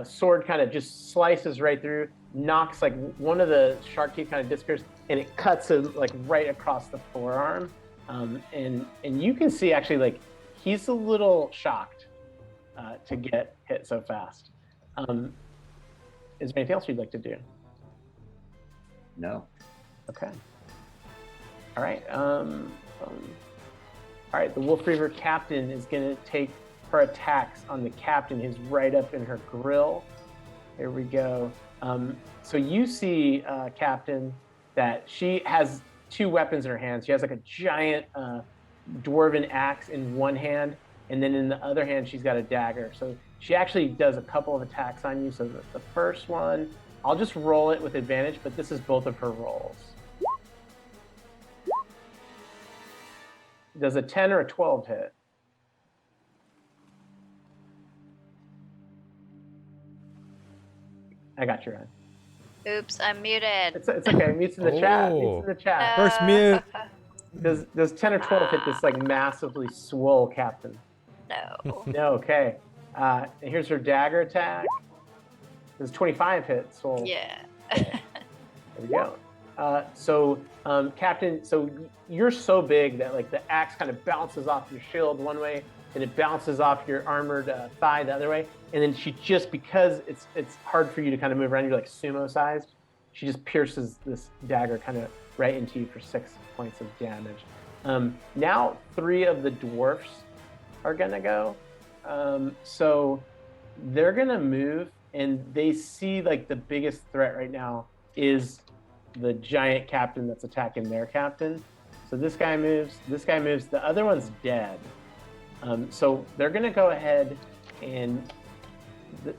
sword kind of just slices right through, knocks like one of the shark teeth kind of disappears, and it cuts him like right across the forearm. And you can see actually like he's a little shocked to get hit so fast. Is there anything else you'd like to do? No. Okay. All right. All right. The Wolf Reaver captain is going to take her attacks on the captain who's right up in her grill. Here we go. So you see, Captain, that she has two weapons in her hands. She has like a giant dwarven axe in one hand, and then in the other hand, she's got a dagger. So she actually does a couple of attacks on you. So the first one, I'll just roll it with advantage, but this is both of her rolls. Does a 10 or a 12 hit? I got you, Ryan. Oops, I'm muted. It's okay. Mute's in the chat. Mute's in the chat. First mute. Does 10 or 12 hit this like massively swole captain? No. No. Okay. And here's her dagger attack. Does 25 hit swole? Yeah. Okay. There we go. Captain, so you're so big that like the axe kind of bounces off your shield one way, and it bounces off your armored thigh the other way, and then she just, because it's hard for you to kind of move around, you're like sumo sized, she just pierces this dagger kind of right into you for 6 points of damage. Now 3 of the dwarfs are gonna go. So they're gonna move, and they see like the biggest threat right now is the giant captain that's attacking their captain. So this guy moves, the other one's dead. So they're gonna go ahead and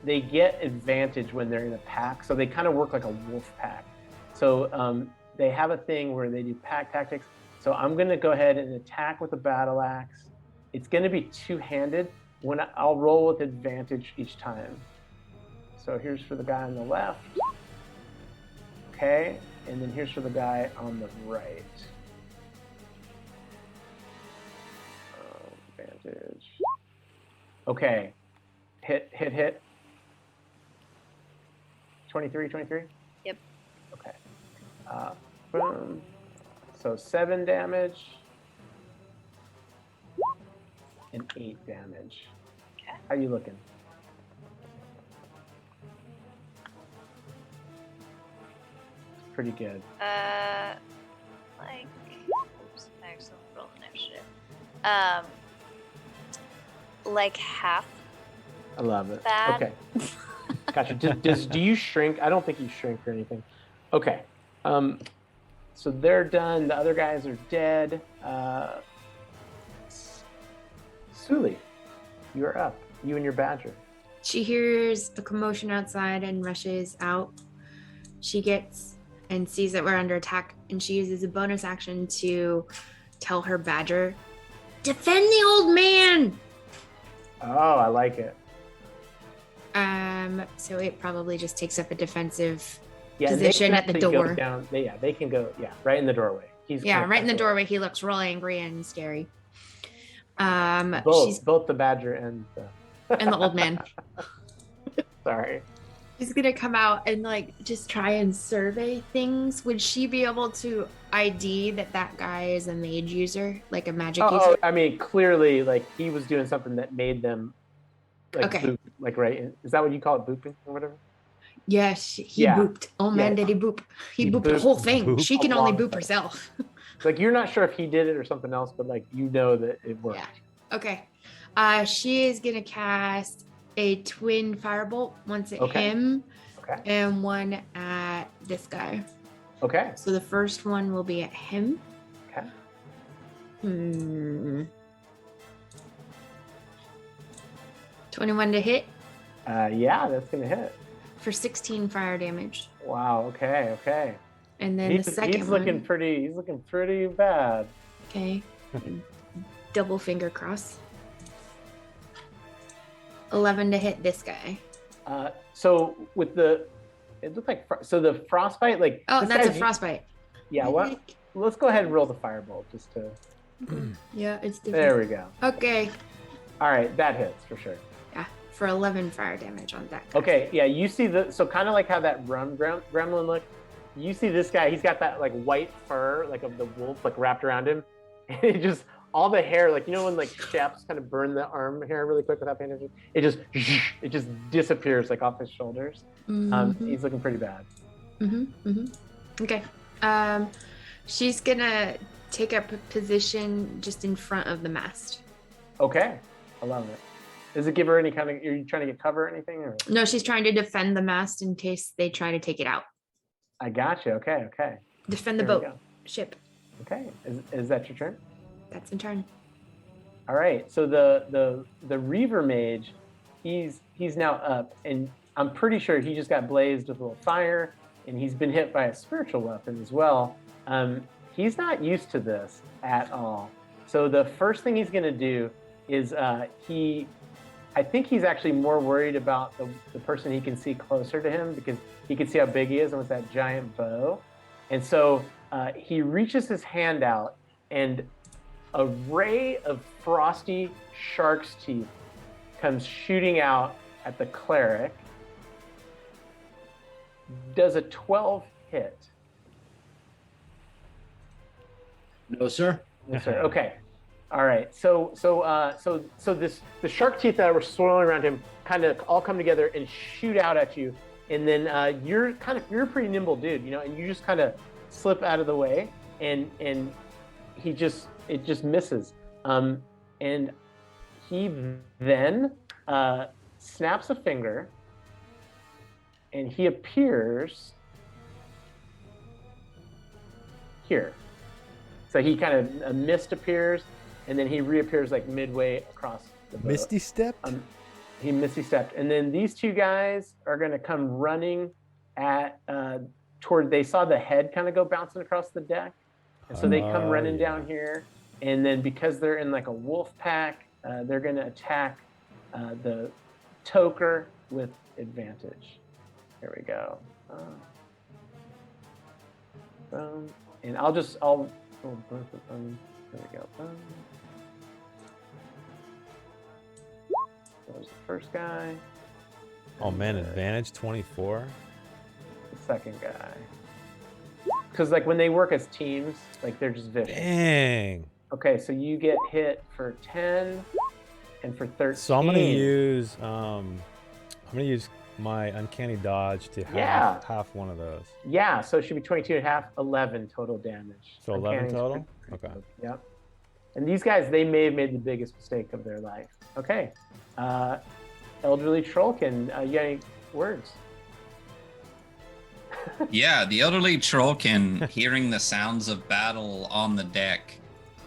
they get advantage when they're in a pack. So they kind of work like a wolf pack. So they have a thing where they do pack tactics. So I'm gonna go ahead and attack with a battle axe. It's gonna be two-handed. I'll roll with advantage each time. So here's for the guy on the left. Okay, and then here's for the guy on the right. Advantage. Okay, hit. 23, 23? Yep. Okay. Boom. So 7 damage and 8 damage. Okay. How you looking? Pretty good. Like, oops, I accidentally rolled initiative. Like half. I love it. Bad. Okay. Gotcha. Do you shrink? I don't think you shrink or anything. Okay. So they're done. The other guys are dead. Suli, you're up. You and your badger. She hears the commotion outside and rushes out. She gets and sees that we're under attack, and she uses a bonus action to tell her badger, defend the old man. Oh, I like it. So it probably just takes up a defensive Yeah, and they position can at the actually go door. down. They can go. Yeah, right in the doorway. He's Yeah, kind of right in the tucked away. doorway. He looks real angry and scary. She's Both the badger and the and the old man. Sorry. She's gonna come out and like just try and survey things. Would she be able to ID that guy is a mage user, like a magic Oh, user? I mean, clearly, like he was doing something that made them like Okay. boop, like right. Is that what you call it, booping or whatever? Yes, he Yeah. booped. Oh man, Yeah. did he boop? He He booped the booped- whole thing. booped She can a only long boop time. herself. Like you're not sure if he did it or something else, but like you know that it worked. Yeah. Okay. She is gonna cast a twin firebolt, once at Okay. him Okay. and one at this guy. Okay. So the first one will be at him. Okay. 21 to hit Yeah, that's gonna hit. for 16 fire damage. Wow. Okay. Okay. And then He's, the second he's one. looking pretty. He's looking pretty bad. Okay. Double finger cross. 11 to hit this guy. So with the, it looked like so the frostbite. Like Oh, this that's a guy's- frostbite. Yeah. What? Let's go ahead and roll the firebolt just to. Yeah, it's different. There we go. Okay. All right, that hits for sure. Yeah, for 11 fire damage on that guy. Okay, yeah, you see so kind of like how that gremlin looked. You see this guy, he's got that like white fur, like of the wolf, like wrapped around him, and it just all the hair, like you know when like chefs kind of burn the arm hair really quick without paying attention, it just disappears like off his shoulders. He's looking pretty bad. Okay. She's gonna take up a position just in front of the mast. Okay, I love it. Does it give her any kind of? Are you trying to get cover or anything? Or? No, she's trying to defend the mast in case they try to take it out. I got you. Okay, okay. Defend the There we boat, ship. Okay, is that your turn? That's in turn. All right. So the Reaver Mage, he's now up, and I'm pretty sure he just got blazed with a little fire, and he's been hit by a spiritual weapon as well. He's not used to this at all. So the first thing he's going to do is I think he's actually more worried about the person he can see closer to him because he can see how big he is and with that giant bow. And so he reaches his hand out and a ray of frosty shark's teeth comes shooting out at the cleric. Does a 12 hit? No, sir. No, sir. Okay. All right. So the shark teeth that were swirling around him kind of all come together and shoot out at you, and then you're a pretty nimble dude, you know, and you just kind of slip out of the way, and it just misses, and he then snaps a finger, and he appears here. So he kind of a mist appears, and then he reappears like midway across the boat. Misty stepped? He misty stepped, and then these two guys are going to come running at toward. They saw the head kind of go bouncing across the deck, and so they come running down here. And then because they're in like a wolf pack, they're going to attack the toker with advantage. Here we go. And I'll oh, both of them. There we go. There's the first guy. Oh man, advantage 24. the second guy. Because like when they work as teams, like they're just vicious. Dang. Okay, so you get hit for 10 and for 13. So I'm gonna use my uncanny dodge to half one of those. Yeah, so it should be 22 and a half, 11 total damage. So 11 Uncanny's total? pretty Okay. good. Yep. And these guys, they may have made the biggest mistake of their life. Okay. Elderly Trollkin, you got any words? Yeah, the elderly Trollkin, hearing the sounds of battle on the deck.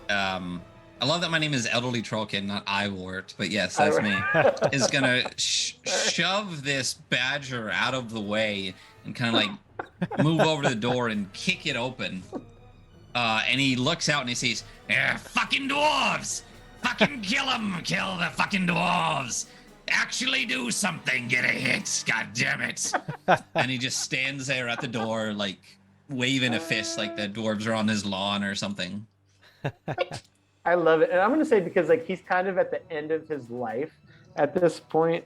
I love that my name is Elderly Trollkin, not Ivort, but yes, that's me. Is gonna shove this badger out of the way and kind of like move over to the door and kick it open. And he looks out and he sees, fucking dwarves! Fucking kill them! Kill the fucking dwarves! Actually do something, get a hit, god damn it! And he just stands there at the door, like, waving a fist like the dwarves are on his lawn or something. I love it. And I'm going to say, because like he's kind of at the end of his life at this point,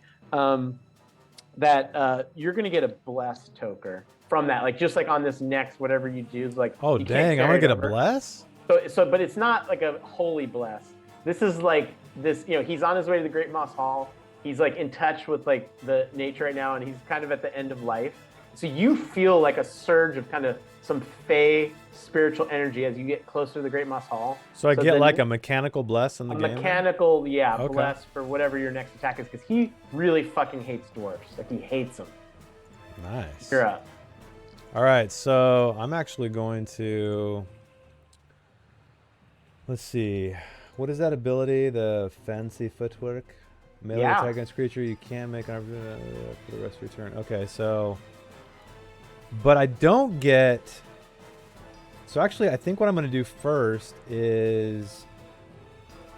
that you're going to get a blessed toker from that. Like just like on this next, whatever you do, like, Oh, you dang. I'm going to get a bless? So, but it's not like a holy bless. This is like this, you know, he's on his way to the Great Moss Hall. He's like in touch with like the nature right now, and he's kind of at the end of life. So you feel like a surge of kind of some fey spiritual energy as you get closer to the Great Moss Hall. So I get like a mechanical bless in the game? Mechanical, yeah, Okay. bless for whatever your next attack is, because he really fucking hates dwarves. Like he hates them. Nice. You're up. All right, so I'm actually going to... Let's see. What is that ability? The fancy footwork? Melee Yeah. attack against creature. You can't make an for the rest of your turn. Okay, so... But I don't get... So actually, I think what I'm going to do first is...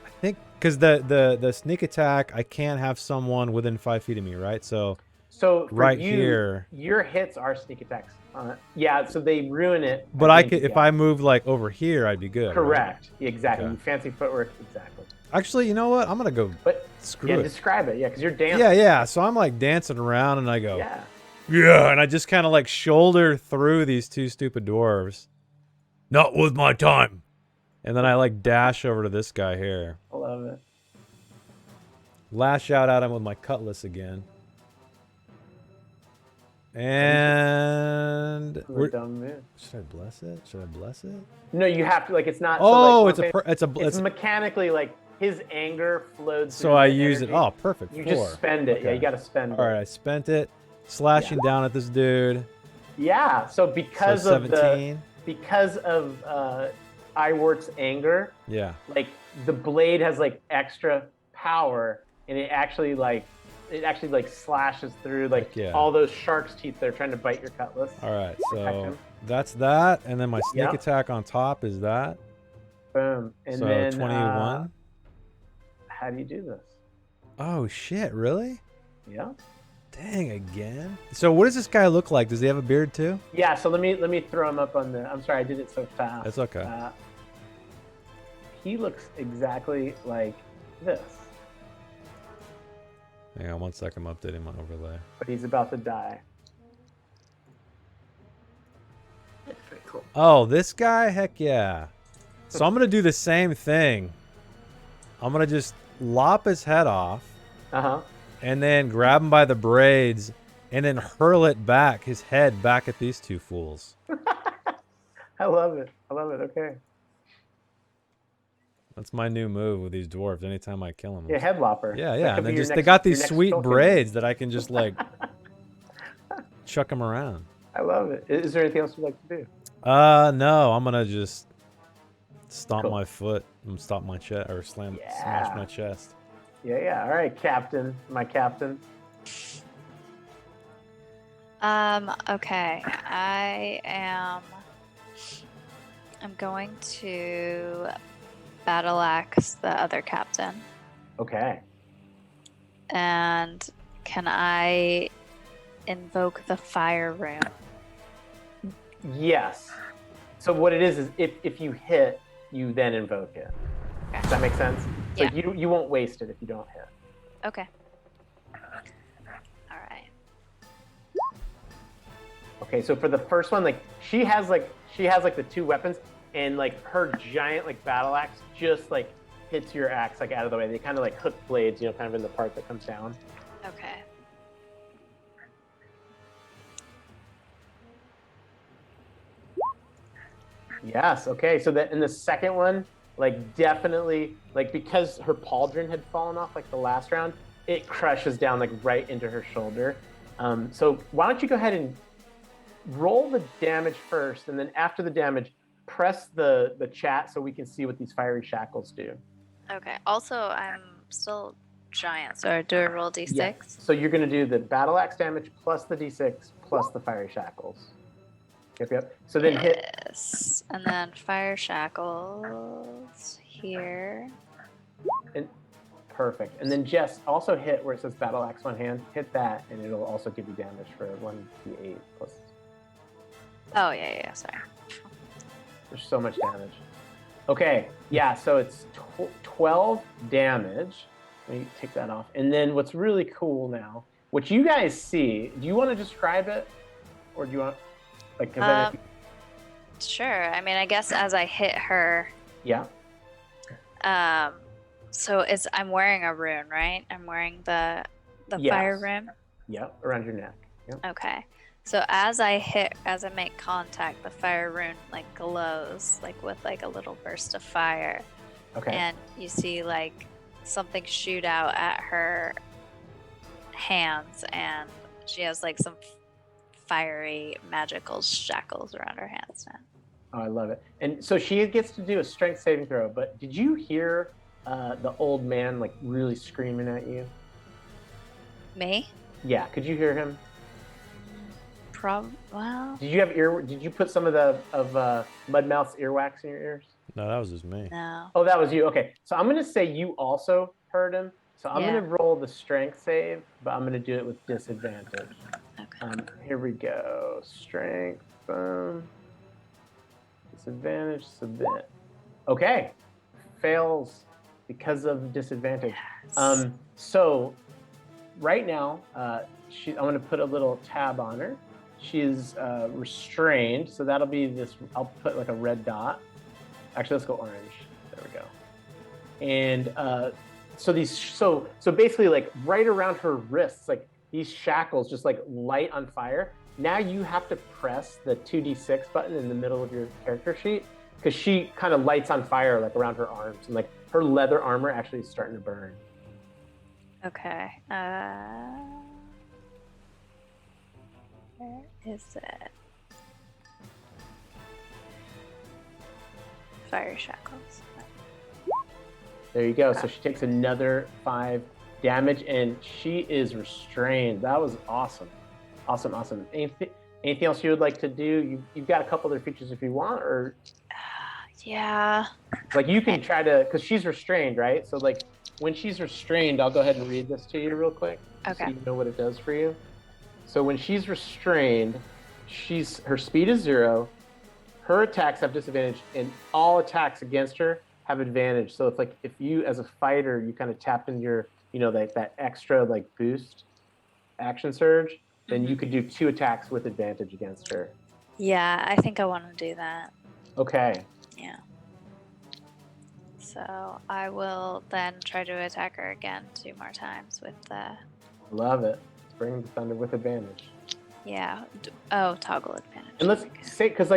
I think... Because the sneak attack, I can't have someone within 5 feet of me, right? So So for right you, here... your hits are sneak attacks. Yeah, so they ruin it. But I think, could, if yeah. I move like over here, I'd be good. right? Correct. Exactly. Okay. Fancy footwork. Exactly. Actually, you know what? I'm gonna go. But Screw yeah, it. describe it. Yeah, because you're dancing. Yeah, yeah. So I'm like dancing around, and I go, Yeah. yeah, and I just kind of like shoulder through these two stupid dwarves. Not with my time. And then I like dash over to this guy here. I love it. Lash out at him with my cutlass again. And This is a dumb move. should I bless it? Should I bless it? No, you have to. Like, it's not. Oh, so, like, it's it's mechanically like his anger flows. so through I the use energy. it. Oh, perfect. You 4. just spend it. Yeah, Okay. you got to spend All it. right, I spent it, slashing down at this dude. Yeah. So So because of 17. Iwort's anger, Yeah. like the blade has like extra power, and it actually like slashes through like Heck yeah. all those shark's teeth that are trying to bite your cutlass. All right, Protect so him. that's that, and then my sneak Yep. attack on top is that. Boom. And so then 21. how do you do this? Oh shit! Really? Yeah. Dang again. So what does this guy look like? Does he have a beard too? Yeah. So let me throw him up on the. I'm sorry, I did it so fast. That's okay. He looks exactly like this, Hang on 1 second. I'm updating my overlay. but he's about to die. That's pretty cool. Oh, this guy? Heck yeah. So I'm gonna do the same thing. I'm gonna just lop his head off, Uh-huh. and then grab him by the braids, and then hurl it back, his head back at these two fools. I love it. I love it. Okay. That's my new move with these dwarves. Anytime I kill them. Yeah, headlopper. Yeah, That yeah. could And be then your just they next- got your these next sweet Tolkien. braids that I can just like chuck them around. I love it. Is there anything else you'd like to do? No, I'm gonna just stomp Cool. my foot and stomp my chest or smash Yeah. my chest. Yeah, yeah. All right, Captain. My captain. Okay. I'm going to battle axe the other captain. Okay. And can I invoke the fire rune? Yes. So what it is if you hit, you then invoke it. Does that make sense? So Yeah. you won't waste it if you don't hit. Okay. All right. Okay, so for the first one, like she has the two weapons, and like her giant like battle axe just like hits your axe like out of the way. They kind of like hook blades, kind of in the part that comes down. Okay. Yes. Okay. So that in the second one, like definitely, like because her pauldron had fallen off like the last round, it crushes down like right into her shoulder. So why don't you go ahead and roll the damage first, and then after the damage, press the chat so we can see what these fiery shackles do. Okay. Also, I'm still giant, so do I roll d6? Yeah. So you're going to do the battle axe damage plus the d6 plus the fiery shackles. Yep. So then hit. Yes. And then fire shackles here. And perfect. And then Jess, also hit where it says battle axe one hand. Hit that, and it'll also give you damage for 1d8 plus. Oh, yeah. Sorry. There's so much damage. Okay. Yeah. So it's 12 damage. Let me take that off. And then what's really cool now, what you guys see, do you want to describe it, or do you want? Like, sure. I mean, I guess as I hit her. Yeah. So I'm wearing a rune, right? I'm wearing the Yes. fire rune. Yep, around your neck. Yep. Okay. So as I make contact, the fire rune like glows like with like a little burst of fire. Okay. And you see like something shoot out at her hands, and she has like some fiery magical shackles around her hands now. Oh, I love it. And so she gets to do a strength saving throw, but did you hear the old man like really screaming at you? Me? Yeah, could you hear him? Well. Did you put some of Mudmouth's earwax in your ears? No, that was just me. No. Oh, that was you. Okay, so I'm gonna say you also heard him. So I'm Yeah. gonna roll the strength save, but I'm gonna do it with disadvantage. Okay. Here we go. Strength. Disadvantage. Submit. Okay. Fails because of disadvantage. Yes. So right now, I'm going to put a little tab on her. She's restrained, so that'll be this. I'll put like a red dot. Actually, let's go orange. There we go. And so basically, like right around her wrists, like these shackles just like light on fire. Now you have to press the 2d6 button in the middle of your character sheet, because she kind of lights on fire like around her arms, and like her leather armor actually is starting to burn. Okay. Where is it? Fire shackles. There you go. So she takes another 5 damage, and she is restrained. That was awesome. Awesome. Anything else you would like to do? You've got a couple other features if you want, or Yeah. like you can try to, because she's restrained, right? So like when she's restrained, I'll go ahead and read this to you real quick, Okay. so you know what it does for you. So when she's restrained, her speed is 0, her attacks have disadvantage, and all attacks against her have advantage. So it's like if you, as a fighter, you kind of tapped into your, like that extra like boost action surge, then you could do 2 attacks with advantage against her. Yeah, I think I want to do that. Okay. Yeah. So I will then try to attack her again 2 more times with the. Love it. Bring the thunder with advantage. Yeah. Toggle advantage. And let's say, because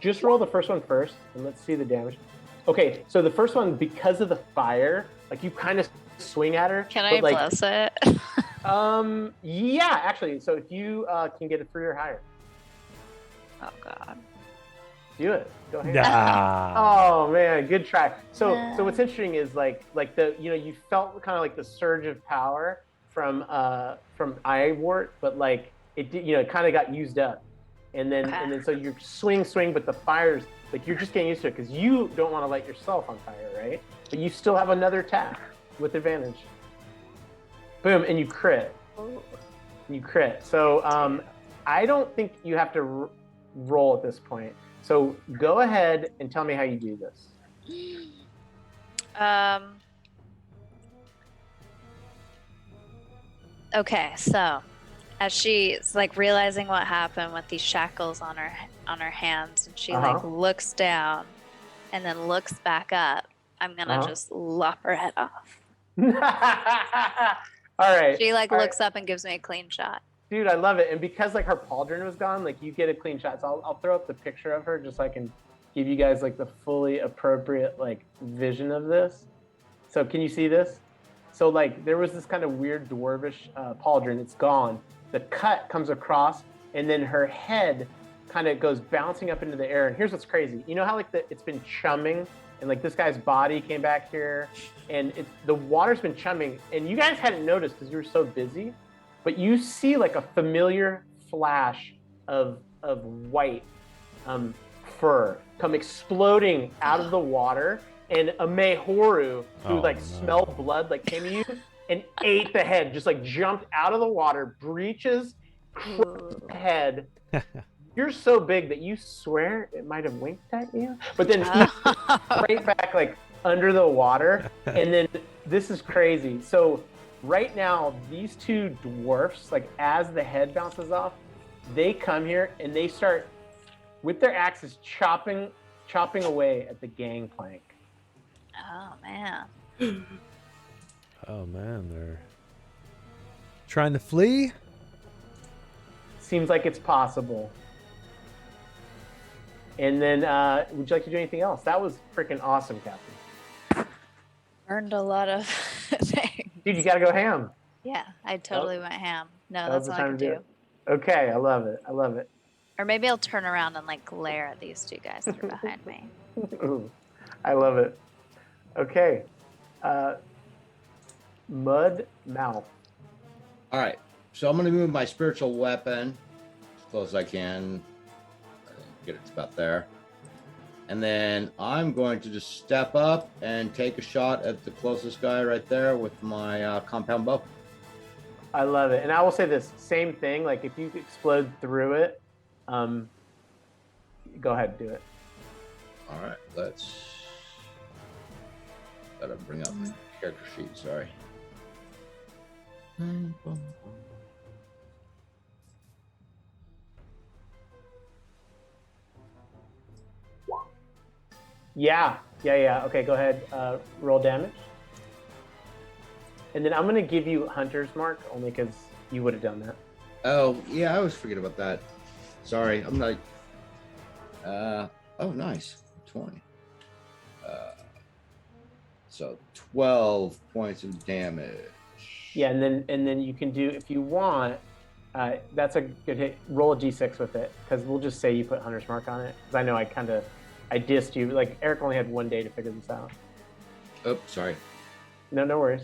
just roll the first one first, and let's see the damage. Okay, so the first one, because of the fire, like you kind of swing at her. Can I bless it? Yeah, actually. So if you can get a 3 or higher, Oh God. do it. Go ahead. Nah. Oh man, good try. So what's interesting is like the you felt kind of like the surge of power from Eyewart, but like it did, it kind of got used up, and then so you swing, but the fire's like you're just getting used to it because you don't want to light yourself on fire, right? But you still have another attack with advantage. Boom, and you crit. So I don't think you have to roll at this point. So go ahead and tell me how you do this. Okay, so As she's like realizing what happened with these shackles on her hands, and she like looks down and then looks back up, I'm gonna just lop her head off. All right. She like looks up and gives me a clean shot. Dude, I love it. And because like her pauldron was gone, like you get a clean shot. So I'll throw up the picture of her just so I can give you guys like the fully appropriate like vision of this. So can you see this? So like there was this kind of weird dwarvish pauldron. It's gone. The cut comes across, and then her head kind of goes bouncing up into the air. And here's what's crazy. You know how like it's been chumming, and like this guy's body came back here, and the water's been chumming, and you guys hadn't noticed because you were so busy. But you see like a familiar flash of white fur come exploding out of the water, and a Mehoru who smelled blood like came to you and ate the head, just like jumped out of the water, breaches head. You're so big that you swear it might have winked at you, but then right back like under the water, and then this is crazy. So. Right now, these two dwarfs, like as the head bounces off, they come here and they start with their axes chopping away at the gangplank. Oh man. Oh man, they're trying to flee. Seems like it's possible. And then, would you like to do anything else? That was freaking awesome, Captain. Earned a lot of things. Dude, you gotta go ham. Yeah, I totally went ham. No, that's all I can do. Okay, I love it. I love it. Or maybe I'll turn around and like glare at these two guys that are behind me. Ooh, I love it. Okay. Mud mouth. All right. So I'm going to move my spiritual weapon as close as I can. Get it about there. And then I'm going to just step up and take a shot at the closest guy right there with my compound bow. I love it. And I will say this same thing. Like if you explode through it, go ahead and do it. All right. Gotta bring up my character sheet. Sorry. Yeah. Okay, go ahead. Roll damage. And then I'm going to give you Hunter's Mark, only because you would have done that. Oh, yeah, I always forget about that. Sorry, I'm like... oh, nice. 20. So 12 points of damage. Yeah, and then you can do, if you want, that's a good hit. Roll a d6 with it, because we'll just say you put Hunter's Mark on it. Because I know I dissed you. Like, Eric only had one day to figure this out. Oh, sorry. No worries.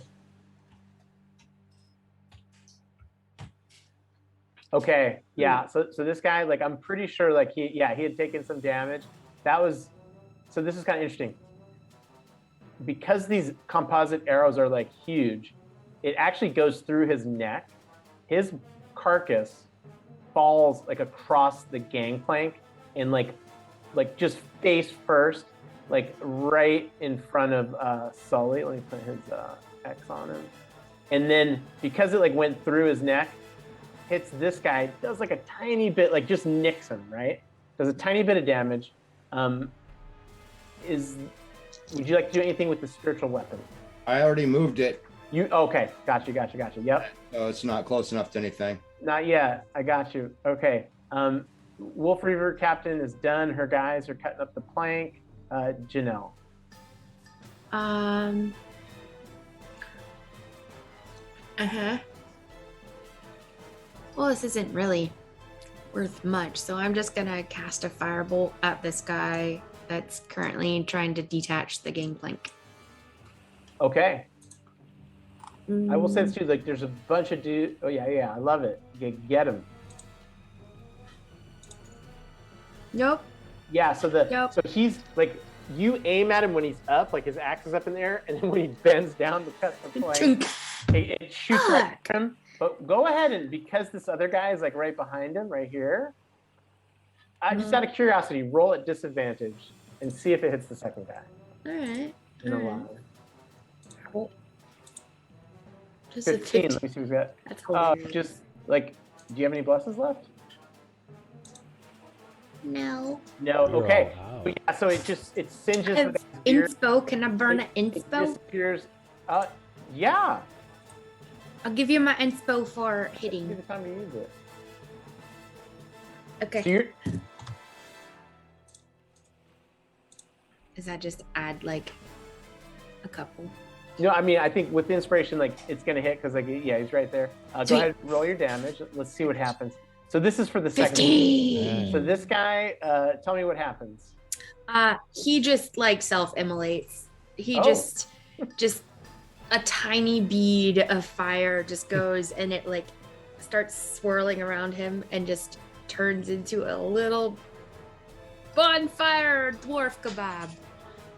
Okay, yeah. So this guy, like, I'm pretty sure, like, he had taken some damage. So this is kind of interesting. Because these composite arrows are like huge, it actually goes through his neck. His carcass falls like across the gangplank and like just face first, like right in front of Sully. Let me put his X on him. And then because it like went through his neck, hits this guy, does like a tiny bit, like just nicks him, right? Does a tiny bit of damage. Would you like to do anything with the spiritual weapon? I already moved it. Okay, got you. Yep. So it's not close enough to anything. Not yet. I got you. Okay. Wolf Reaver Captain is done. Her guys are cutting up the plank. Janelle. Well, this isn't really worth much, so I'm just gonna cast a firebolt at this guy that's currently trying to detach the gangplank. Okay. I will say this too, like there's a bunch of dudes. Oh yeah, I love it. Get him. Nope. Yeah, so he's like, you aim at him when he's up, like his axe is up in the air, and then when he bends down to cut the plank, it shoots right at him. But go ahead, and because this other guy is like right behind him, right here, just out of curiosity, roll at disadvantage and see if it hits the second guy. All right. Cool. Just 15. Let me see who's got. That's hilarious. Just like Do you have any blesses left? No. No. You're Okay. all out. So, yeah, so it singes I the have guy's beard. inspo. Can I burn an It inspo? disappears. Yeah. I'll give you my inspo for Be hitting. the time to use it. Okay. So you're, Does that just add like a couple? I mean, I think with inspiration, like it's gonna hit because, like, yeah, he's right there. Go Sweet. ahead, roll your damage. Let's see what happens. So this is for the second. 15. So this guy, tell me what happens. He just like self-immolates. He Oh. just a tiny bead of fire just goes and it like starts swirling around him and just turns into a little bonfire dwarf kebab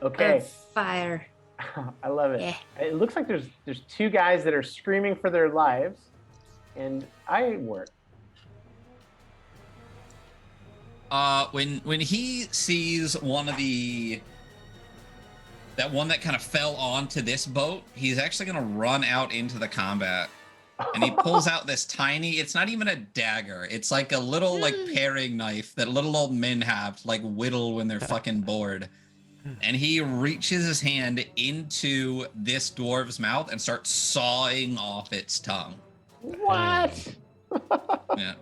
Okay, of fire. I love it. Yeah. It looks like there's two guys that are screaming for their lives, and I work. When he sees one of that one that kind of fell onto this boat, he's actually gonna run out into the combat. And he pulls out this tiny, it's not even a dagger. It's like a little like paring knife that little old men have to like whittle when they're fucking bored. And he reaches his hand into this dwarf's mouth and starts sawing off its tongue. What? Yeah.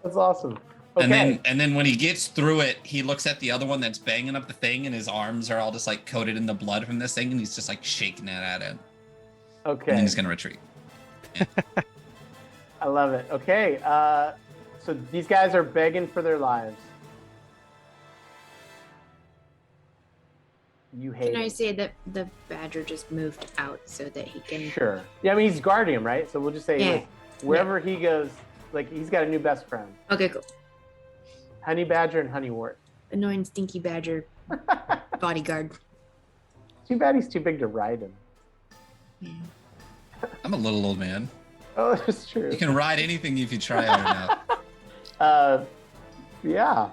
That's awesome. Okay. And then when he gets through it, he looks at the other one that's banging up the thing, and his arms are all just like coated in the blood from this thing, and he's just like shaking it at it. Okay. And then he's gonna retreat. I love it. Okay. So these guys are begging for their lives. You hate Can I it. say that the badger just moved out so that he can? Sure. Yeah, I mean, he's guarding him, right? So we'll just say, Yeah. like, wherever he goes, like, he's got a new best friend. Okay, cool. Honey Badger and Honey Wart. Annoying stinky badger bodyguard. Too bad he's too big to ride him. Yeah. I'm a little old man. Oh, that's true. You can ride anything if you try hard enough. Yeah.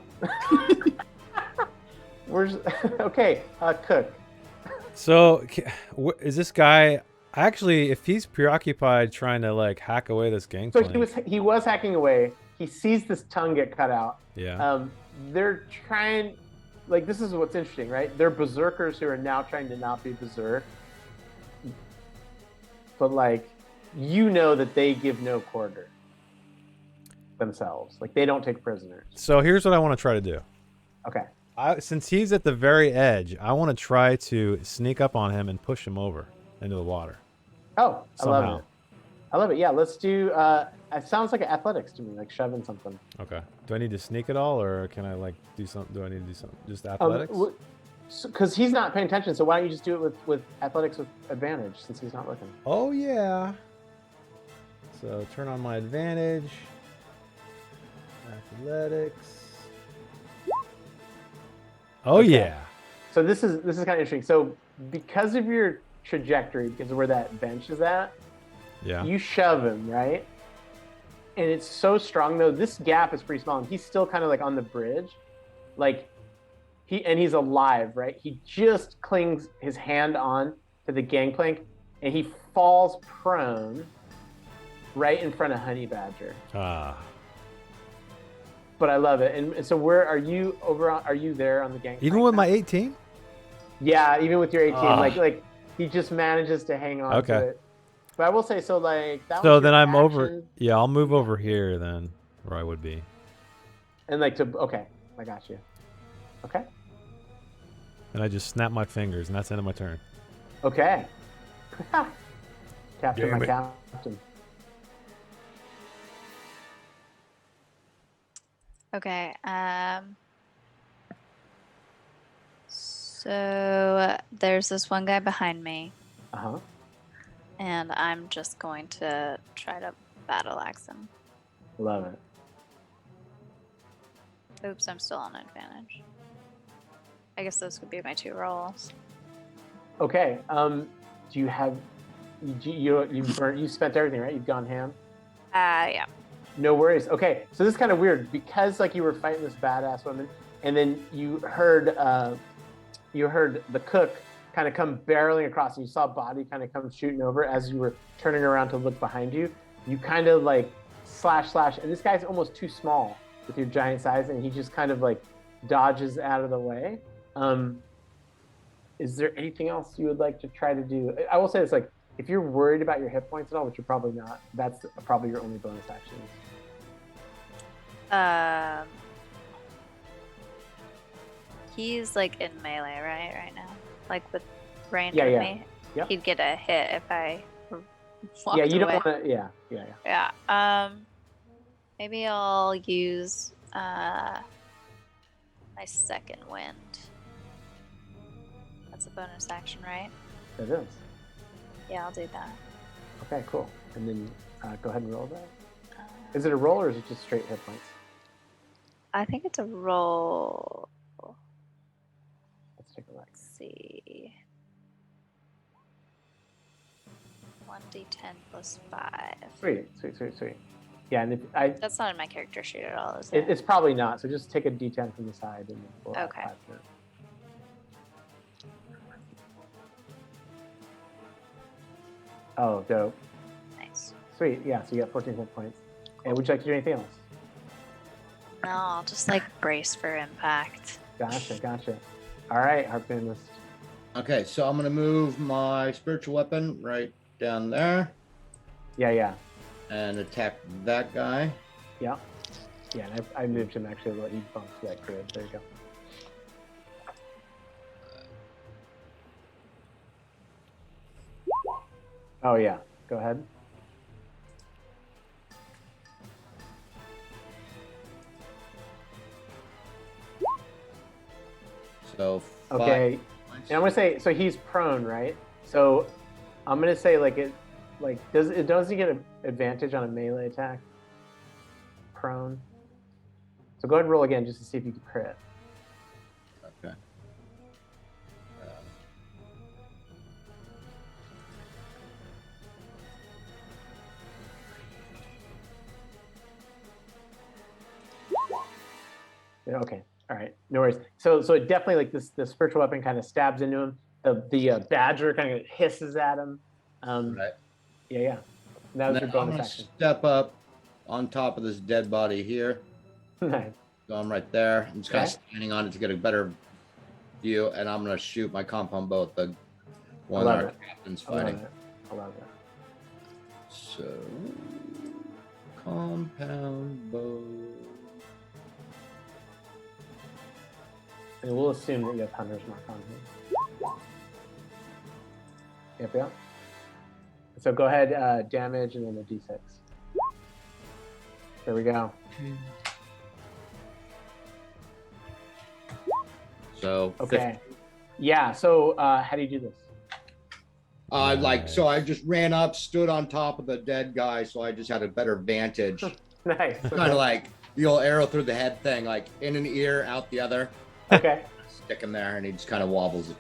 Where's okay? Cook. So, is this guy actually? If he's preoccupied trying to like hack away this So gangplank, he was hacking away. He sees this tongue get cut out. yeah. They're trying. Like, this is what's interesting, right? They're berserkers who are now trying to not be berserk. But like, that they give no quarter themselves. Like, they don't take prisoners. So here's what I want to try to do. Okay. Since he's at the very edge, I want to try to sneak up on him and push him over into the water. Oh, I Somehow. love it. I love it. Yeah, let's do. It sounds like athletics to me, like shoving something. Okay. Do I need to sneak at all, or can I like do something? Do I need to do something? Just athletics? Because he's not paying attention. So why don't you just do it with athletics with advantage, since he's not looking? Oh yeah. So turn on my advantage. Athletics. Oh Okay. yeah. So this is kind of interesting. So because of your trajectory, because of where that bench is at, Yeah. you shove him, right? And it's so strong though. This gap is pretty small, and he's still kind of like on the bridge, like he's alive, right? He just clings his hand on to the gangplank, and he falls prone right in front of Honey Badger. Ah. But I love it. And so where are you over on? Are you there on the gangplank? Even with now? my 18? Yeah, even with your 18, Ah. like he just manages to hang on to Okay. it. But I will say, so like that. So was then your I'm over. action, Yeah, I'll move over here then, where I would be. And like to okay, I got you. Okay. And I just snap my fingers, and that's the end of my turn. Okay. Captain, Damn my it. captain. Okay. So there's this one guy behind me, Uh huh. and I'm just going to try to battle axe him. Love it. Oops, I'm still on advantage. I guess those could be my 2 rolls. Okay. Do you have? You spent everything, right? You've gone ham. Yeah. No worries. Okay, so this is kind of weird because like you were fighting this badass woman, and then you heard the cook kind of come barreling across, and you saw a body kind of come shooting over as you were turning around to look behind you. You kind of like slash slash, and this guy's almost too small with your giant size, and he just kind of like dodges out of the way. Is there anything else you would like to try to do? I will say this, like, if you're worried about your hit points at all, which you're probably not, that's probably your only bonus action. He's like in melee, right now, like with range Yeah, with yeah. me. Yep. He'd get a hit if I walked Yeah, you away. don't want to. Yeah. Yeah. Maybe I'll use my second wind. That's a bonus action, right? It is. Yeah, I'll do that. Okay, cool. And then go ahead and roll that. Is it a roll or is it just straight hit points? I think it's a roll. Let's take a look. Let's see. 1d10 plus 5. Sweet. Yeah, and That's not in my character sheet at all, is it? it's probably not. So just take a D10 from the side and roll out Okay. 5 for it. Oh, dope. Nice. Sweet. Yeah, so you got 14 hit points. And would you like to do anything else? No, I'll just like brace for impact. Gotcha. All right, Harpoonist. Okay, so I'm gonna move my spiritual weapon right down there Yeah. and attack that guy. Yeah, and I moved him actually a little. He bumps that grid. There you go. Oh, yeah. Go ahead. So Okay. And I'm gonna say, so he's prone, right? So I'm gonna say, does he get an advantage on a melee attack? Prone. So go ahead and roll again just to see if you can crit. Okay. Yeah, okay. All right. No worries. So it definitely, like, the spiritual weapon kind of stabs into him. The badger kind of hisses at him. Right. Yeah. That And was then your I'm bonus gonna action. step up on top of this dead body here. Nice. So I'm right there. I'm just kind of Okay. standing on it to get a better view, and I'm gonna shoot my compound bow at the one love our it. captain's I love fighting. it. I love it. So compound bow. And we'll assume that you have Hunter's Mark on him. Yep. So go ahead, damage, and then a d6. There we go. So Okay. Yeah, so how do you do this? so I just ran up, stood on top of the dead guy, so I just had a better vantage. Nice. Kind of like the old arrow through the head thing, like in an ear, out the other. Okay. Stick him there, and he just kind of wobbles it.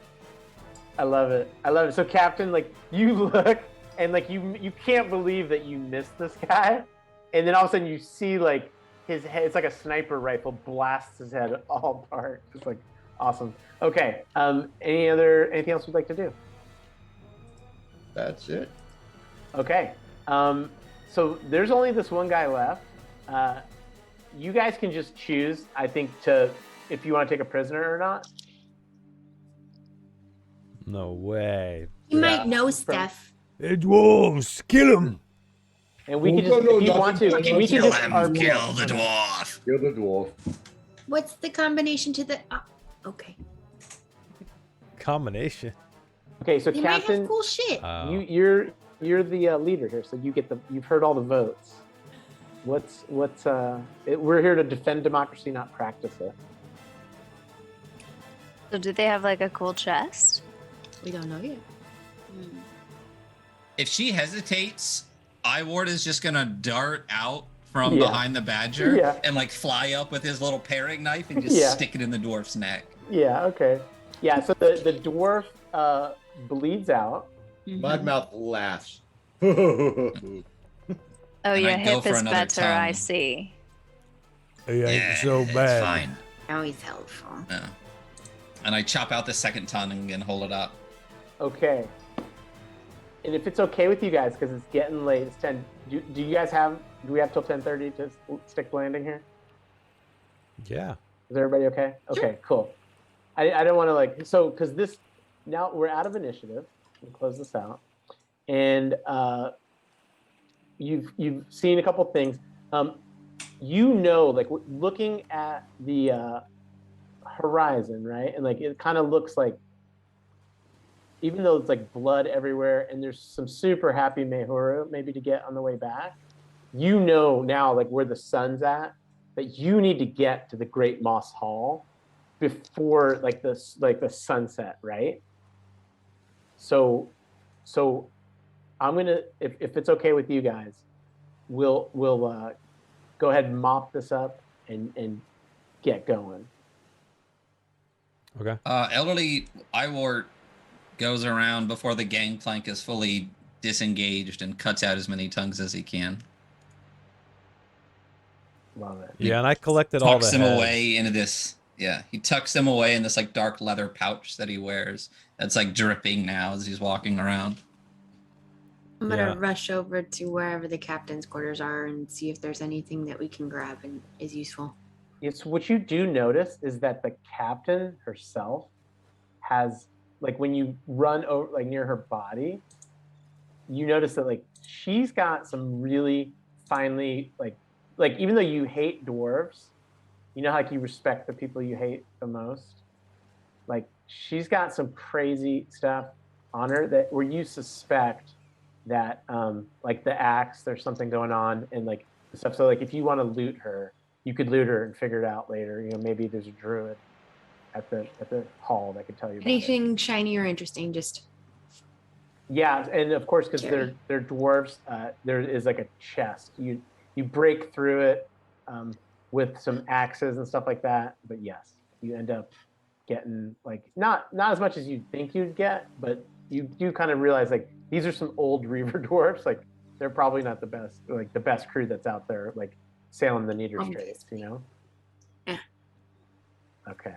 I love it. So Captain, like, you look and like you can't believe that you missed this guy, and then all of a sudden you see like his head. It's like a sniper rifle blasts his head all apart. It's like awesome. Okay. Anything else you'd like to do? That's it. Okay. So there's only this one guy left. You guys can just choose, I think, if you want to take a prisoner or not. No way. You might know Steph. Hey, dwarves, kill him! And we can No, just, no, if you nothing want to, fucking we can Kill just him, RP kill it. the dwarf. Kill the dwarf. What's the combination to the? Okay. Combination. Okay, so They might Captain, have cool shit. you're the leader here, so you've heard all the votes. We're here to defend democracy, not practice it. So do they have like a cool chest? We don't know yet. If she hesitates, Iward is just gonna dart out from Yeah. behind the badger Yeah. and like fly up with his little paring knife and just Yeah. stick it in the dwarf's neck. Yeah. Okay. Yeah. So the dwarf bleeds out. Mudmouth laughs. Oh, And your I go hip for is another better, I tongue. see. He ain't Yeah, so it's bad. fine. Always helpful. Yeah. And I chop out the second tongue and hold it up. Okay. And if it's okay with you guys, because it's getting late, it's 10. Do you guys have do we have till 10:30 to stick landing here? Yeah. Is everybody okay? Okay, cool. I don't want to like, so because this, now we're out of initiative. We'll close this out. And you've seen a couple things. You know, like looking at the horizon, right? And like it kind of looks like, even though it's like blood everywhere and there's some super happy Mehuru maybe to get on the way back, you know now like where the sun's at, that you need to get to the Great Moss Hall before like the sunset, right? So I'm gonna, if it's okay with you guys, we'll go ahead and mop this up and get going. Okay. Elderly Iwart goes around before the gangplank is fully disengaged and cuts out as many tongues as he can. Love it. Yeah, and I collected all the Tucks them heads. away into this. Yeah, he tucks them away in this like dark leather pouch that he wears. That's like dripping now as he's walking around. I'm gonna Yeah. rush over to wherever the captain's quarters are and see if there's anything that we can grab and is useful. It's what you do notice is that the captain herself has, like, when you run over like near her body, you notice that like she's got some really finely like even though you hate dwarves, you know how like you respect the people you hate the most, like she's got some crazy stuff on her that where you suspect that like the axe, there's something going on and like the stuff. So like if you want to loot her, you could loot her and figure it out later. You know, maybe there's a druid at the hall that could tell you about Anything shiny or interesting, just Yeah, and of course, because Sure. they're dwarves, there is like a chest. You break through it with some axes and stuff like that. But yes, you end up getting like not as much as you'd think you'd get, but you do kind of realize like these are some old Reaver dwarves. Like they're probably not the best, like the best crew that's out there, like sailing the Neater Straits. You know. Yeah. Okay.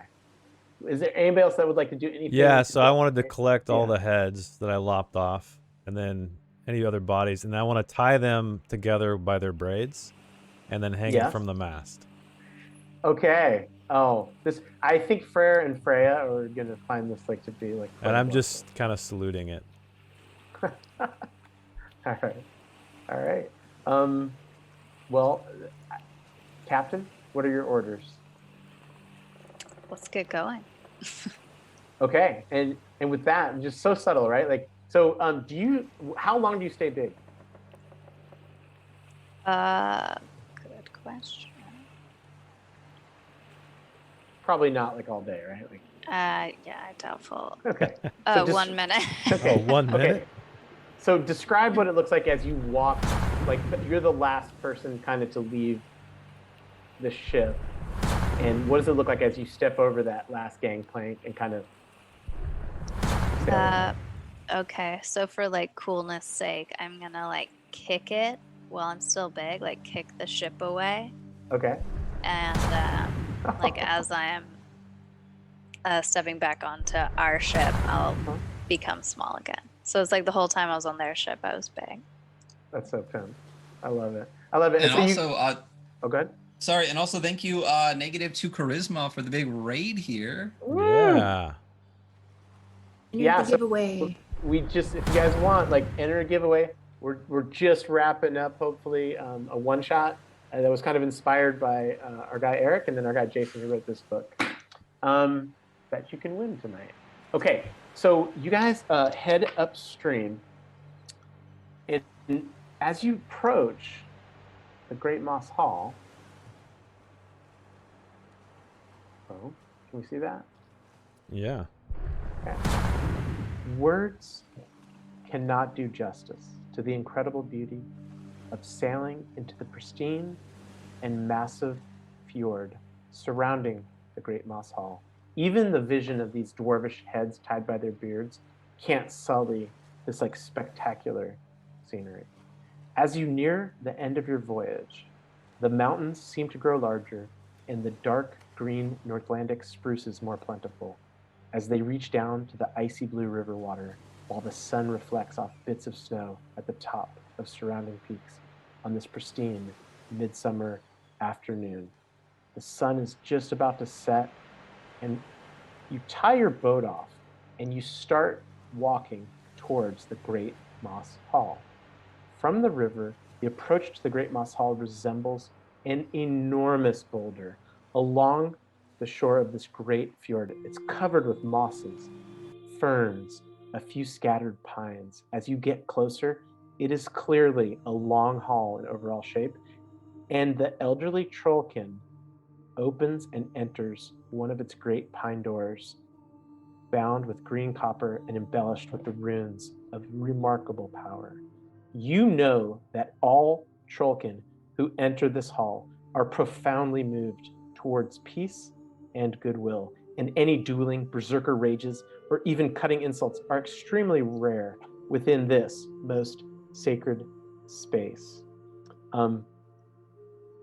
Is there anybody else that would like to do anything? Yeah, so I wanted to collect all Yeah. the heads that I lopped off, and then any other bodies, and I want to tie them together by their braids, and then hang it Yes. from the mast. Okay. Oh, this. I think Freyr and Freya are gonna find this like to be like. And I'm quite just kind of saluting it. All right. All right. Well, Captain, what are your orders? Let's get going. Okay. And with that, just so subtle, right? Like, so, how long do you stay big? Good question. Probably not like all day, right? Like, Yeah, doubtful. okay. So just- 1 minute. Okay. Oh, 1 minute? Okay. So describe what it looks like as you walk, like you're the last person kind of to leave the ship. And what does it look like as you step over that last gangplank and kind of sail? Okay, so for like coolness sake, I'm gonna like kick it while I'm still big, like kick the ship away, Okay. and like as I'm stepping back onto our ship, I'll become small again. So it's like the whole time I was on their ship, I was big. That's so pimp. I love it. I love it. And so also, oh, good. sorry, and also thank you, -2 charisma for the big raid here. Yeah. enter Yeah, the so- giveaway. We just, if you guys want, like, enter a giveaway. We're just wrapping up, hopefully, a one shot that was kind of inspired by our guy Eric and then our guy Jason, who wrote this book. That you can win tonight. Okay, so you guys head upstream. And as you approach the Great Moss Hall, oh, can we see that? Yeah. Okay. Words cannot do justice to the incredible beauty of sailing into the pristine and massive fjord surrounding the Great Moss Hall. Even the vision of these dwarvish heads tied by their beards can't sully this like spectacular scenery. As you near the end of your voyage, the mountains seem to grow larger and the dark green Northlandic spruces more plentiful as they reach down to the icy blue river water while the sun reflects off bits of snow at the top of surrounding peaks. on this pristine midsummer afternoon. The sun is just about to set, and you tie your boat off and you start walking towards the Great Moss Hall. From the river, the approach to the Great Moss Hall resembles an enormous boulder along the shore of this great fjord. It's covered with mosses, ferns, a few scattered pines. As you get closer, it is clearly a long hall in overall shape, and the elderly trollkin opens and enters one of its great pine doors, bound with green copper and embellished with the runes of remarkable power. You know that all trollkin who enter this hall are profoundly moved towards peace and goodwill, and any dueling, berserker rages, or even cutting insults are extremely rare within this most sacred space.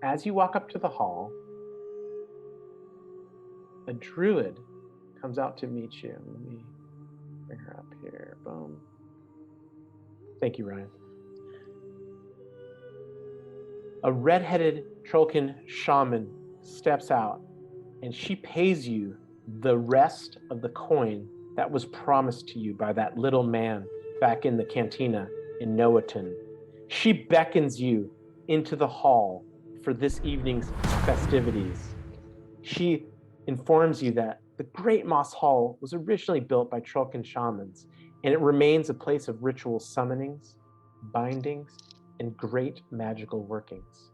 As you walk up to the hall, a druid comes out to meet you. Let me bring her up here. Boom. Thank you, Ryan. A red-headed trollkin shaman steps out, and she pays you the rest of the coin that was promised to you by that little man back in the cantina in Noaton. She beckons you into the hall for this evening's festivities. She informs you that the Great Moss Hall was originally built by trollkin shamans, and it remains a place of ritual summonings, bindings, and great magical workings.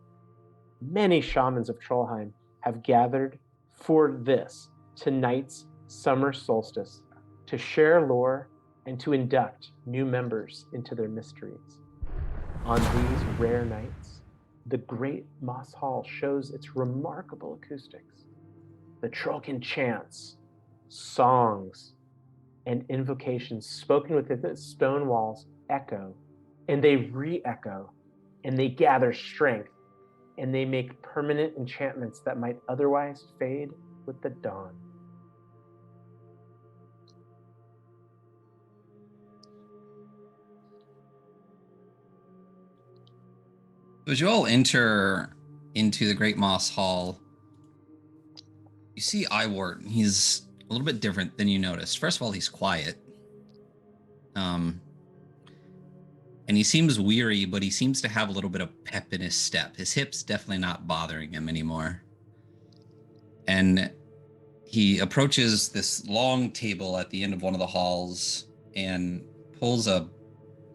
Many shamans of Trollheim have gathered for this, tonight's summer solstice, to share lore and to induct new members into their mysteries. On these rare nights, the Great Moss Hall shows its remarkable acoustics. The trollkin chants, songs, and invocations spoken within the stone walls echo, and they re-echo, and they gather strength, and they make permanent enchantments that might otherwise fade with the dawn. As you all enter into the Great Moss Hall, you see Iwart. He's a little bit different than you noticed. First of all, he's quiet. And he seems weary, but he seems to have a little bit of pep in his step. His hip's definitely not bothering him anymore. And he approaches this long table at the end of one of the halls and pulls a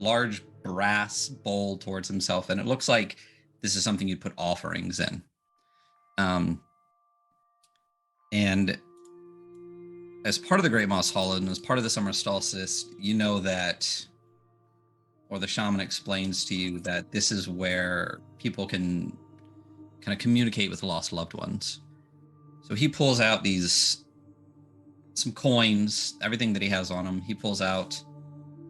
large brass bowl towards himself. And it looks like this is something you'd put offerings in. And as part of the Great Moss Hall and as part of the summer solstice, you know that, or the shaman explains to you that this is where people can kind of communicate with lost loved ones. So he pulls out some coins, everything that he has on him. He pulls out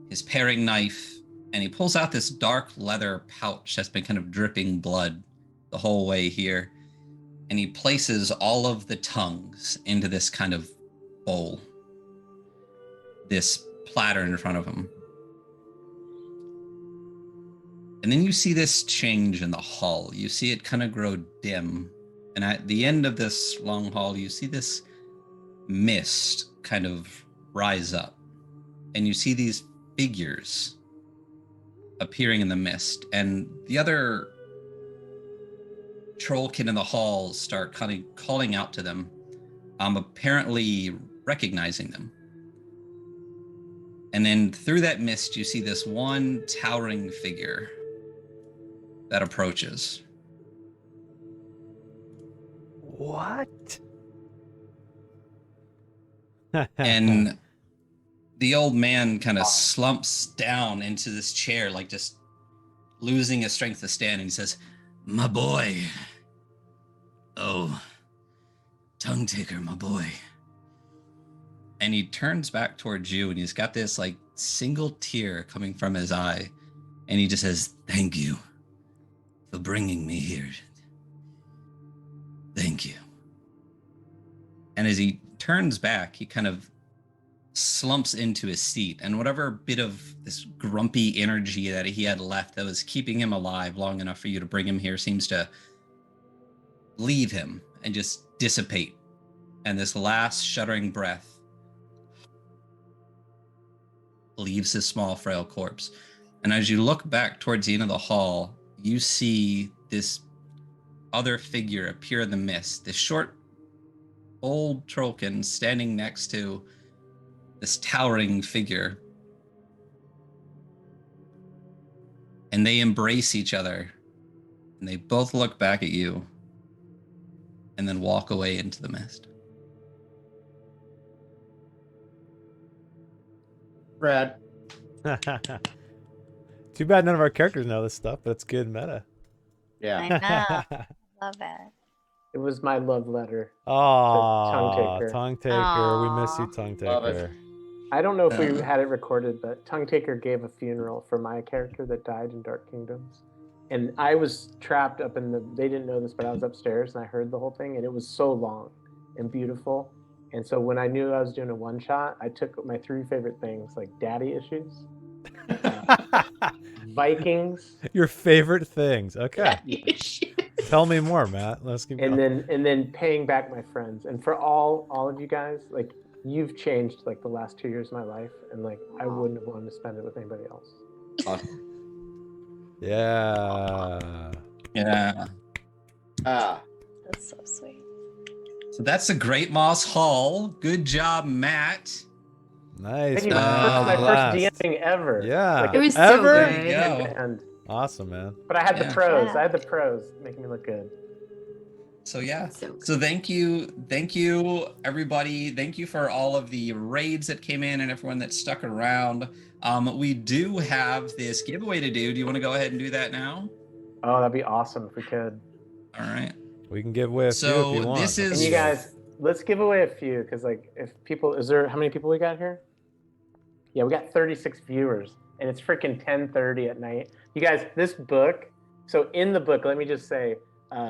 his paring knife, and he pulls out this dark leather pouch that's been kind of dripping blood the whole way here. And he places all of the tongues into this kind of bowl, this platter in front of him. And then you see this change in the hall. You see it kind of grow dim. And at the end of this long hall, you see this mist kind of rise up. And you see these figures appearing in the mist. And the other trollkin in the hall start kind of calling out to them, apparently recognizing them. And then through that mist, you see this one towering figure that approaches. What? And the old man kind of slumps down into this chair, like just losing his strength to stand. And he says, "My boy. Oh, tongue taker, my boy." And he turns back towards you, and he's got this like single tear coming from his eye. And he just says, "Thank you for bringing me here. Thank you." And as he turns back, he kind of slumps into his seat, and whatever bit of this grumpy energy that he had left that was keeping him alive long enough for you to bring him here seems to leave him and just dissipate. And this last shuddering breath leaves his small, frail corpse. And as you look back towards the end of the hall, you see this other figure appear in the mist, this short, old Trollkin standing next to this towering figure. And they embrace each other, and they both look back at you, and then walk away into the mist. Brad. Too bad none of our characters know this stuff, but it's good meta. Yeah. I know. Love it. It was my love letter. Oh, Tongue Taker. Tongue Taker. We miss you, Aw. Tongue Love it. Taker. I don't know if we had it recorded, but Tongue Taker gave a funeral for my character that died in Dark Kingdoms. And I was trapped up in they didn't know this, but I was upstairs and I heard the whole thing, and it was so long and beautiful. And so when I knew I was doing a one shot, I took my 3 favorite things, like daddy issues, Vikings, Your favorite things. Okay. Tell me more, Matt. Let's keep and going. then paying back my friends. And for all of you guys, like, you've changed like the last 2 years of my life, and like I wouldn't have wanted to spend it with anybody else. Awesome. Yeah. Yeah. That's so sweet. So that's the Great Moss Hall. Good job, Matt. Nice. Thank you. man. My Blast. first DMing ever. Yeah. Like, It was so Ever? good. There you go. And, Awesome, man. but I had Yeah. the pros. Yeah. I had the pros making me look good. So yeah. So good. So thank you, everybody. Thank you for all of the raids that came in and everyone that stuck around. We do have this giveaway to do. Do you want to go ahead and do that now? Oh, that'd be awesome if we could. All right. We can give away a few if So you want. this is And you guys, let's give away a few, because like, if people, how many people we got here? Yeah, we got 36 viewers, and it's freaking 10:30 at night. You guys, this book. So in the book, let me just say,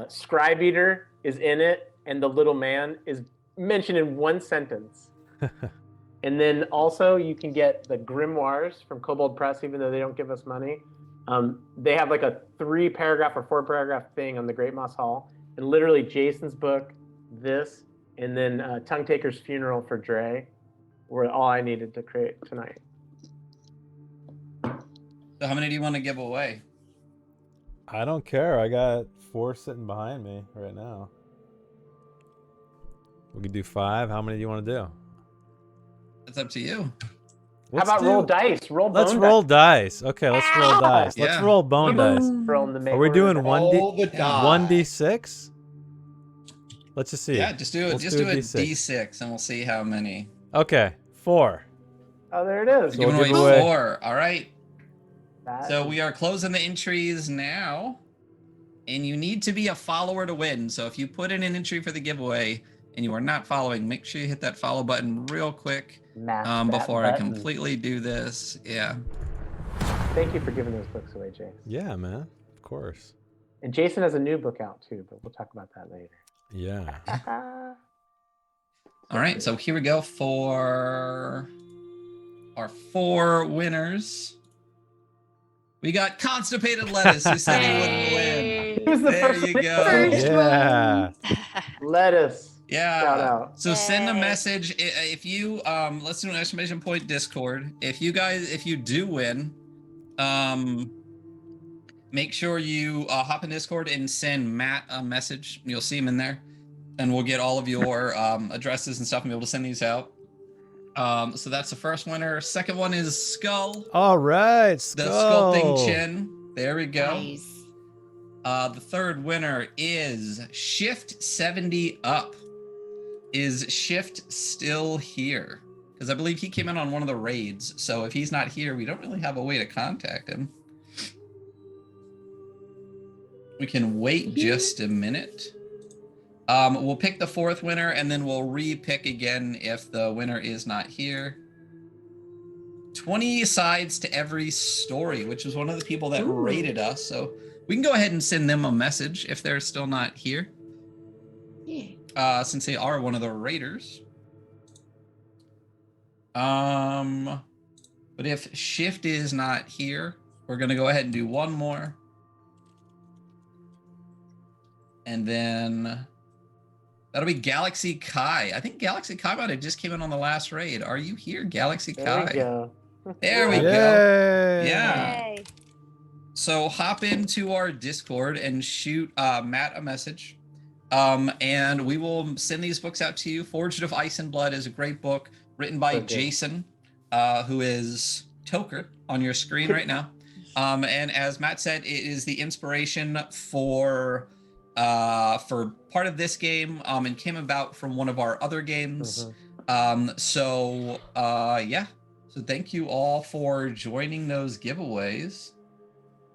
Scribe Eater is in it, and the little man is mentioned in one sentence. And then also you can get the grimoires from Kobold Press, even though they don't give us money. They have like a 3-paragraph or 4-paragraph thing on the Great Moss Hall, and literally Jason's book, this, and then Tongue Taker's funeral for Dre were all I needed to create tonight. So how many do you want to give away? I don't care. I got 4 sitting behind me right now. We could do 5. How many do you want to do? It's up to you. How about roll dice? Roll bone Let's roll dice. Okay, let's roll Ah! dice. Let's Yeah. roll bone dice. Roll in the main Are we doing order. All the die. 1d6? Let's just see. Yeah, just do it. Let's Just do do a a D6. D6 and we'll see how many. Okay, 4. Oh, there it is. So Giving we'll away give away- 4. All right. That So is- we are closing the entries now. And you need to be a follower to win. So if you put in an entry for the giveaway and you are not following, make sure you hit that follow button real quick Mash that before I button. completely do this. Yeah. Thank you for giving those books away, Jason. Yeah, man. Of course. And Jason has a new book out too, but we'll talk about that later. Yeah. All right. So here we go for our 4 winners. We got Constipated Lettuce, who said he wouldn't win. He was the There first you one. go. First Yeah. Lettuce. Shout Yeah. out. So send a Yay. message if you let's do an exclamation point Discord. If you do win, make sure you hop in Discord and send Matt a message. You'll see him in there, and we'll get all of your addresses and stuff and be able to send these out. So that's the first winner. Second one is Skull, All right. the Skull. sculpting chin. There we go. Nice. The third winner is Shift 70 Up. Is Shift still here? Because I believe he came in on one of the raids. So if he's not here, we don't really have a way to contact him. We can wait just a minute. We'll pick the 4th winner and then we'll re-pick again if the winner is not here. 20 sides to every story, which is one of the people that rated us. So we can go ahead and send them a message if they're still not here, Yeah. since they are one of the raiders. But if Shift is not here, we're gonna go ahead and do one more. And then that'll be Galaxy Kai. I think Galaxy Kai might have just came in on the last raid. Are you here, Galaxy There Kai? we go. There we go. Yay! Yeah. Yay. So hop into our Discord and shoot Matt a message. And we will send these books out to you. Forged of Ice and Blood is a great book written by Okay. Jason, who is Toker on your screen right now. And as Matt said, it is the inspiration for part of this game, and came about from one of our other games. So thank you all for joining those giveaways.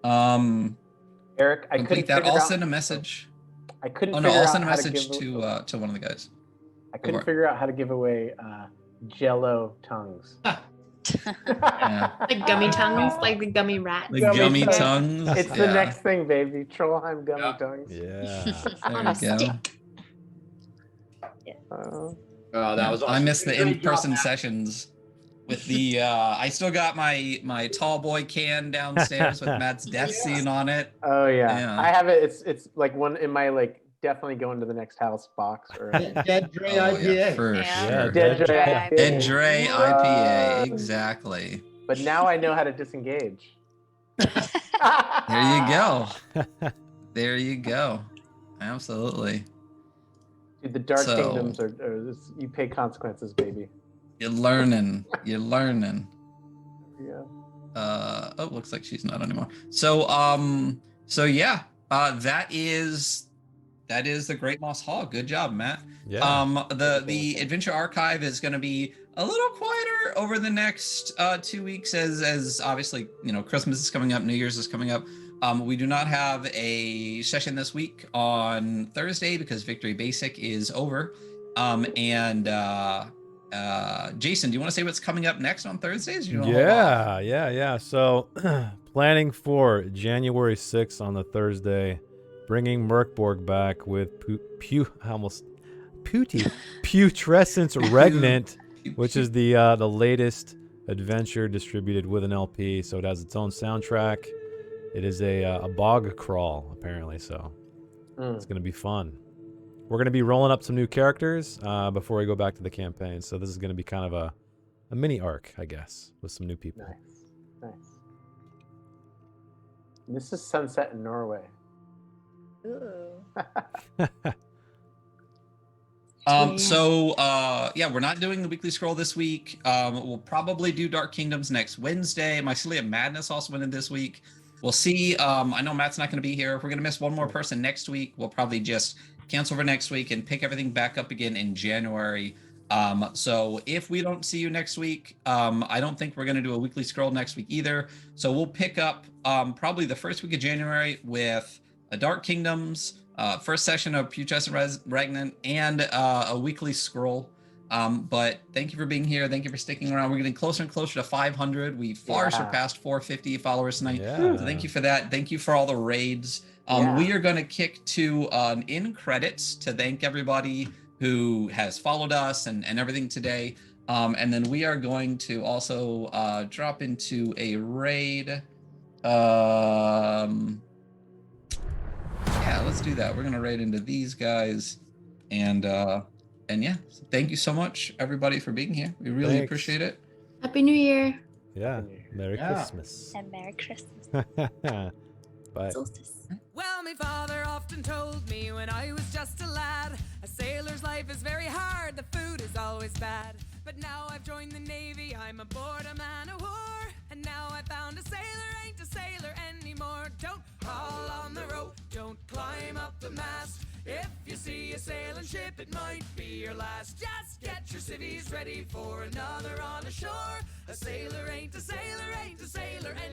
Eric, I couldn't Complete that. figure I'll out- send a message. I couldn't Oh no, figure I'll out send a how to message give- to one of the guys. I couldn't it. figure out how to give away Jello tongues. Yeah. Like gummy tongues, like the gummy rat. The Gummy gummy tongues. tongues. It's the next thing, baby. Trollheim gummy Yeah. tongues. Yeah. There On we a go. stick. Uh, Oh, that was awesome. I missed the Great job, in-person Matt. sessions with the I still got my tall boy can downstairs with Matt's death Yeah. scene on it. oh yeah. Yeah. I have it. It's like one in my definitely going to the next house box or Dead Dre Oh, IPA. yeah, for Yeah. sure. Dead Dre Dre IPA. Dead Dre Uh, IPA, exactly. But now I know how to disengage. There you go. There you go. Absolutely. Dude, the Dark So- Kingdoms you pay consequences, baby. You're learning. You're learning. Yeah. Oh, looks like she's not anymore. So yeah, that is the Great Moss Hall. Good job, Matt. Yeah. The Adventure Archive is going to be a little quieter over the next 2 weeks, as obviously Christmas is coming up, New Year's is coming up. We do not have a session this week on Thursday because Victory Basic is over. Jason, do you want to say what's coming up next on Thursdays? Yeah. So, planning for January 6th on the Thursday, bringing Merkborg back with Putrescence Regnant, which is the latest adventure distributed with an LP. So it has its own soundtrack. It is a bog crawl, apparently, so it's going to be fun. We're going to be rolling up some new characters before we go back to the campaign. So this is going to be kind of a mini arc, I guess, with some new people. Nice. And this is sunset in Norway. Ooh. We're not doing the weekly scroll this week. We'll probably do Dark Kingdoms next Wednesday. Mycelia Madness also went in this week. We'll see. I know Matt's not going to be here. If we're going to miss one more person next week, we'll probably just cancel for next week and pick everything back up again in January. So if we don't see you next week, I don't think we're going to do a weekly scroll next week either. So we'll pick up probably the first week of January with a Dark Kingdoms, first session of Putrescence Regnant, and a weekly scroll. But thank you for being here. Thank you for sticking around. We're getting closer and closer to 500. We far surpassed 450 followers tonight. Yeah. So thank you for that. Thank you for all the raids. We are going to kick to an in credits to thank everybody who has followed us and everything today. And then we are going to also drop into a raid. Yeah, let's do that. We're going to raid into these guys. And yeah, so thank you so much, everybody, for being here. We really Thanks. appreciate it. Happy New Year. Yeah. Merry Yeah. Christmas. And Merry Christmas. Bye. Solstice. Well, my father often told me when I was just a lad, a sailor's life is very hard, the food is always bad. But now I've joined the Navy, I'm aboard a man of war. And now I found a sailor ain't a sailor anymore. Don't haul on the rope, don't climb up the mast. If you see a sailing ship, it might be your last. Just get your civvies ready for another on the shore. A sailor ain't a sailor, ain't a sailor